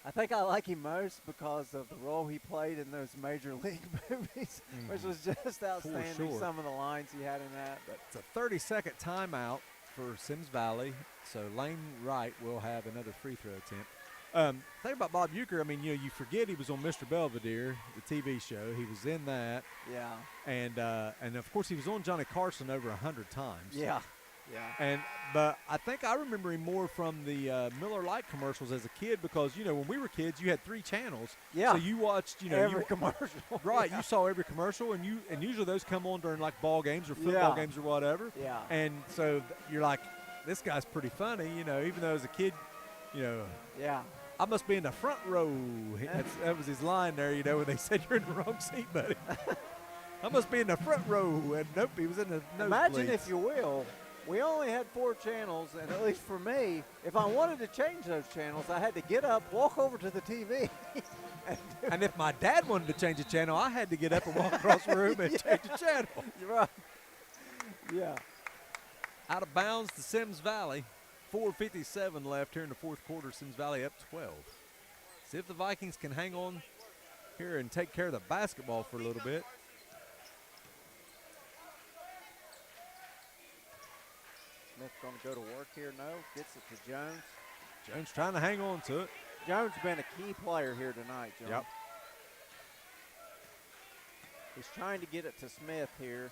I think I like him most because of the role he played in those Major League movies, which was just outstanding. sure. Some of the lines he had in that. But It's a 30-second timeout for Symmes Valley, so Lane Wright will have another free throw attempt. Thing about Bob Euchre, I mean, you forget he was on Mr. Belvedere, the TV show. He was in that, yeah, and of course he was on Johnny Carson over 100 times. yeah. But I think I remember him more from the Miller Lite commercials as a kid because when we were kids, you had 3 channels. Yeah. So you watched, Every commercial. Right, Yeah. you saw every commercial, and usually those come on during like ball games or football games or whatever. Yeah. And so you're like, this guy's pretty funny, even though as a kid, Yeah. I must be in the front row. That was his line there, when they said you're in the wrong seat, buddy. I must be in the front row, and nope, he was in the nosebleeds. Imagine, if you will, we only had 4 channels, and at least for me, if I wanted to change those channels, I had to get up, walk over to the TV. And if my dad wanted to change the channel, I had to get up and walk across the room and change the channel. You're right. Yeah. Out of bounds to Symmes Valley. 4:57 left here in the fourth quarter. Symmes Valley up 12. See if the Vikings can hang on here and take care of the basketball for a little bit. Smith going to go to work here? No. Gets it to Jones. Jones trying to hang on to it. Jones been a key player here tonight, John. Yep. He's trying to get it to Smith here.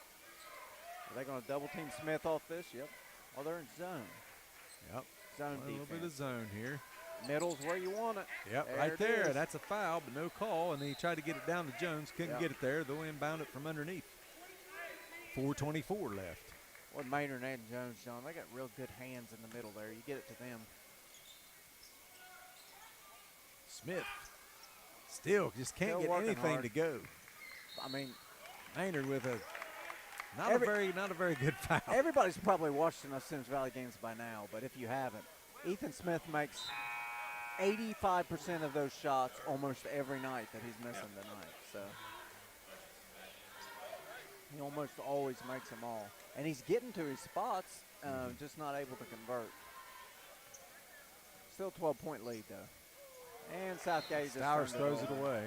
Are they going to double team Smith off this? Yep. Oh, they're in zone. Yep. Zone A defense. little bit of zone here. Middle's where you want it. Yep, There right it there. is. That's a foul, but no call. And then he tried to get it down to Jones. Couldn't Yep. get it there. They'll inbound it from underneath. 4:24 left. What Maynard and Jones, John, they got real good hands in the middle there. You get it to them. Smith still just can't Still get working anything hard. to go. I mean, Maynard with a not a very good foul. everybody's probably watched enough Symmes Valley games by now, but if you haven't, Ethan Smith makes 85% of those shots almost every night that he's missing tonight. So he almost always makes them all. And he's getting to his spots, just not able to convert. Still 12-point lead, though. And Southgate just Stowers turned throws it over. away.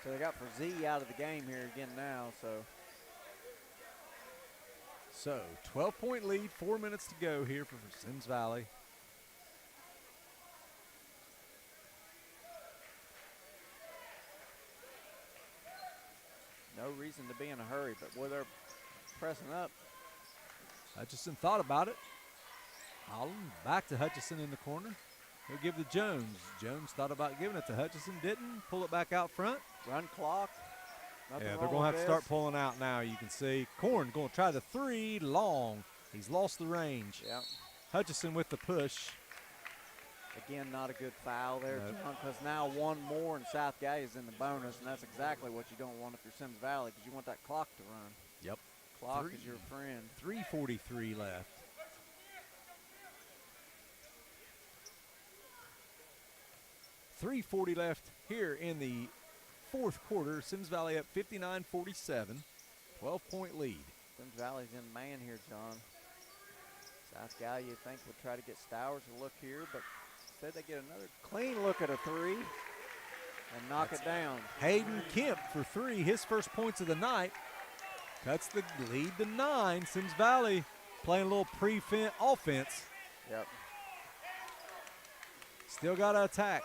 So they got Frazee out of the game here again now, so. So 12-point lead, 4 minutes to go here for Symmes Valley. No reason to be in a hurry, but boy, they're pressing up. Hutchison thought about it. Holland back to Hutchison in the corner. He'll give to Jones. Jones thought about giving it to Hutchison, didn't. Pull it back out front. Run clock. Nothing Yeah, they're wrong going to have with to start this. pulling out now. You can see Korn going to try the three long. He's lost the range. Yeah. Hutchison with the push. Again, not a good foul there, Nope. John, because now one more and Southgate is in the bonus, and that's exactly what you don't want if you're Symmes Valley, because you want that clock to run. Yep. Clock is your friend. 3:43 left. .340 left here in the fourth quarter. Symmes Valley up 59-47. 12-point lead. Symmes Valley's in man here, John. Southgate, you think, would try to get Stowers to look here, but instead they get another clean look at a three and knock it down. Hayden Kemp for three, his first points of the night. Cuts the lead to 9. Symmes Valley playing a little offense. Yep. Still got to attack.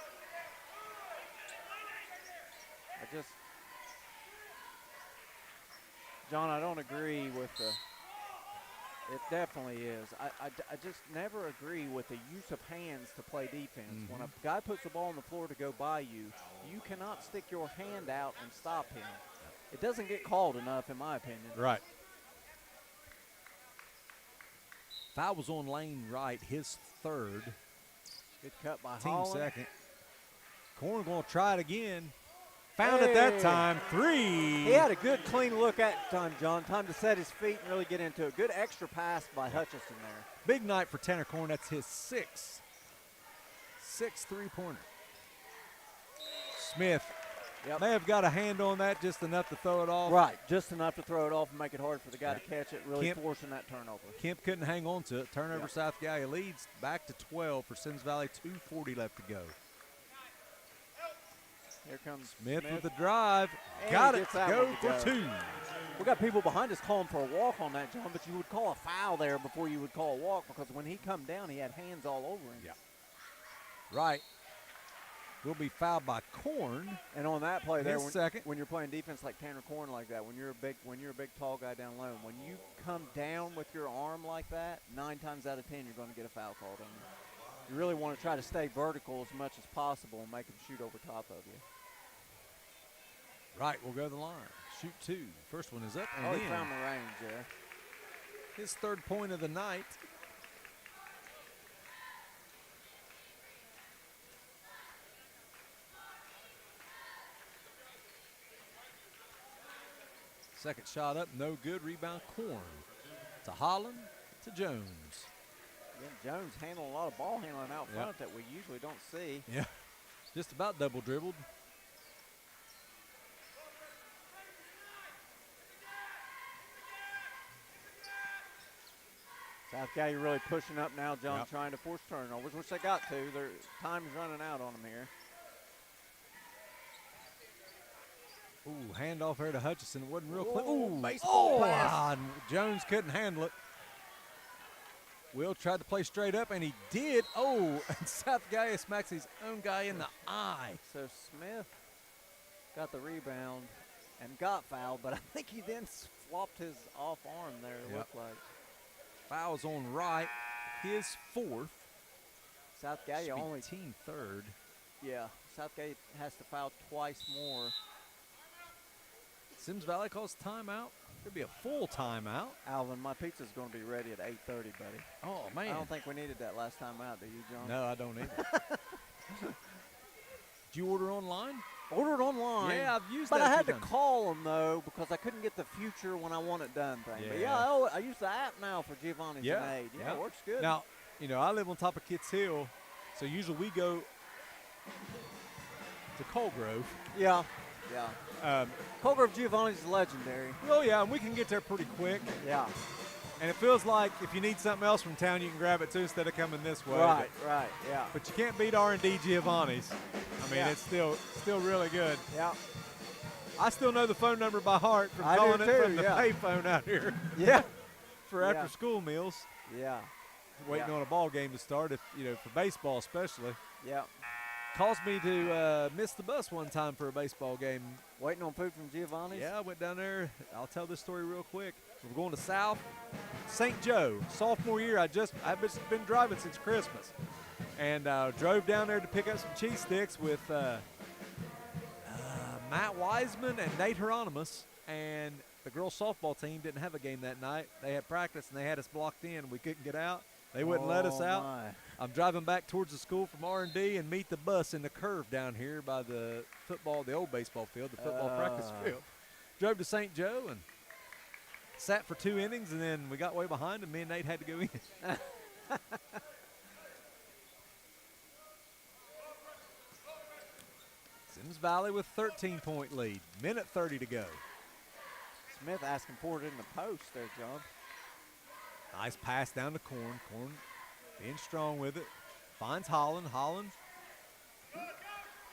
John, I don't agree with the, it definitely is. I just never agree with the use of hands to play defense. When a guy puts the ball on the floor to go by you, you cannot stick your hand out and stop him. It doesn't get called enough, in my opinion. Right. Foul was on Lane Wright, his third. Good cut by Team Holland. second. Korn going to try it again. Found it that time. Three. He had a good, clean look at time, John. Time to set his feet and really get into it. Good extra pass by Hutchison there. Big night for Tanner Korn. That's his sixth three-pointer. Smith may have got a hand on that, just enough to throw it off. Right, just enough to throw it off and make it hard for the guy to catch it, really forcing that turnover. Kemp couldn't hang on to it. Turnover, South Gallia leads back to 12 for Symmes Valley. 2:40 left to go. Here comes Smith with the drive. And Got he it. gets that Go one to for two. We got people behind us calling for a walk on that, John, but you would call a foul there before you would call a walk, because when he come down, he had hands all over him. Yeah. Right. Will be fouled by Korn. And on that play there, second. when you're playing defense like Tanner Korn like that, when you're a big tall guy down low, when you come down with your arm like that, 9 times out of 10 you're going to get a foul called on you. You really want to try to stay vertical as much as possible and make him shoot over top of you. Right, we'll go to the line. Shoot two. First one is up and he in. found the range there. His third point of the night. Second shot up, no good. Rebound, Korn. To Holland, to Jones. Yeah, Jones handling a lot of ball handling out front that we usually don't see. Yeah, just about double dribbled. Southgate really pushing up now, John, trying to force turnovers, which they got to. Their time is running out on them here. Ooh, handoff here to Hutchison. Wasn't real clean. Ooh, baseball pass. Jones couldn't handle it. Will tried to play straight up, and he did. Oh, and South Gallia smacks his own guy in the eye. So Smith got the rebound and got fouled, but I think he then flopped his off arm there, it Yep. looked like. Fouls on Wright, his fourth. South Gallia only, team third. yeah, South Gallia has to foul twice more. Symmes Valley calls timeout. Could be a full timeout. Alvin, my pizza's going to be ready at 8:30, buddy. Oh, man. I don't think we needed that last time out, do you, John? No, I don't either. Did you order online? Ordered online. Yeah, I've used but that I a had few to times. call them, though, because I couldn't get the future when I want it done thing. But, Yeah. I use the app now for Giovanni's Yeah, and Aid. Yeah, yeah. it works good. Now, I live on top of Kitts Hill, so usually we go to Colgrove. Yeah, yeah. Colgrove Giovanni's is legendary. Oh, yeah, and we can get there pretty quick. Yeah. And it feels like if you need something else from town, you can grab it too instead of coming this way. Right, yeah. But you can't beat R&D Giovanni's. I mean, Yeah. it's still really good. Yeah. I still know the phone number by heart from I do calling it too, from the yeah. payphone out here Yeah. for Yeah. after school meals. Yeah. Waiting Yeah. on a ball game to start, if for baseball especially. Yeah. Caused me to miss the bus one time for a baseball game. Waiting on food from Giovanni's? Yeah, I went down there. I'll tell this story real quick. We're going to South St. Joe. Sophomore year, I've been driving since Christmas. And drove down there to pick up some cheese sticks with Matt Wiseman and Nate Hieronymus. And the girls softball team didn't have a game that night. They had practice, and they had us blocked in. We couldn't get out. They wouldn't let us out. My. I'm driving back towards the school from R&D and meet the bus in the curve down here by the old baseball field, the football practice field. Drove to St. Joe and sat for 2 innings, and then we got way behind, and me and Nate had to go in. Symmes Valley with 13-point lead. Minute 30 to go. Smith asking for it in the post there, John. Nice pass down to Corn. Corn being strong with it. Finds Holland. Holland.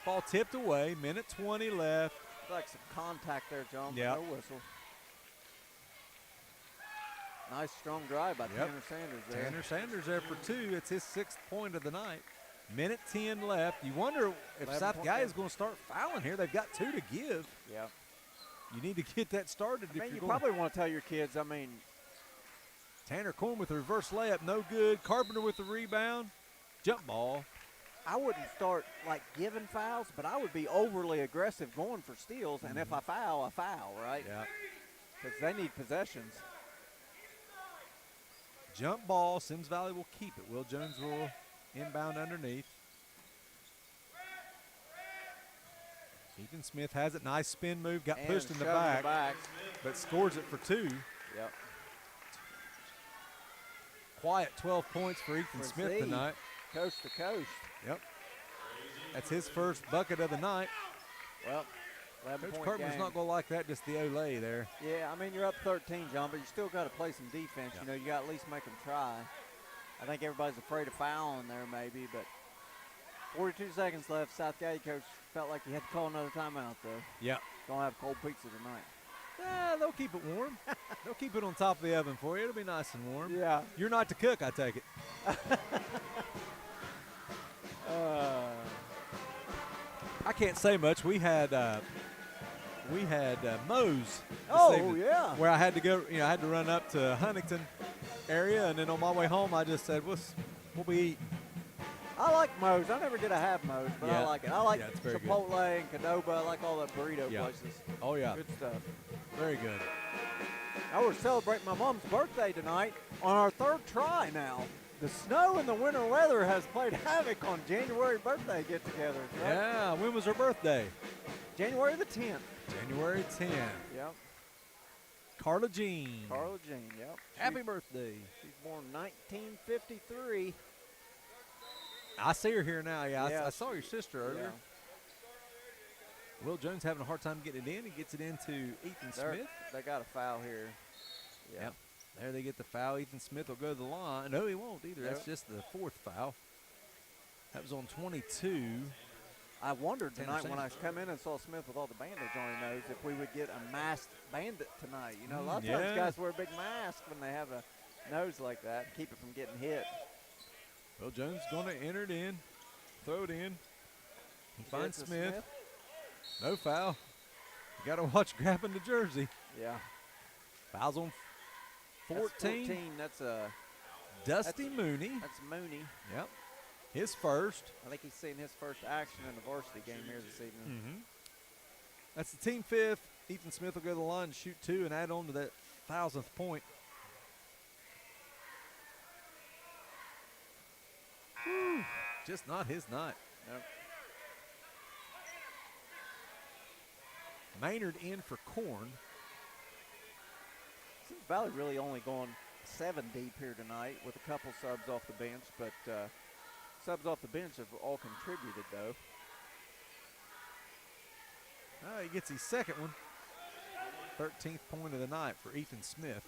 Ball tipped away. Minute 20 left. Like some contact there, John, but Yep. no whistle. Nice strong drive by Yep. Tanner Sanders there. Tanner Sanders there for 2. It's his 6th point of the night. Minute 10 left. You wonder if 11 South point Gallia is game. going to start fouling here. They've got 2 to give. Yeah. You need to get that started. I if mean, you're you going. probably want to tell your kids, I mean, Tanner Corn with a reverse layup, no good. Carpenter with the rebound. Jump ball. I wouldn't start, like, giving fouls, but I would be overly aggressive going for steals, and if I foul, right? Yeah. Because they need possessions. Jump ball. Symmes Valley will keep it. Will Jones will inbound underneath. Ethan Smith has it. Nice spin move. Got And pushed in the shoving back, but scores it for 2. Yep. Quiet 12 points for Ethan For Smith Z. tonight. Coast to coast. Yep. That's his first bucket of the night. Well, 11 Coach point Carpenter's game. not going to like that, just the Olay there. Yeah, I mean, you're up 13, John, but you still got to play some defense. Yeah. You know, you got to at least make them try. I think everybody's afraid of fouling there maybe, but 42 seconds left. South Gallia coach felt like he had to call another timeout, though. Yeah. Going to have cold pizza tonight. They'll keep it warm. They'll keep it on top of the oven for you. It'll be nice and warm. Yeah. You're not to cook, I take it. I can't say much. We had Moe's this Oh, evening, yeah. where I had to go. I had to run up to Huntington area, and then on my way home, I just said, "We'll be eating." I like Moe's. I never get a have Moe's, but I Yeah. like it. I like Yeah, it's very good. Chipotle and Cadoba. I like all that burrito Yeah. places. Oh yeah, Good stuff. very good. Now we're celebrating my mom's birthday tonight on our 3rd try now. The snow and the winter weather has played havoc on January birthday get-togethers, right? Yeah. When was her birthday? January the 10th. January 10th. Yep. Carla Jean. Carla Jean, yep. Happy birthday. She's born 1953. I see her here now. Yeah, Yeah. I saw your sister earlier. Yeah. Will Jones having a hard time getting it in. He gets it into Ethan Smith. They got a foul here. Yeah. Yep. There they get the foul. Ethan Smith will go to the line. No, he won't either. That's Nope. just the 4th foul. That was on 22. I wondered Tanner tonight when I Sanders. come in and saw Smith with all the bandage on his nose if we would get a masked bandit tonight. You know, a lot of Yeah. times guys wear a big mask when they have a nose like that, keep it from getting hit. Will Jones going to enter it in, throw it in. He finds Gets Smith. No foul. You got to watch grabbing the jersey. Yeah. Fouls on 14. That's 14. That's Dusty Mooney. That's Mooney. Yep. His first. I think he's seen his first action in the varsity game here this evening. Mm-hmm. That's the team fifth. Ethan Smith will go to the line and shoot 2 and add on to that 1,000th point. Whew. Just not his night. Nope. Maynard in for Corn. Symmes Valley really only going 7 deep here tonight with a couple subs off the bench, but subs off the bench have all contributed, though. He gets his second one. 13th point of the night for Ethan Smith.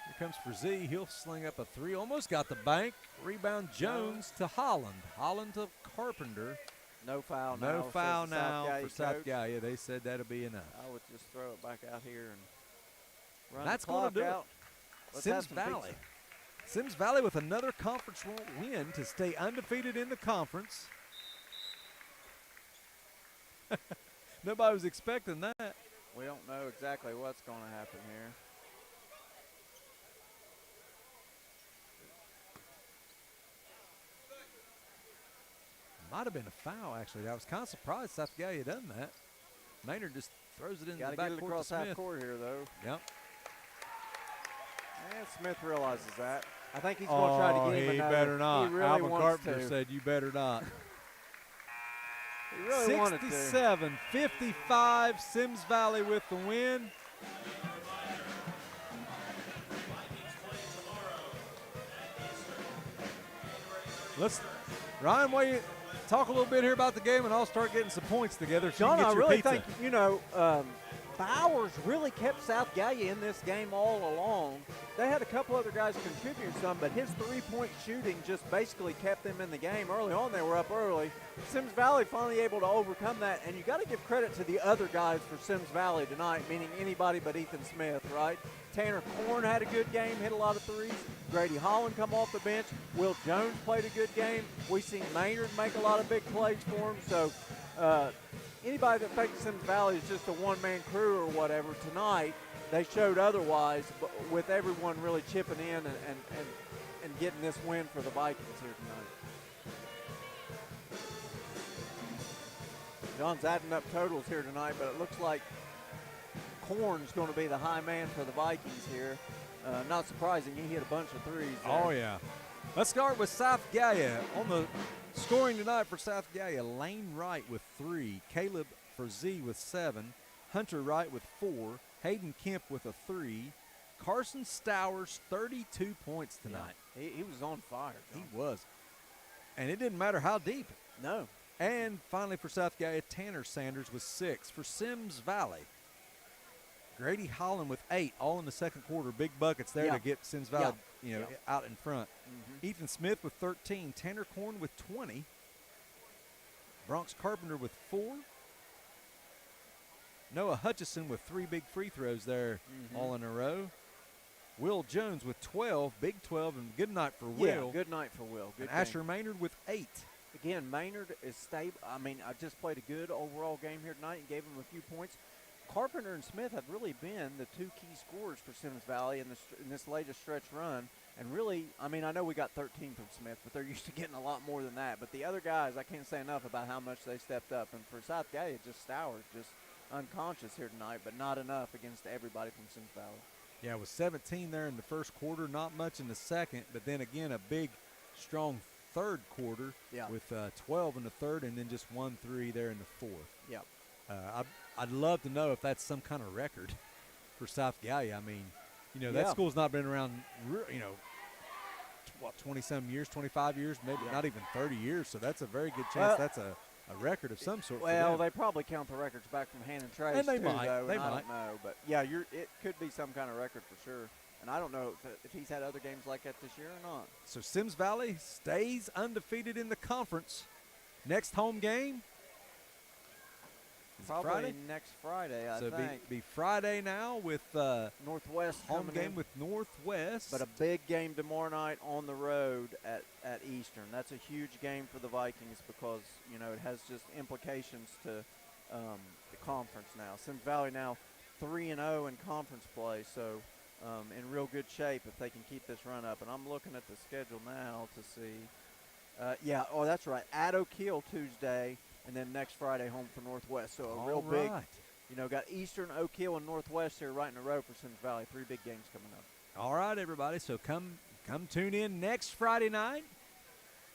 Here comes Frazee. He'll sling up a 3. Almost got the bank. Rebound Jones to Holland. Holland to Carpenter. No foul now. No foul now for South coach. Gallia. They said that'll be enough. I would just throw it back out here and run That's the going clock to do out. it. Let's Symmes have some Valley. pizza. Symmes Valley with another conference win to stay undefeated in the conference. Nobody was expecting that. We don't know exactly what's going to happen here. Might have been a foul, actually. I was kind of surprised South Gallia done that. Maynard just throws it into Got the to get back it court across to half Smith. court here, though. Yep. And Smith realizes that. I think he's going to try to get him he another. better not. He really Alvin wants Carpenter to. said you better not. He really wanted to. 67-55, Symmes Valley with the win. Ryan, why you talk a little bit here about the game, and I'll start getting some points together so John, you can I get your really pizza. think, Bowers really kept South Gallia in this game all along. They had a couple other guys contributing some, but his three-point shooting just basically kept them in the game. Early on, they were up early. Symmes Valley finally able to overcome that, and you got to give credit to the other guys for Symmes Valley tonight, meaning anybody but Ethan Smith, right? Tanner Korn had a good game, hit a lot of threes. Grady Holland come off the bench. Will Jones played a good game. We seen Maynard make a lot of big plays for him. So anybody that thinks Symmes Valley is just a one-man crew or whatever, tonight they showed otherwise, but with everyone really chipping in and getting this win for the Vikings here tonight. John's adding up totals here tonight, but it looks like Korn's going to be the high man for the Vikings here. Not surprising, he hit a bunch of threes there. Oh, yeah. Let's start with South Gallia. On the scoring tonight for South Gallia, Lane Wright with 3, Caleb Frazee with 7, Hunter Wright with 4, Hayden Kemp with a 3, Carson Stowers 32 points tonight. Yeah, he was on fire. John. He was. And it didn't matter how deep. No. And finally for South Gallia, Tanner Sanders with 6. For Symmes Valley, Grady Holland with 8, all in the second quarter. Big buckets there to get Symmes Valley out in front. Mm-hmm. Ethan Smith with 13, Tanner Korn with 20, Bronx Carpenter with 4, Noah Hutchison with 3 big free throws there all in a row. Will Jones with 12, big 12, and good night for Will. Yeah, good night for Will. Good and Asher Maynard with 8. Again, Maynard is stable. I mean, I just played a good overall game here tonight and gave him a few points. Carpenter and Smith have really been the 2 key scorers for Symmes Valley in this latest stretch run. And really, I mean, I know we got 13 from Smith, but they're used to getting a lot more than that. But the other guys, I can't say enough about how much they stepped up. And for South Gallia, just Stowers, just unconscious here tonight, but not enough against everybody from Symmes Valley. Yeah, it was 17 there in the first quarter, not much in the second, but then again a big, strong third quarter with 12 in the third and then just 1-3 there in the fourth. Yep. I'd love to know if that's some kind of record for South Gallia. I mean, that school's not been around, 20-some years, 25 years, maybe not even 30 years, so that's a very good chance that's a record of some sort. Well, they probably count the records back from Han and Trace, and they too, might. though, They and I might. don't know. But, yeah, it could be some kind of record for sure. And I don't know if he's had other games like that this year or not. So Symmes Valley stays undefeated in the conference. Next home game, Is it Probably Friday? next Friday, I So think. be Friday now with Northwest home coming game in. with Northwest. But a big game tomorrow night on the road at Eastern. That's a huge game for the Vikings because, you know, it has just implications to the conference now. Symmes Valley now 3-0 in conference play, so in real good shape if they can keep this run up. And I'm looking at the schedule now to see. That's right. At Oak Hill Tuesday, and then next Friday home for Northwest. So a real All big, right. you know, got Eastern, Oak Hill, and Northwest here right in a row for Symmes Valley. 3 big games coming up. All right, everybody. So come tune in next Friday night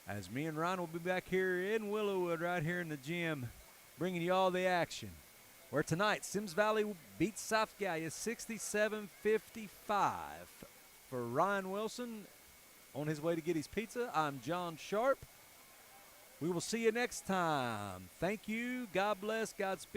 as me and Ryan will be back here in Willowwood right here in the gym bringing you all the action. Where tonight, Symmes Valley beats South Gallia 67-55. For Ryan Wilson, on his way to get his pizza, I'm John Sharp. We will see you next time. Thank you. God bless. Godspeed.